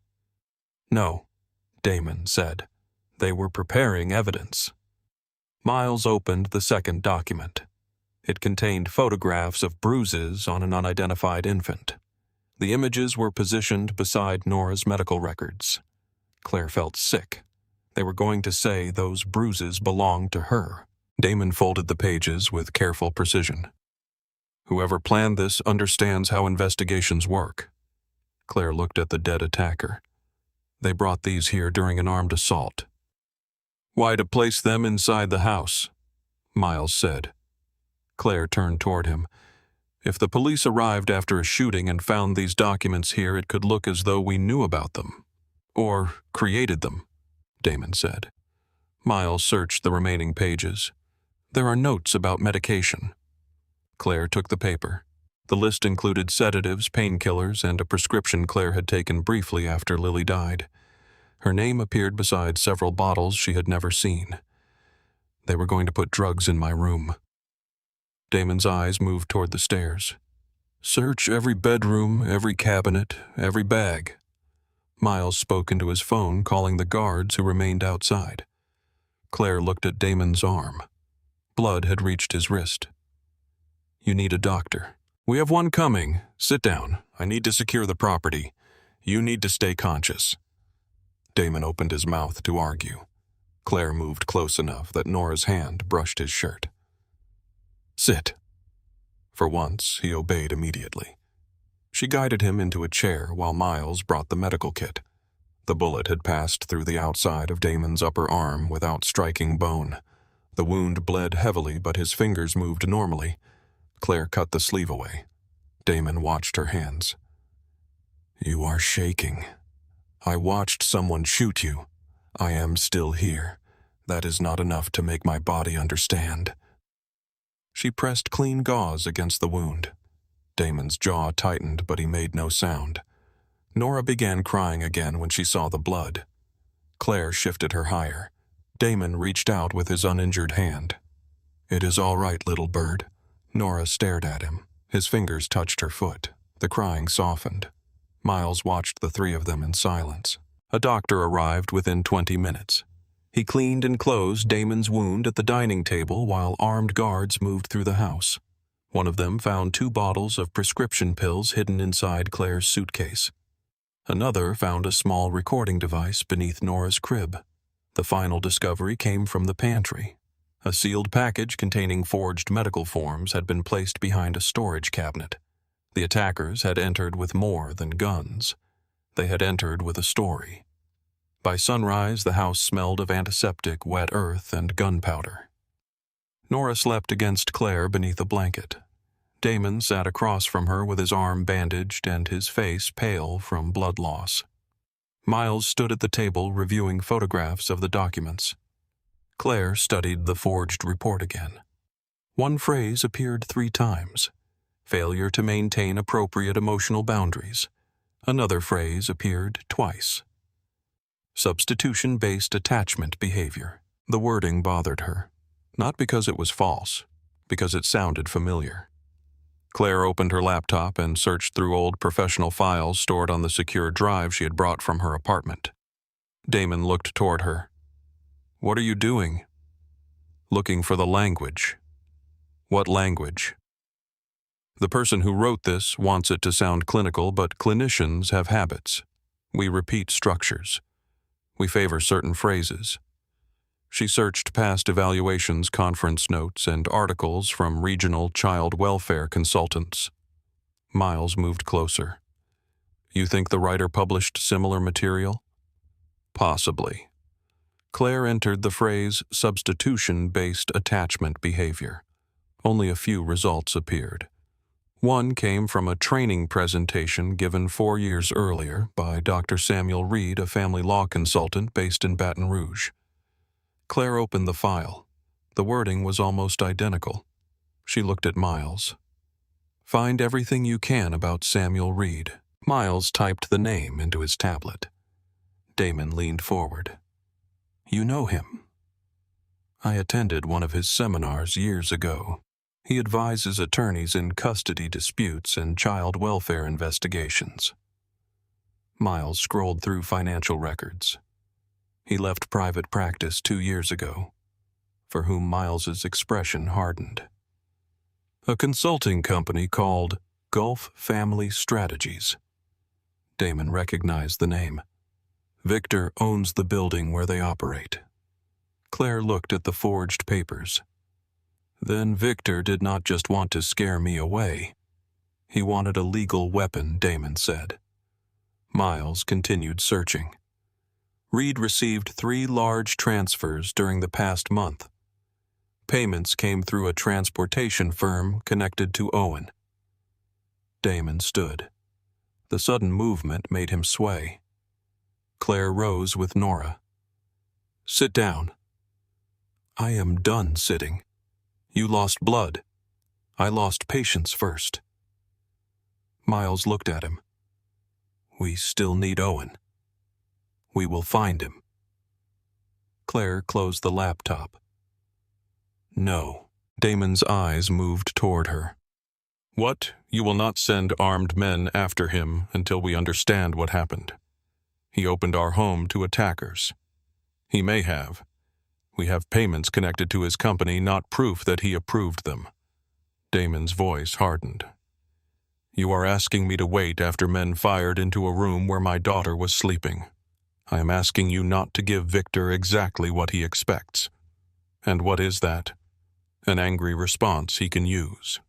"No," Damon said. "They were preparing evidence." Miles opened the second document. It contained photographs of bruises on an unidentified infant. The images were positioned beside Nora's medical records. Claire felt sick. They were going to say those bruises belonged to her. Damon folded the pages with careful precision. "Whoever planned this understands how investigations work." Claire looked at the dead attacker. "They brought these here during an armed assault." "Why to place them inside the house?" Miles said. Claire turned toward him. "If the police arrived after a shooting and found these documents here, it could look as though we knew about them. Or created them," Damon said. Miles searched the remaining pages. "There are notes about medication." Claire took the paper. The list included sedatives, painkillers, and a prescription Claire had taken briefly after Lily died. Her name appeared beside several bottles she had never seen. "They were going to put drugs in my room." Damon's eyes moved toward the stairs. "Search every bedroom, every cabinet, every bag." Miles spoke into his phone, calling the guards who remained outside. Claire looked at Damon's arm. Blood had reached his wrist. "You need a doctor." "We have one coming. Sit down. I need to secure the property. You need to stay conscious." Damon opened his mouth to argue. Claire moved close enough that Nora's hand brushed his shirt. "Sit." For once, he obeyed immediately. She guided him into a chair while Miles brought the medical kit. The bullet had passed through the outside of Damon's upper arm without striking bone. The wound bled heavily, but his fingers moved normally. Claire cut the sleeve away. Damon watched her hands. "You are shaking. I watched someone shoot you. I am still here. That is not enough to make my body understand." She pressed clean gauze against the wound. Damon's jaw tightened, but he made no sound. Nora began crying again when she saw the blood. Claire shifted her higher. Damon reached out with his uninjured hand. "It is all right, little bird." Nora stared at him. His fingers touched her foot. The crying softened. Miles watched the three of them in silence. A doctor arrived within 20 minutes. He cleaned and closed Damon's wound at the dining table while armed guards moved through the house. One of them found 2 bottles of prescription pills hidden inside Claire's suitcase. Another found a small recording device beneath Nora's crib. The final discovery came from the pantry. A sealed package containing forged medical forms had been placed behind a storage cabinet. The attackers had entered with more than guns. They had entered with a story. By sunrise, the house smelled of antiseptic, wet earth, and gunpowder. Nora slept against Claire beneath a blanket. Damon sat across from her with his arm bandaged and his face pale from blood loss. Miles stood at the table reviewing photographs of the documents. Claire studied the forged report again. One phrase appeared 3 times. Failure to maintain appropriate emotional boundaries. Another phrase appeared twice. Substitution-based attachment behavior. The wording bothered her. Not because it was false, because it sounded familiar. Claire opened her laptop and searched through old professional files stored on the secure drive she had brought from her apartment. Damon looked toward her. "What are you doing?" "Looking for the language." "What language?" "The person who wrote this wants it to sound clinical, but clinicians have habits. We repeat structures. We favor certain phrases. She searched past evaluations, conference notes, and articles from regional child welfare consultants. Miles moved closer. You think the writer published similar material? Possibly. Claire entered the phrase substitution-based attachment behavior. Only a few results appeared. One came from a training presentation given 4 years earlier by Dr. Samuel Reed, a family law consultant based in Baton Rouge. Claire opened the file. The wording was almost identical. She looked at Miles. Find everything you can about Samuel Reed. Miles typed the name into his tablet. Damon leaned forward. You know him? I attended one of his seminars years ago. He advises attorneys in custody disputes and child welfare investigations. Miles scrolled through financial records. He left private practice 2 years ago, for whom Miles's expression hardened. A consulting company called Gulf Family Strategies. Damon recognized the name. Victor owns the building where they operate. Claire looked at the forged papers. Then Victor did not just want to scare me away. He wanted a legal weapon, Damon said. Miles continued searching. Reed received 3 large transfers during the past month. Payments came through a transportation firm connected to Owen. Damon stood. The sudden movement made him sway. Claire rose with Nora. Sit down. I am done sitting. You lost blood. I lost patience first. Miles looked at him. We still need Owen. We will find him. Claire closed the laptop. No. Damon's eyes moved toward her. What? You will not send armed men after him until we understand what happened. He opened our home to attackers. He may have. We have payments connected to his company, not proof that he approved them. Damon's voice hardened. You are asking me to wait after men fired into a room where my daughter was sleeping. I am asking you not to give Victor exactly what he expects. And what is that? An angry response he can use.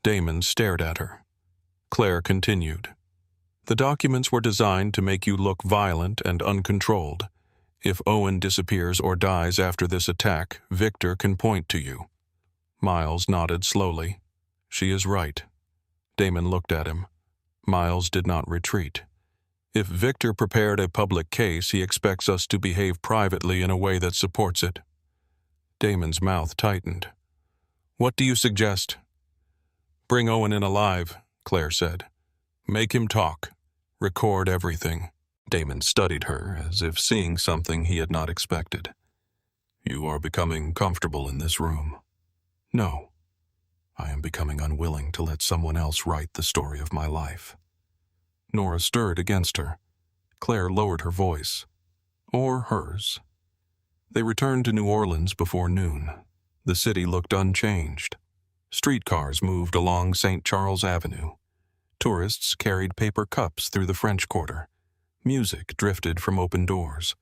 Damon stared at her. Claire continued. The documents were designed to make you look violent and uncontrolled. If Owen disappears or dies after this attack, Victor can point to you. Miles nodded slowly. She is right. Damon looked at him. Miles did not retreat. If Victor prepared a public case, he expects us to behave privately in a way that supports it. Damon's mouth tightened. What do you suggest? Bring Owen in alive, Claire said. Make him talk. Record everything. Damon studied her as if seeing something he had not expected. You are becoming comfortable in this room. No. I am becoming unwilling to let someone else write the story of my life. Nora stirred against her. Claire lowered her voice. Or hers. They returned to New Orleans before noon. The city looked unchanged. Streetcars moved along St. Charles Avenue. Tourists carried paper cups through the French Quarter. Music drifted from open doors.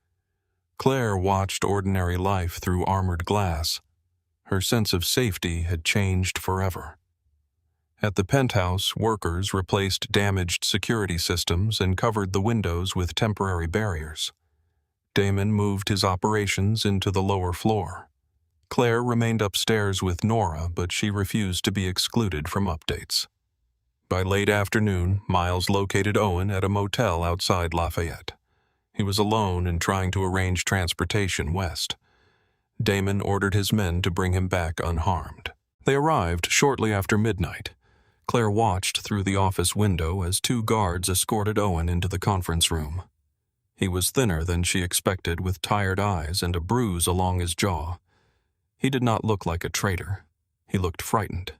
Claire watched ordinary life through armored glass. Her sense of safety had changed forever. At the penthouse, workers replaced damaged security systems and covered the windows with temporary barriers. Damon moved his operations into the lower floor. Claire remained upstairs with Nora, but she refused to be excluded from updates. By late afternoon, Miles located Owen at a motel outside Lafayette. He was alone and trying to arrange transportation west. Damon ordered his men to bring him back unharmed. They arrived shortly after midnight. Claire watched through the office window as 2 guards escorted Owen into the conference room. He was thinner than she expected, with tired eyes and a bruise along his jaw. He did not look like a traitor. He looked frightened.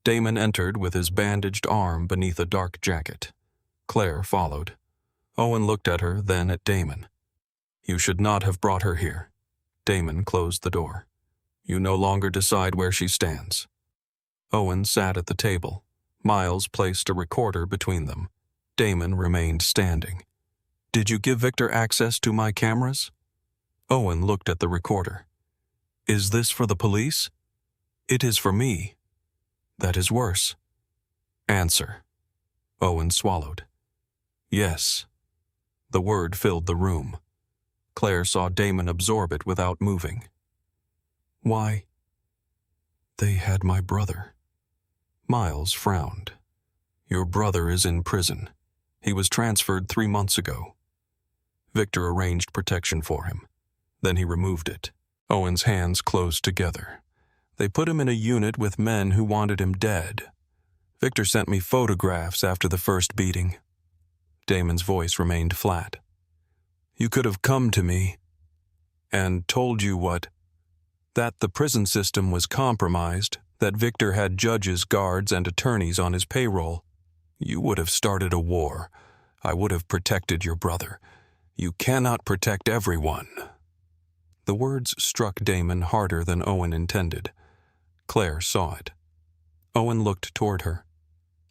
Damon entered with his bandaged arm beneath a dark jacket. Claire followed. Owen looked at her, then at Damon. You should not have brought her here. Damon closed the door. You no longer decide where she stands. Owen sat at the table. Miles placed a recorder between them. Damon remained standing. Did you give Victor access to my cameras? Owen looked at the recorder. Is this for the police? It is for me. That is worse. Answer. Owen swallowed. Yes. The word filled the room. Claire saw Damon absorb it without moving. Why? They had my brother. Miles frowned. Your brother is in prison. He was transferred 3 months ago. Victor arranged protection for him. Then he removed it. Owen's hands closed together. They put him in a unit with men who wanted him dead. Victor sent me photographs after the first beating. Damon's voice remained flat. You could have come to me and told you what? That the prison system was compromised, that Victor had judges, guards, and attorneys on his payroll. You would have started a war. I would have protected your brother. You cannot protect everyone. The words struck Damon harder than Owen intended. Claire saw it. Owen looked toward her.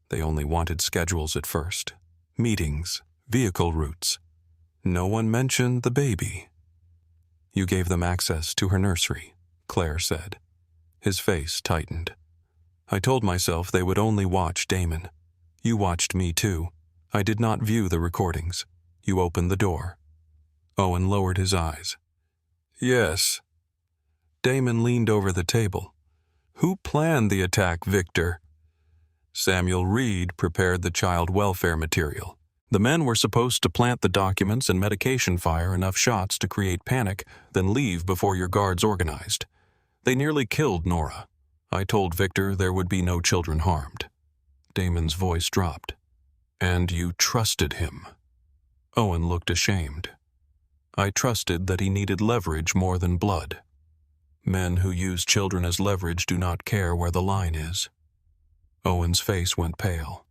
They only wanted schedules at first. Meetings, vehicle routes. No one mentioned the baby. You gave them access to her nursery, Claire said. His face tightened. I told myself they would only watch Damon. You watched me too. I did not view the recordings. You opened the door. Owen lowered his eyes. Yes. Damon leaned over the table. Who planned the attack, Victor? Samuel Reed prepared the child welfare material. The men were supposed to plant the documents and medication fire enough shots to create panic, then leave before your guards organized. They nearly killed Nora. I told Victor there would be no children harmed. Damon's voice dropped. And you trusted him. Owen looked ashamed. I trusted that he needed leverage more than blood. Men who use children as leverage do not care where the line is. Owen's face went pale.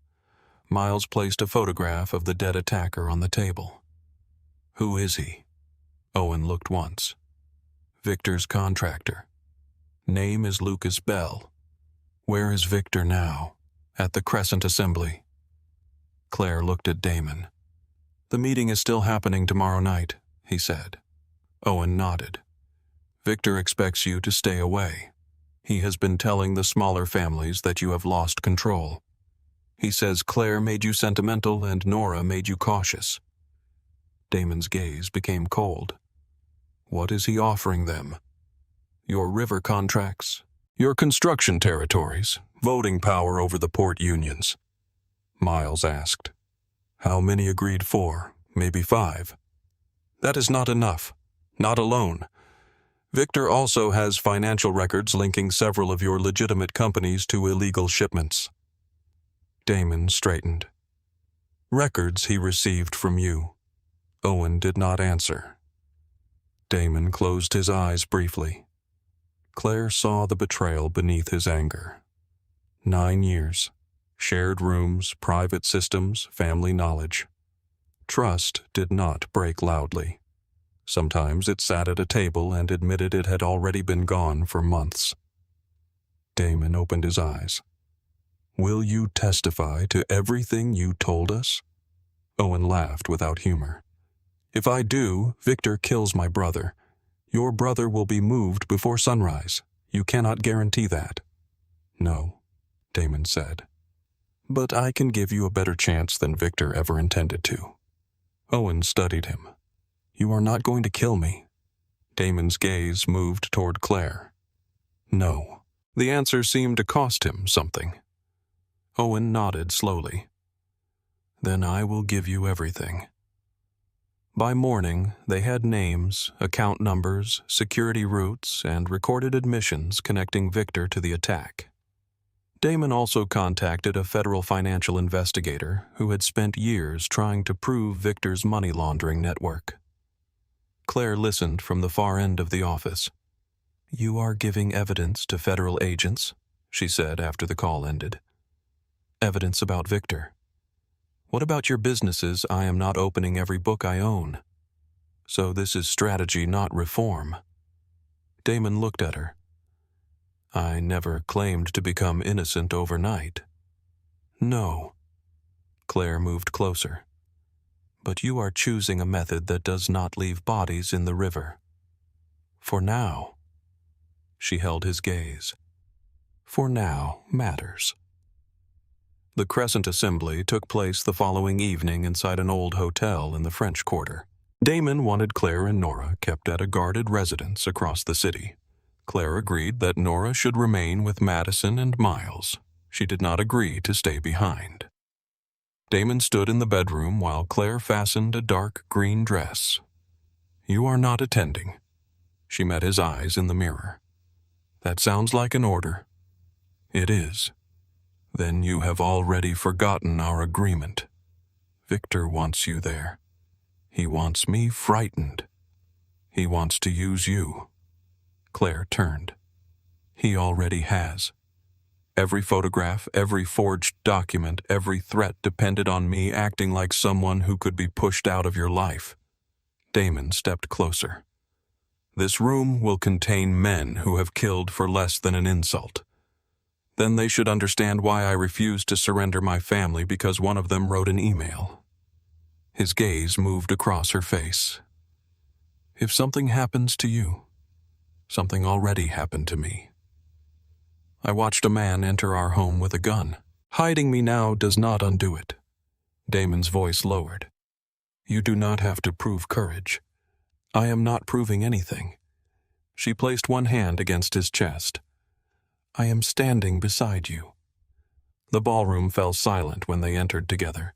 Miles placed a photograph of the dead attacker on the table. Who is he? Owen looked once. Victor's contractor. Name is Lucas Bell. Where is Victor now? At the Crescent Assembly. Claire looked at Damon. The meeting is still happening tomorrow night, he said. Owen nodded. Victor expects you to stay away. He has been telling the smaller families that you have lost control. He says Claire made you sentimental and Nora made you cautious. Damon's gaze became cold. What is he offering them? Your river contracts, your construction territories, voting power over the port unions. Miles asked. How many agreed 4, maybe 5? That is not enough, not alone. Victor also has financial records linking several of your legitimate companies to illegal shipments. Damon straightened. Records he received from you. Owen did not answer. Damon closed his eyes briefly. Claire saw the betrayal beneath his anger. 9 years. Shared rooms, private systems, family knowledge. Trust did not break loudly. Sometimes it sat at a table and admitted it had already been gone for months. Damon opened his eyes. Will you testify to everything you told us? Owen laughed without humor. If I do, Victor kills my brother. Your brother will be moved before sunrise. You cannot guarantee that. No, Damon said. But I can give you a better chance than Victor ever intended to. Owen studied him. You are not going to kill me. Damon's gaze moved toward Claire. No. The answer seemed to cost him something. Owen nodded slowly. Then I will give you everything. By morning, they had names, account numbers, security routes, and recorded admissions connecting Victor to the attack. Damon also contacted a federal financial investigator who had spent years trying to prove Victor's money laundering network. Claire listened from the far end of the office. You are giving evidence to federal agents, she said after the call ended. Evidence about Victor. What about your businesses? I am not opening every book I own. So this is strategy, not reform. Damon looked at her. I never claimed to become innocent overnight. No. Claire moved closer. But you are choosing a method that does not leave bodies in the river. For now. She held his gaze. For now matters. The Crescent Assembly took place the following evening inside an old hotel in the French Quarter. Damon wanted Claire and Nora kept at a guarded residence across the city. Claire agreed that Nora should remain with Madison and Miles. She did not agree to stay behind. Damon stood in the bedroom while Claire fastened a dark green dress. "You are not attending." She met his eyes in the mirror. "That sounds like an order." "It is." "Then you have already forgotten our agreement. Victor wants you there. He wants me frightened. He wants to use you." Claire turned. "He already has. Every photograph, every forged document, every threat depended on me acting like someone who could be pushed out of your life." Damon stepped closer. "This room will contain men who have killed for less than an insult. Then they should understand why I refused to surrender my family because one of them wrote an email." His gaze moved across her face. "If something happens to you, something already happened to me. I watched a man enter our home with a gun. Hiding me now does not undo it." Damon's voice lowered. "You do not have to prove courage. I am not proving anything." She placed one hand against his chest. "I am standing beside you." The ballroom fell silent when they entered together.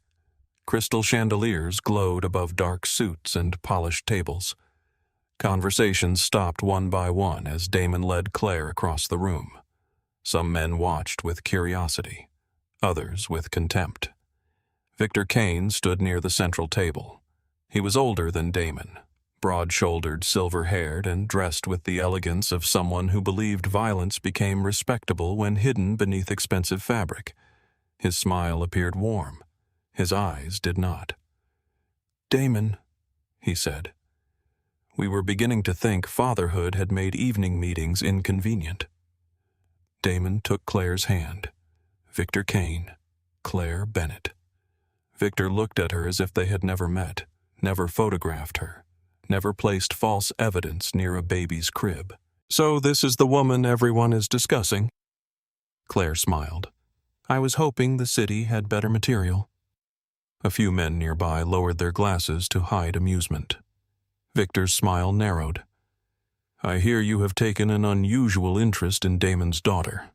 Crystal chandeliers glowed above dark suits and polished tables. Conversations stopped one by one as Damon led Claire across the room. Some men watched with curiosity, others with contempt. Victor Kane stood near the central table. He was older than Damon, broad-shouldered, silver-haired, and dressed with the elegance of someone who believed violence became respectable when hidden beneath expensive fabric. His smile appeared warm. His eyes did not. "Damon," he said. "We were beginning to think fatherhood had made evening meetings inconvenient." Damon took Claire's hand. Victor Kane, Claire Bennett. Victor looked at her as if they had never met, never photographed her, never placed false evidence near a baby's crib. "So this is the woman everyone is discussing?" Claire smiled. "I was hoping the city had better material." A few men nearby lowered their glasses to hide amusement. Victor's smile narrowed. "I hear you have taken an unusual interest in Damon's daughter.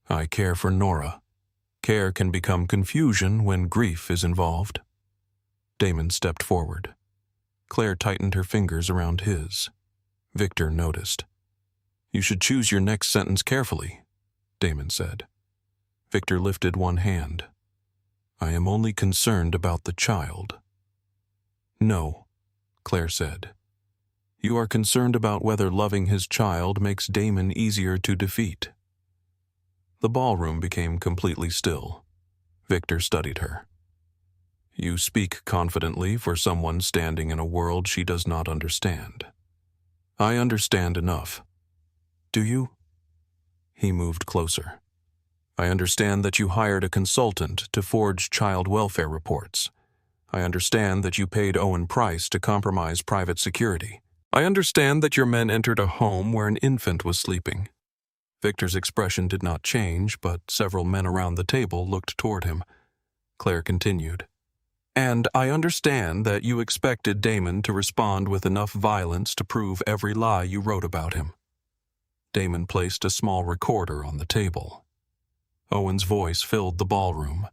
I care for Nora. Care can become confusion when grief is involved." Damon stepped forward. Claire tightened her fingers around his. Victor noticed. "You should choose your next sentence carefully," Damon said. Victor lifted one hand. "I am only concerned about the child." "No," Claire said. "You are concerned about whether loving his child makes Damon easier to defeat." The ballroom became completely still. Victor studied her. "You speak confidently for someone standing in a world she does not understand." "I understand enough." "Do you?" He moved closer. "I understand that you hired a consultant to forge child welfare reports. I understand that you paid Owen Price to compromise private security. I understand that your men entered a home where an infant was sleeping." Victor's expression did not change, but several men around the table looked toward him. Claire continued. "And I understand that you expected Damon to respond with enough violence to prove every lie you wrote about him." Damon placed a small recorder on the table. Owen's voice filled the ballroom.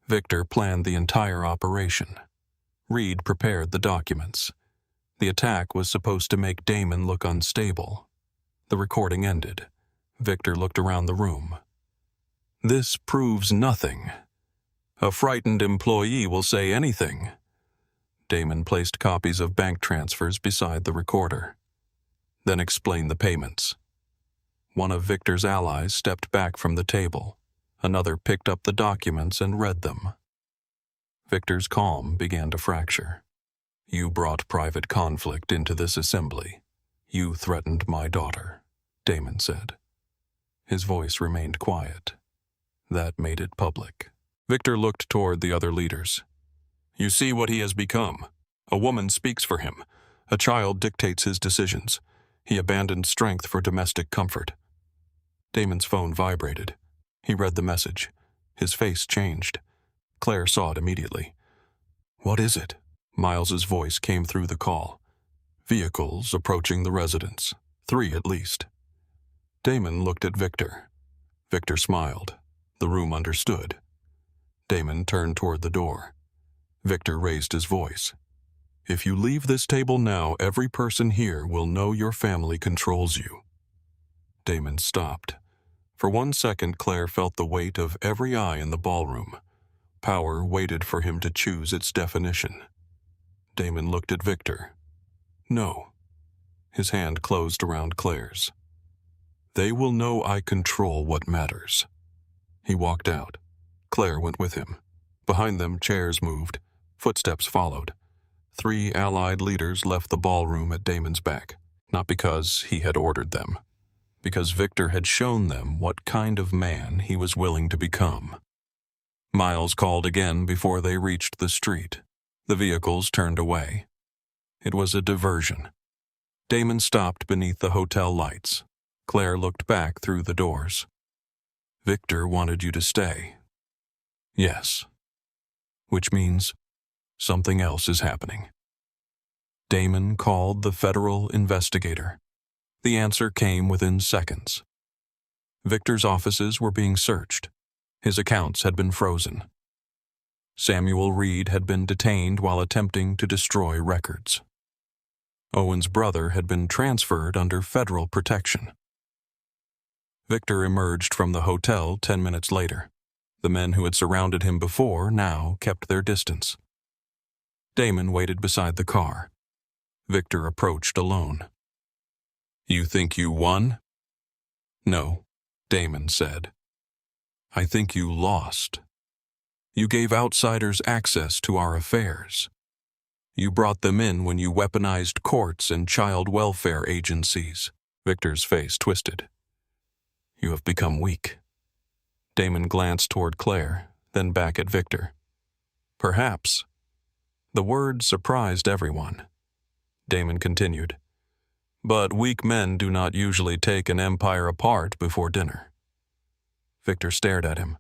Victor planned the entire operation. Reed prepared the documents. The attack was supposed to make Damon look unstable. The recording ended. Victor looked around the room. "This proves nothing. A frightened employee will say anything." Damon placed copies of bank transfers beside the recorder. "Then explain the payments." One of Victor's allies stepped back from the table. Another picked up the documents and read them. Victor's calm began to fracture. "You brought private conflict into this assembly. You threatened my daughter," Damon said. His voice remained quiet. That made it public. Victor looked toward the other leaders. "You see what he has become. A woman speaks for him. A child dictates his decisions. He abandoned strength for domestic comfort. Damon's phone vibrated. He read the message. His face changed. Claire saw it immediately. "What is it?" Miles's voice came through the call. "Vehicles approaching the residence. 3 at least." Damon looked at Victor. Victor smiled. The room understood. Damon turned toward the door. Victor raised his voice. "If you leave this table now, every person here will know your family controls you." Damon stopped. For 1 second, Claire felt the weight of every eye in the ballroom. Power waited for him to choose its definition. Damon looked at Victor. "No." His hand closed around Claire's. "They will know I control what matters." He walked out. Claire went with him. Behind them, chairs moved. Footsteps followed. 3 allied leaders left the ballroom at Damon's back, not because he had ordered them, because Victor had shown them what kind of man he was willing to become. Miles called again before they reached the street. The vehicles turned away. It was a diversion. Damon stopped beneath the hotel lights. Claire looked back through the doors. "Victor wanted you to stay." "Yes." "Which means something else is happening." Damon called the federal investigator. The answer came within seconds. Victor's offices were being searched. His accounts had been frozen. Samuel Reed had been detained while attempting to destroy records. Owen's brother had been transferred under federal protection. Victor emerged from the hotel 10 minutes later. The men who had surrounded him before now kept their distance. Damon waited beside the car. Victor approached alone. "You think you won?" "No," Damon said. "I think you lost. You gave outsiders access to our affairs. You brought them in when you weaponized courts and child welfare agencies." Victor's face twisted. "You have become weak." Damon glanced toward Claire, then back at Victor. "Perhaps." The word surprised everyone. Damon continued. "But weak men do not usually take an empire apart before dinner." Victor stared at him.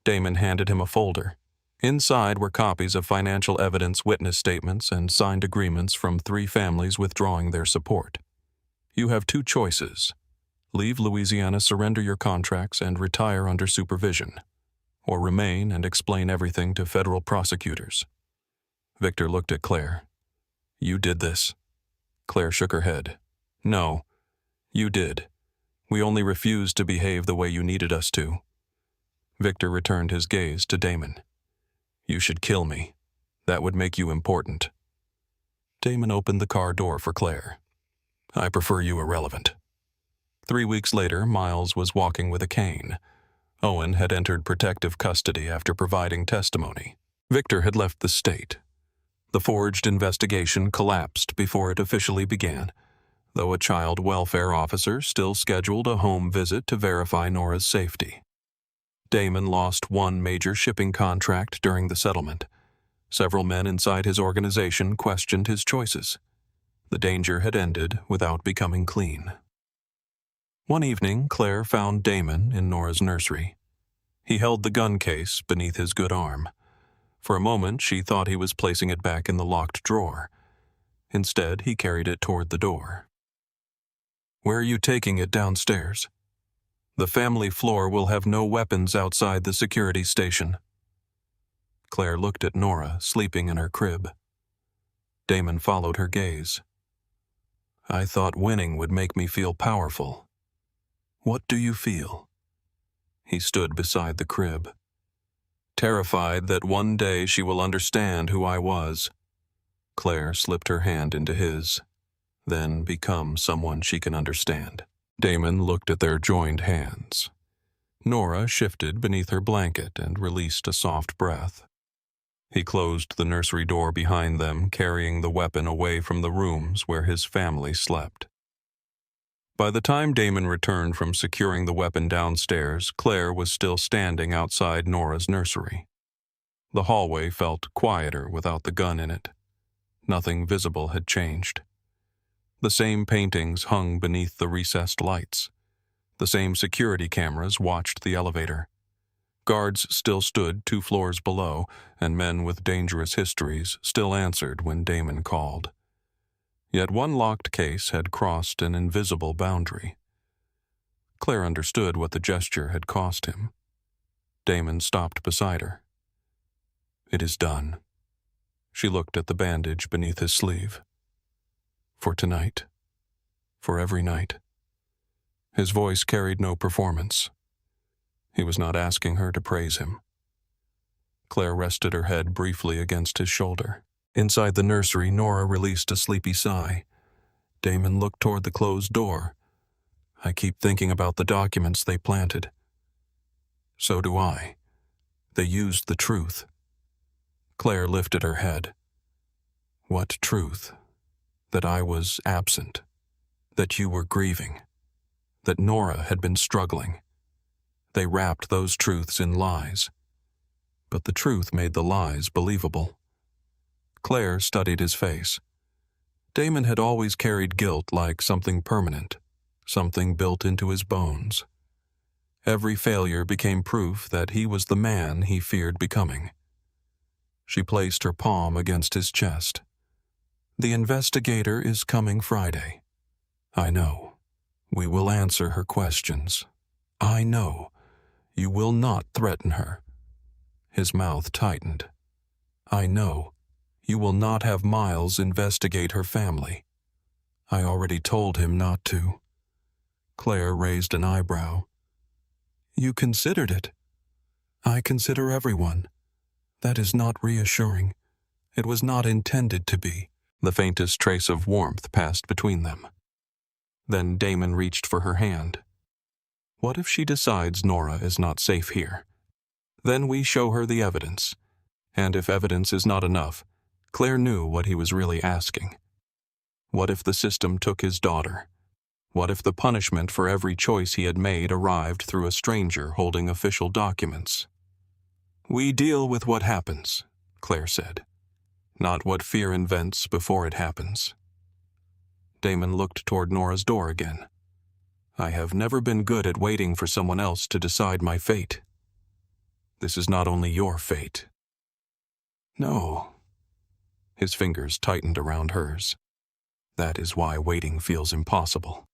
Damon handed him a folder. Inside were copies of financial evidence, witness statements, and signed agreements from 3 families withdrawing their support. "You have 2 choices. Leave Louisiana, surrender your contracts, and retire under supervision, or remain and explain everything to federal prosecutors." Victor looked at Claire. "You did this." Claire shook her head. "No, you did. We only refused to behave the way you needed us to." Victor returned his gaze to Damon. "You should kill me. That would make you important." Damon opened the car door for Claire. "I prefer you irrelevant." 3 weeks later, Miles was walking with a cane. Owen had entered protective custody after providing testimony. Victor had left the state. The forged investigation collapsed before it officially began, though a child welfare officer still scheduled a home visit to verify Nora's safety. Damon lost 1 major shipping contract during the settlement. Several men inside his organization questioned his choices. The danger had ended without becoming clean. One evening, Claire found Damon in Nora's nursery. He held the gun case beneath his good arm. For a moment, she thought he was placing it back in the locked drawer. Instead, he carried it toward the door. "Where are you taking it downstairs? The family floor will have no weapons outside the security station." Claire looked at Nora, sleeping in her crib. Damon followed her gaze. "I thought winning would make me feel powerful. What do you feel?" He stood beside the crib. "Terrified that one day she will understand who I was." Claire slipped her hand into his, "Then become someone she can understand." Damon looked at their joined hands. Nora shifted beneath her blanket and released a soft breath. He closed the nursery door behind them, carrying the weapon away from the rooms where his family slept. By the time Damon returned from securing the weapon downstairs, Claire was still standing outside Nora's nursery. The hallway felt quieter without the gun in it. Nothing visible had changed. The same paintings hung beneath the recessed lights. The same security cameras watched the elevator. Guards still stood 2 floors below, and men with dangerous histories still answered when Damon called. Yet one locked case had crossed an invisible boundary. Claire understood what the gesture had cost him. Damon stopped beside her. "It is done." She looked at the bandage beneath his sleeve. "For tonight. For every night." His voice carried no performance. He was not asking her to praise him. Claire rested her head briefly against his shoulder. Inside the nursery, Nora released a sleepy sigh. Damon looked toward the closed door. "I keep thinking about the documents they planted." "So do I. They used the truth." Claire lifted her head. "What truth? That I was absent. That you were grieving. That Nora had been struggling. They wrapped those truths in lies. But the truth made the lies believable." Claire studied his face. Damon had always carried guilt like something permanent, something built into his bones. Every failure became proof that he was the man he feared becoming. She placed her palm against his chest. "The investigator is coming Friday. I know. We will answer her questions. I know. You will not threaten her." His mouth tightened. "I know. You will not have Miles investigate her family. I already told him not to." Claire raised an eyebrow. "You considered it." "I consider everyone. That is not reassuring. It was not intended to be." The faintest trace of warmth passed between them. Then Damon reached for her hand. "What if she decides Nora is not safe here? Then we show her the evidence. And if evidence is not enough," Claire knew what he was really asking. What if the system took his daughter? What if the punishment for every choice he had made arrived through a stranger holding official documents? "We deal with what happens," Claire said, "not what fear invents before it happens." Damon looked toward Nora's door again. "I have never been good at waiting for someone else to decide my fate. This is not only your fate." "No." His fingers tightened around hers. "That is why waiting feels impossible."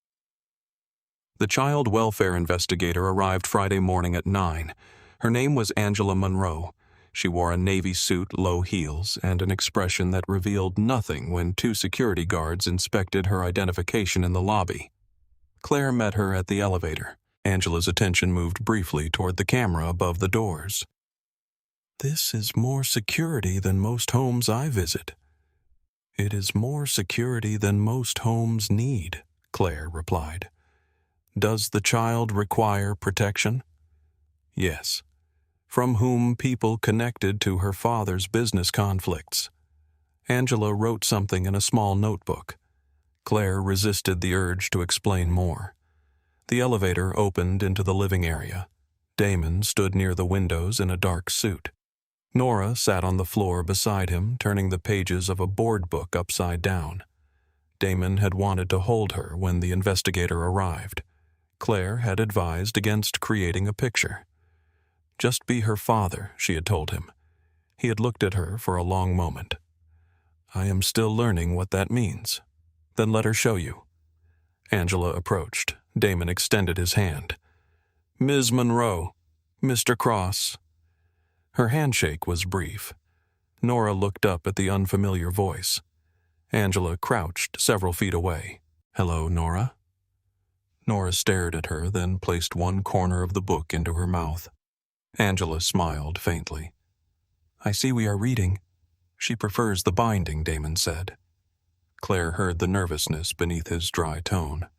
The child welfare investigator arrived Friday morning at 9. Her name was Angela Monroe. She wore a navy suit, low heels, and an expression that revealed nothing when 2 security guards inspected her identification in the lobby. Claire met her at the elevator. Angela's attention moved briefly toward the camera above the doors. "This is more security than most homes I visit." "It is more security than most homes need," Claire replied. "Does the child require protection?" "Yes." "From whom people connected to her father's business conflicts." Angela wrote something in a small notebook. Claire resisted the urge to explain more. The elevator opened into the living area. Damon stood near the windows in a dark suit. Nora sat on the floor beside him, turning the pages of a board book upside down. Damon had wanted to hold her when the investigator arrived. Claire had advised against creating a picture. Just be her father, she had told him. He had looked at her for a long moment. "I am still learning what that means." "Then let her show you." Angela approached. Damon extended his hand. "Ms. Monroe, Mr. Cross." Her handshake was brief. Nora looked up at the unfamiliar voice. Angela crouched several feet away. "Hello, Nora." Nora stared at her, then placed one corner of the book into her mouth. Angela smiled faintly. "I see we are reading." "She prefers the binding," Damon said. Claire heard the nervousness beneath his dry tone.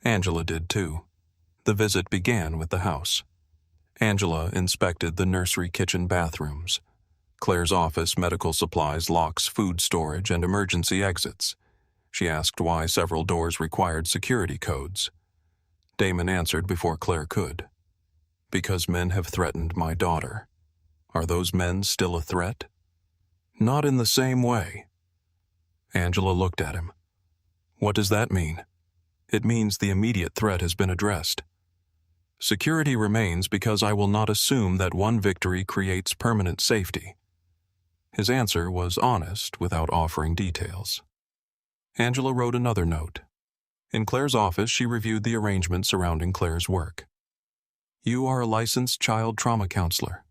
Angela did too. The visit began with the house. Angela inspected the nursery kitchen bathrooms, Claire's office, medical supplies, locks, food storage, and emergency exits. She asked why several doors required security codes. Damon answered before Claire could. "Because men have threatened my daughter." "Are those men still a threat?" "Not in the same way." Angela looked at him. What does that mean? It means the immediate threat has been addressed. Security remains because I will not assume that one victory creates permanent safety. His answer was honest without offering details. Angela wrote another note. In Claire's office, she reviewed the arrangements surrounding Claire's work. You are a licensed child trauma counselor.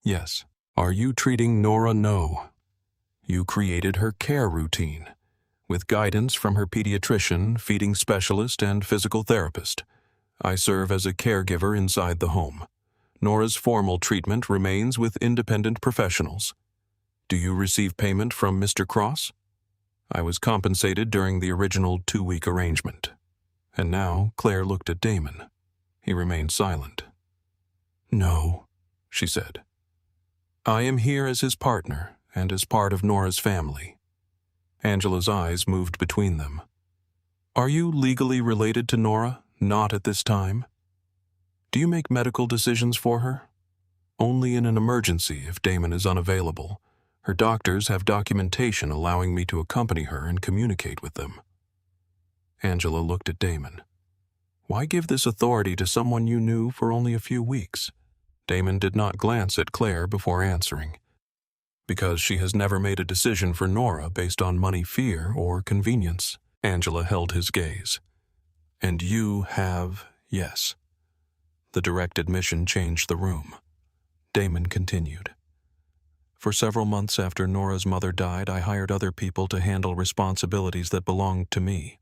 Yes. Are you treating Nora? No. You created her care routine, with guidance from her pediatrician, feeding specialist, and physical therapist. I serve as a caregiver inside the home. Nora's formal treatment remains with independent professionals. Do you receive payment from Mr. Cross? I was compensated during the original 2-week arrangement. And now Claire looked at Damon. He remained silent. No, she said. I am here as his partner and as part of Nora's family. Angela's eyes moved between them. Are you legally related to Nora? Not at this time. Do you make medical decisions for her? Only in an emergency if Damon is unavailable. Her doctors have documentation allowing me to accompany her and communicate with them. Angela looked at Damon. Why give this authority to someone you knew for only a few weeks? Damon did not glance at Claire before answering. Because she has never made a decision for Nora based on money, fear, or convenience. Angela held his gaze. And you have, yes. The direct admission changed the room. Damon continued. For several months after Nora's mother died, I hired other people to handle responsibilities that belonged to me.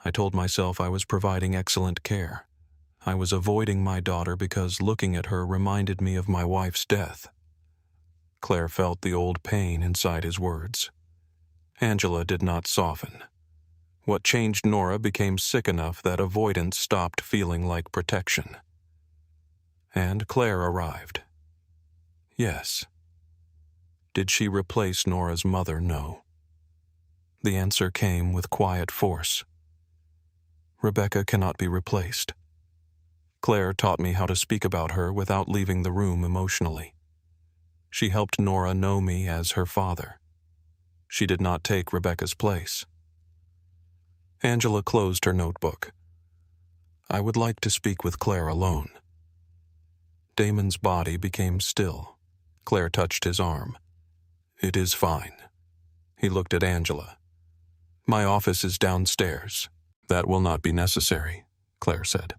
I told myself I was providing excellent care. I was avoiding my daughter because looking at her reminded me of my wife's death. Claire felt the old pain inside his words. Angela did not soften. What changed Nora became sick enough that avoidance stopped feeling like protection. And Claire arrived. Yes. Did she replace Nora's mother? No. The answer came with quiet force. Rebecca cannot be replaced. Claire taught me how to speak about her without leaving the room emotionally. She helped Nora know me as her father. She did not take Rebecca's place. Angela closed her notebook. I would like to speak with Claire alone. Damon's body became still. Claire touched his arm. It is fine. He looked at Angela. My office is downstairs. That will not be necessary, Claire said.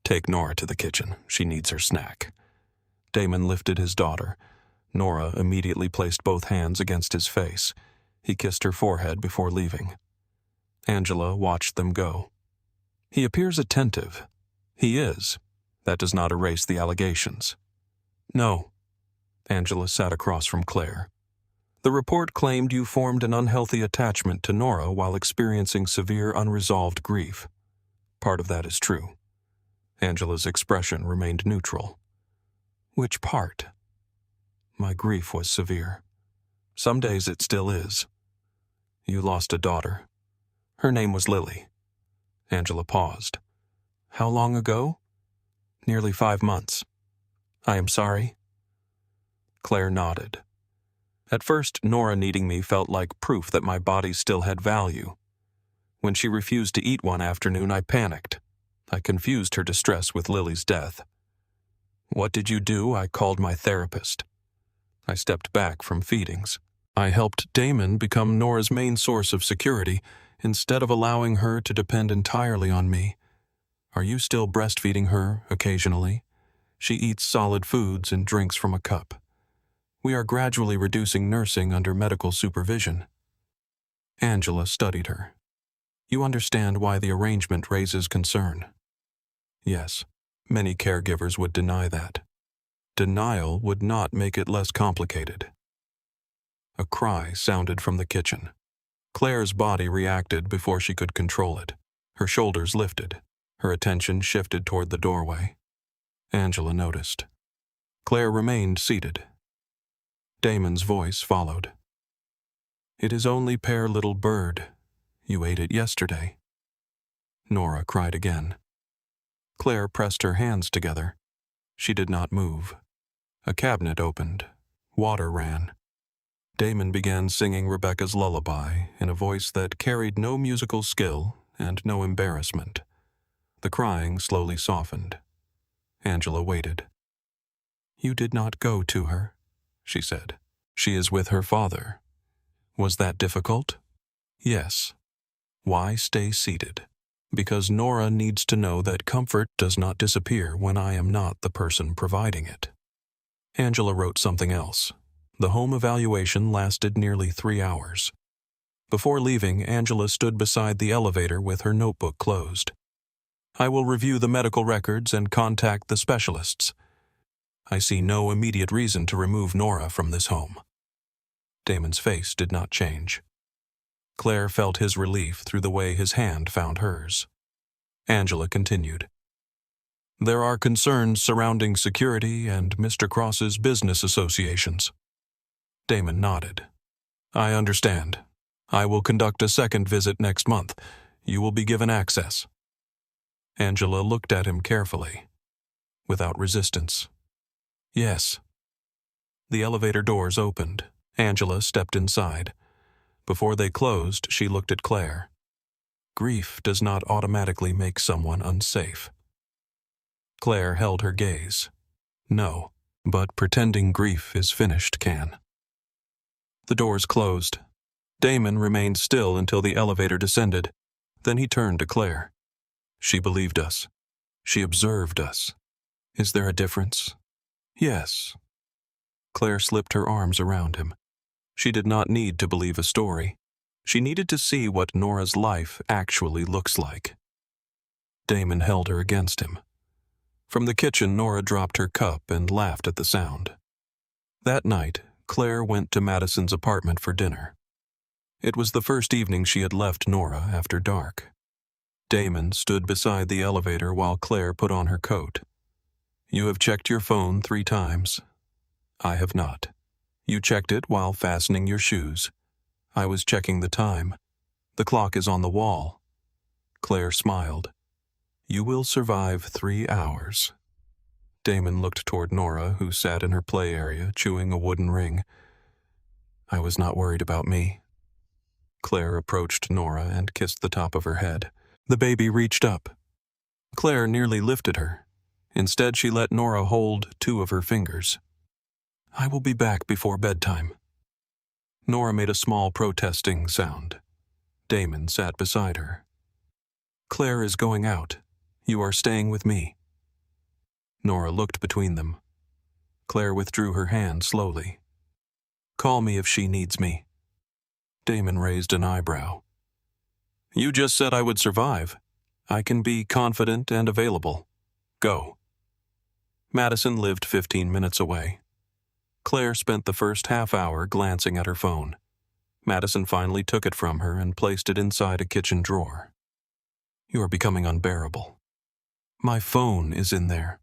Take Nora to the kitchen. She needs her snack. Damon lifted his daughter. Nora immediately placed both hands against his face. He kissed her forehead before leaving. Angela watched them go. He appears attentive. He is. That does not erase the allegations. No. Angela sat across from Claire. The report claimed you formed an unhealthy attachment to Nora while experiencing severe unresolved grief. Part of that is true. Angela's expression remained neutral. Which part? My grief was severe. Some days it still is. You lost a daughter. Her name was Lily. Angela paused. How long ago? Nearly 5 months. I am sorry. Claire nodded. At first, Nora needing me felt like proof that my body still had value. When she refused to eat one afternoon, I panicked. I confused her distress with Lily's death. What did you do? I called my therapist. I stepped back from feedings. I helped Damon become Nora's main source of security instead of allowing her to depend entirely on me. Are you still breastfeeding her occasionally? She eats solid foods and drinks from a cup. We are gradually reducing nursing under medical supervision. Angela studied her. You understand why the arrangement raises concern. Yes, many caregivers would deny that. Denial would not make it less complicated. A cry sounded from the kitchen. Claire's body reacted before she could control it. Her shoulders lifted. Her attention shifted toward the doorway. Angela noticed. Claire remained seated. Damon's voice followed. It is only pear little bird. You ate it yesterday. Nora cried again. Claire pressed her hands together. She did not move. A cabinet opened. Water ran. Damon began singing Rebecca's lullaby in a voice that carried no musical skill and no embarrassment. The crying slowly softened. Angela waited. "You did not go to her," she said. "She is with her father." "Was that difficult?" "Yes." "Why stay seated?" "Because Nora needs to know that comfort does not disappear when I am not the person providing it." Angela wrote something else. The home evaluation lasted nearly 3 hours. Before leaving, Angela stood beside the elevator with her notebook closed. "I will review the medical records and contact the specialists. I see no immediate reason to remove Nora from this home." Damon's face did not change. Claire felt his relief through the way his hand found hers. Angela continued. "There are concerns surrounding security and Mr. Cross's business associations." Damon nodded. "I understand. I will conduct a second visit next month. You will be given access." Angela looked at him carefully, without resistance. "Yes." The elevator doors opened. Angela stepped inside. Before they closed, she looked at Claire. Grief does not automatically make someone unsafe. Claire held her gaze. No, but pretending grief is finished can. The doors closed. Damon remained still until the elevator descended. Then he turned to Claire. "She believed us. She observed us. Is there a difference?" "Yes." Claire slipped her arms around him. She did not need to believe a story. She needed to see what Nora's life actually looks like. Damon held her against him. From the kitchen, Nora dropped her cup and laughed at the sound. That night, Claire went to Madison's apartment for dinner. It was the first evening she had left Nora after dark. Damon stood beside the elevator while Claire put on her coat. "You have checked your phone 3 times. I have not. You checked it while fastening your shoes. I was checking the time. The clock is on the wall." Claire smiled. "You will survive 3 hours." Damon looked toward Nora, who sat in her play area, chewing a wooden ring. "I was not worried about me." Claire approached Nora and kissed the top of her head. The baby reached up. Claire nearly lifted her. Instead, she let Nora hold 2 of her fingers. "I will be back before bedtime." Nora made a small protesting sound. Damon sat beside her. "Claire is going out. You are staying with me." Nora looked between them. Claire withdrew her hand slowly. "Call me if she needs me." Damon raised an eyebrow. "You just said I would survive. I can be confident and available. Go." Madison lived 15 minutes away. Claire spent the first half hour glancing at her phone. Madison finally took it from her and placed it inside a kitchen drawer. "You are becoming unbearable." "My phone is in there."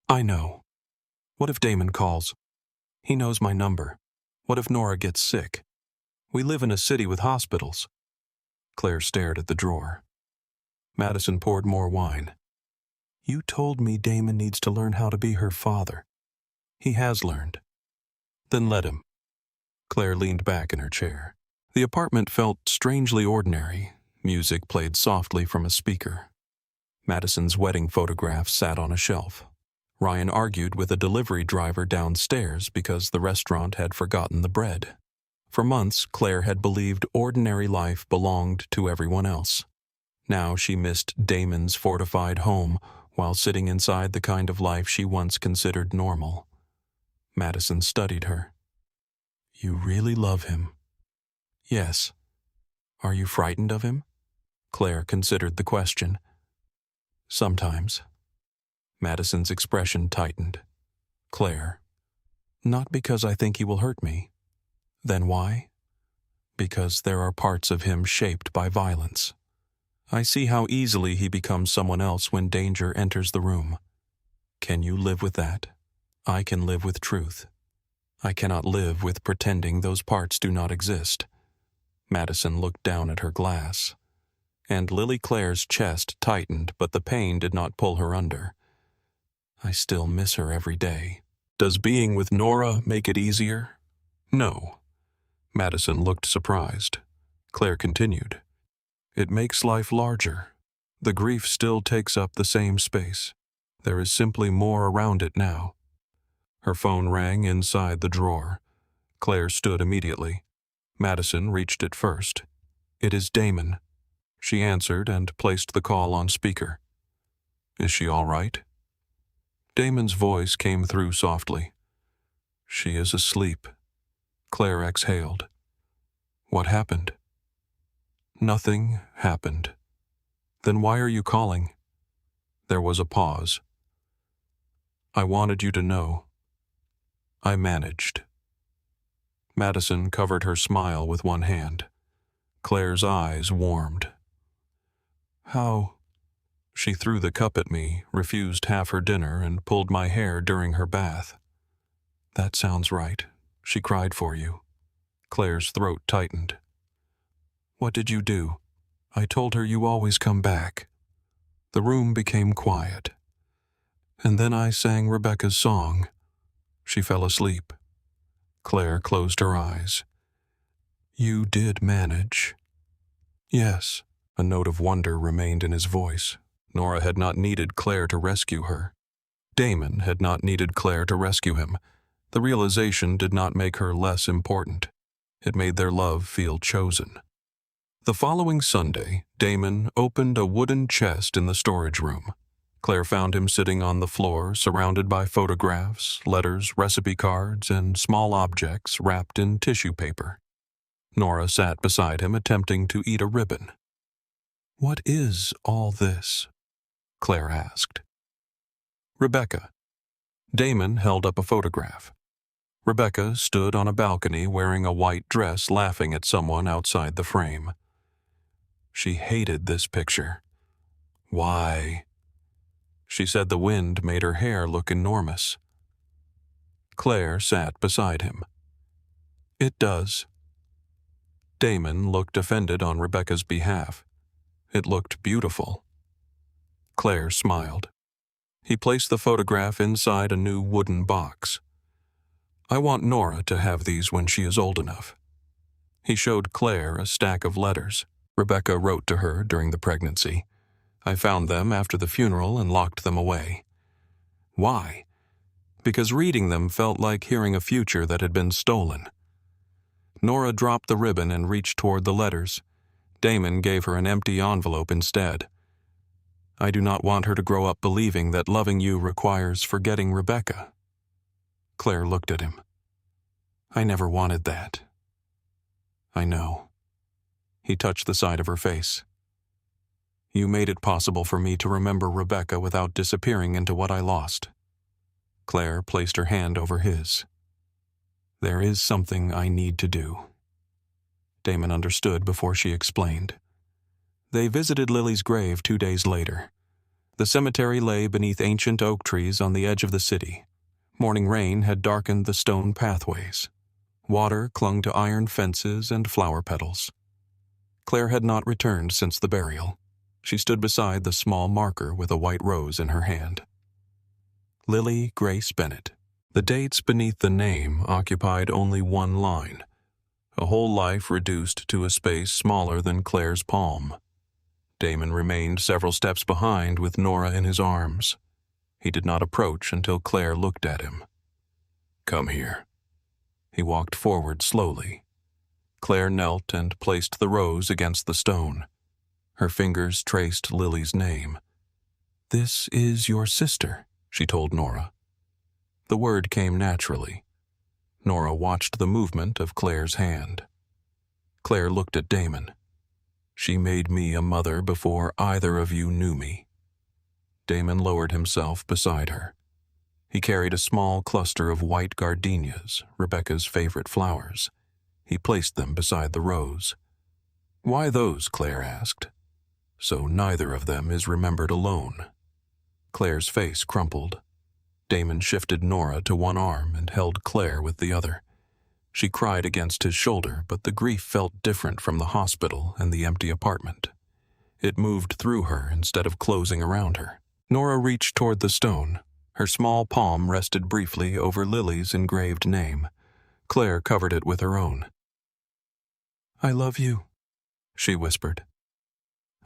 "I know. What if Damon calls? He knows my number. What if Nora gets sick? We live in a city with hospitals." Claire stared at the drawer. Madison poured more wine. "You told me Damon needs to learn how to be her father. He has learned." "Then let him." Claire leaned back in her chair. The apartment felt strangely ordinary. Music played softly from a speaker. Madison's wedding photograph sat on a shelf. Ryan argued with a delivery driver downstairs because the restaurant had forgotten the bread. For months, Claire had believed ordinary life belonged to everyone else. Now she missed Damon's fortified home while sitting inside the kind of life she once considered normal. Madison studied her. "You really love him?" "Yes." "Are you frightened of him?" Claire considered the question. "Sometimes." Madison's expression tightened. "Claire, not because I think he will hurt me." "Then why?" "Because there are parts of him shaped by violence. I see how easily he becomes someone else when danger enters the room. Can you live with that? I can live with truth. I cannot live with pretending those parts do not exist." Madison looked down at her glass, and Lily Claire's chest tightened, but the pain did not pull her under. "I still miss her every day." "Does being with Nora make it easier?" "No. Madison looked surprised. Claire continued. It makes life larger. The grief still takes up the same space. There is simply more around it now. Her phone rang inside the drawer. Claire stood immediately. Madison reached it first. It is Damon. She answered and placed the call on speaker. Is she all right? Damon's voice came through softly. She is asleep. Claire exhaled. What happened? Nothing happened. Then why are you calling? There was a pause. I wanted you to know. I managed. Madison covered her smile with one hand. Claire's eyes warmed. How? She threw the cup at me, refused half her dinner, and pulled my hair during her bath. That sounds right. She cried for you. Claire's throat tightened. What did you do? I told her you always come back. The room became quiet. And then I sang Rebecca's song. She fell asleep. Claire closed her eyes. You did manage. Yes. A note of wonder remained in his voice. Nora had not needed Claire to rescue her. Damon had not needed Claire to rescue him. The realization did not make her less important. It made their love feel chosen. The following Sunday, Damon opened a wooden chest in the storage room. Claire found him sitting on the floor, surrounded by photographs, letters, recipe cards, and small objects wrapped in tissue paper. Nora sat beside him, attempting to eat a ribbon. What is all this? Claire asked. Rebecca. Damon held up a photograph. Rebecca stood on a balcony wearing a white dress, laughing at someone outside the frame. She hated this picture. Why? She said the wind made her hair look enormous. Claire sat beside him. It does. Damon looked offended on Rebecca's behalf. It looked beautiful. Claire smiled. He placed the photograph inside a new wooden box. I want Nora to have these when she is old enough. He showed Claire a stack of letters Rebecca wrote to her during the pregnancy. I found them after the funeral and locked them away. Why? Because reading them felt like hearing a future that had been stolen. Nora dropped the ribbon and reached toward the letters. Damon gave her an empty envelope instead. I do not want her to grow up believing that loving you requires forgetting Rebecca. Claire looked at him. I never wanted that. I know. He touched the side of her face. You made it possible for me to remember Rebecca without disappearing into what I lost. Claire placed her hand over his. There is something I need to do. Damon understood before she explained. They visited Lily's grave 2 days later. The cemetery lay beneath ancient oak trees on the edge of the city. Morning rain had darkened the stone pathways. Water clung to iron fences and flower petals. Claire had not returned since the burial. She stood beside the small marker with a white rose in her hand. Lily Grace Bennett. The dates beneath the name occupied only one line. A whole life reduced to a space smaller than Claire's palm. Damon remained several steps behind with Nora in his arms. He did not approach until Claire looked at him. Come here. He walked forward slowly. Claire knelt and placed the rose against the stone. Her fingers traced Lily's name. This is your sister, she told Nora. The word came naturally. Nora watched the movement of Claire's hand. Claire looked at Damon. She made me a mother before either of you knew me. Damon lowered himself beside her. He carried a small cluster of white gardenias, Rebecca's favorite flowers. He placed them beside the rose. Why those? Claire asked. So neither of them is remembered alone. Claire's face crumpled. Damon shifted Nora to one arm and held Claire with the other. She cried against his shoulder, but the grief felt different from the hospital and the empty apartment. It moved through her instead of closing around her. Nora reached toward the stone. Her small palm rested briefly over Lily's engraved name. Claire covered it with her own. I love you, she whispered.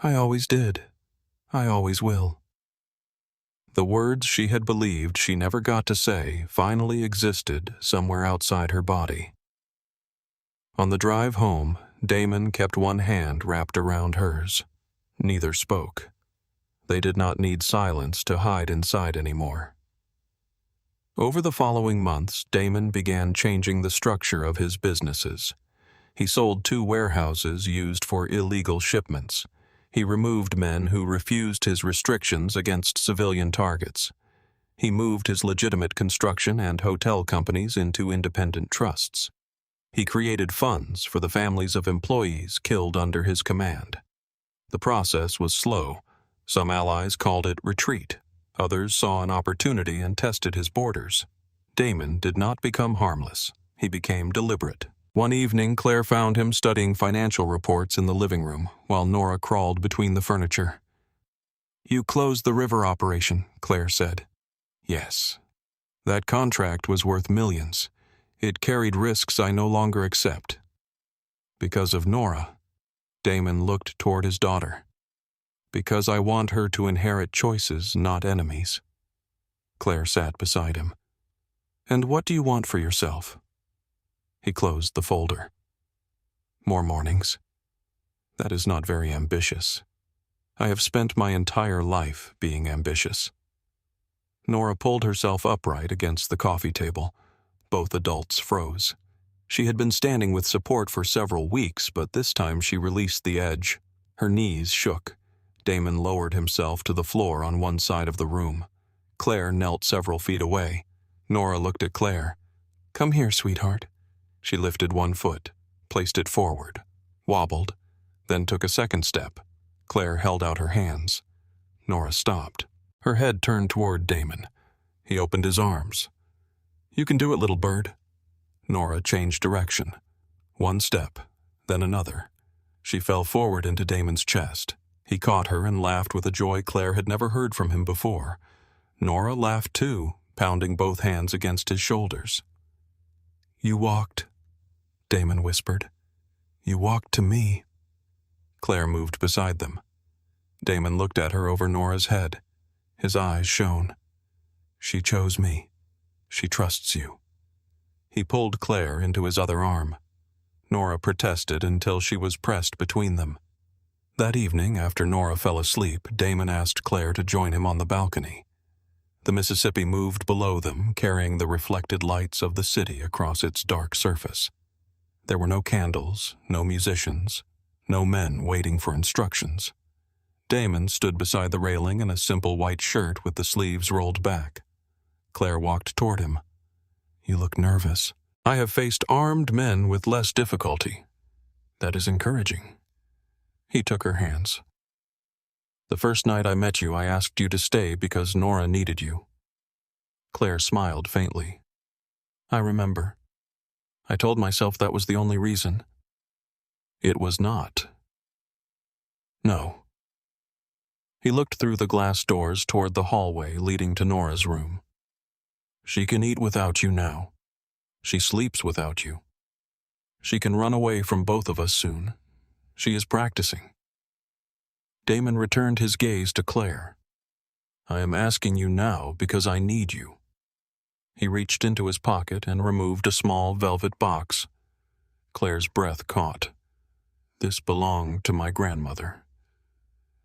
I always did. I always will. The words she had believed she never got to say finally existed somewhere outside her body. On the drive home, Damon kept one hand wrapped around hers. Neither spoke. They did not need silence to hide inside anymore. Over the following months, Damon began changing the structure of his businesses. He sold 2 warehouses used for illegal shipments. He removed men who refused his restrictions against civilian targets. He moved his legitimate construction and hotel companies into independent trusts. He created funds for the families of employees killed under his command. The process was slow. Some allies called it retreat. Others saw an opportunity and tested his borders. Damon did not become harmless. He became deliberate. One evening, Claire found him studying financial reports in the living room, while Nora crawled between the furniture. You closed the river operation, Claire said. Yes. That contract was worth millions. It carried risks I no longer accept. Because of Nora. Damon looked toward his daughter. Because I want her to inherit choices, not enemies. Claire sat beside him. And what do you want for yourself? He closed the folder. More mornings. That is not very ambitious. I have spent my entire life being ambitious. Nora pulled herself upright against the coffee table. Both adults froze. She had been standing with support for several weeks, but this time she released the edge. Her knees shook. Damon lowered himself to the floor on one side of the room. Claire knelt several feet away. Nora looked at Claire. Come here, sweetheart. She lifted one foot, placed it forward, wobbled, then took a second step. Claire held out her hands. Nora stopped. Her head turned toward Damon. He opened his arms. You can do it, little bird. Nora changed direction. One step, then another. She fell forward into Damon's chest. He caught her and laughed with a joy Claire had never heard from him before. Nora laughed too, pounding both hands against his shoulders. You walked, Damon whispered. You walked to me. Claire moved beside them. Damon looked at her over Nora's head. His eyes shone. She chose me. She trusts you. He pulled Claire into his other arm. Nora protested until she was pressed between them. That evening, after Nora fell asleep, Damon asked Claire to join him on the balcony. The Mississippi moved below them, carrying the reflected lights of the city across its dark surface. There were no candles, no musicians, no men waiting for instructions. Damon stood beside the railing in a simple white shirt with the sleeves rolled back. Claire walked toward him. You look nervous. I have faced armed men with less difficulty. That is encouraging. He took her hands. The first night I met you, I asked you to stay because Nora needed you. Claire smiled faintly. I remember. I told myself that was the only reason. It was not. No. He looked through the glass doors toward the hallway leading to Nora's room. She can eat without you now. She sleeps without you. She can run away from both of us soon. She is practicing. Damon returned his gaze to Claire. I am asking you now because I need you. He reached into his pocket and removed a small velvet box. Claire's breath caught. This belonged to my grandmother.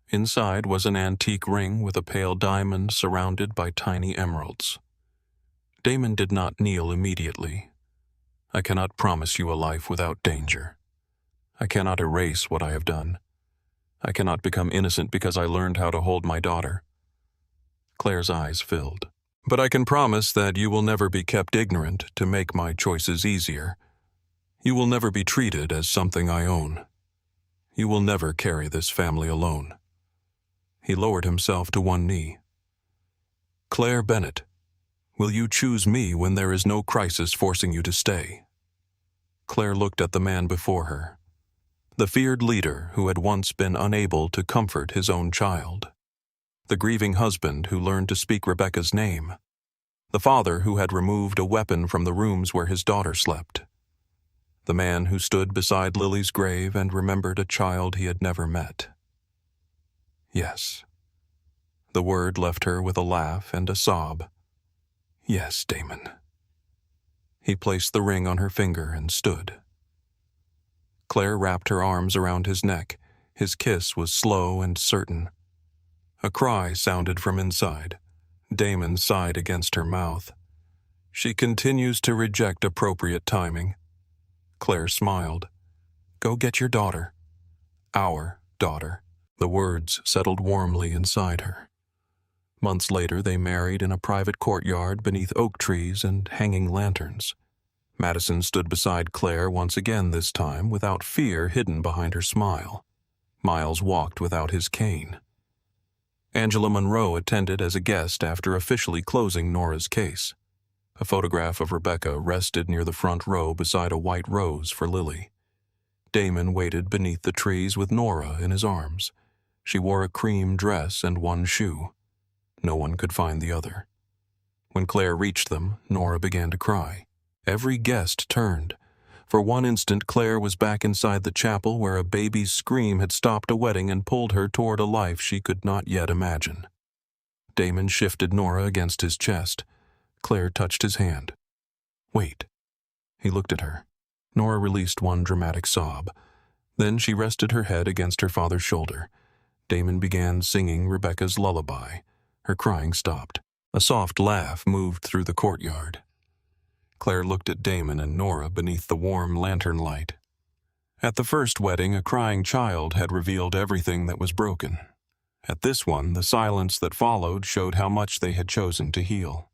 Inside was an antique ring with a pale diamond surrounded by tiny emeralds. Damon did not kneel immediately. I cannot promise you a life without danger. I cannot erase what I have done. I cannot become innocent because I learned how to hold my daughter. Claire's eyes filled. But I can promise that you will never be kept ignorant to make my choices easier. You will never be treated as something I own. You will never carry this family alone. He lowered himself to one knee. Claire Bennett, will you choose me when there is no crisis forcing you to stay? Claire looked at the man before her, the feared leader who had once been unable to comfort his own child, the grieving husband who learned to speak Rebecca's name, the father who had removed a weapon from the rooms where his daughter slept. the man who stood beside Lily's grave and remembered a child he had never met. Yes. The word left her with a laugh and a sob. Yes, Damon. He placed the ring on her finger and stood. Claire wrapped her arms around his neck. His kiss was slow and certain. A cry sounded from inside. Damon sighed against her mouth. She continues to reject appropriate timing. Claire smiled. Go get your daughter. Our daughter. The words settled warmly inside her. Months later, they married in a private courtyard beneath oak trees and hanging lanterns. Madison stood beside Claire once again this time, without fear hidden behind her smile. Miles walked without his cane. Angela Monroe attended as a guest after officially closing Nora's case. A photograph of Rebecca rested near the front row beside a white rose for Lily. Damon waited beneath the trees with Nora in his arms. She wore a cream dress and one shoe. No one could find the other. When Claire reached them, Nora began to cry. Every guest turned. For one instant, Claire was back inside the chapel where a baby's scream had stopped a wedding and pulled her toward a life she could not yet imagine. Damon shifted Nora against his chest. Claire touched his hand. Wait. He looked at her. Nora released one dramatic sob. Then she rested her head against her father's shoulder. Damon began singing Rebecca's lullaby. Her crying stopped. A soft laugh moved through the courtyard. Claire looked at Damon and Nora beneath the warm lantern light. At the first wedding, a crying child had revealed everything that was broken. At this one, the silence that followed showed how much they had chosen to heal.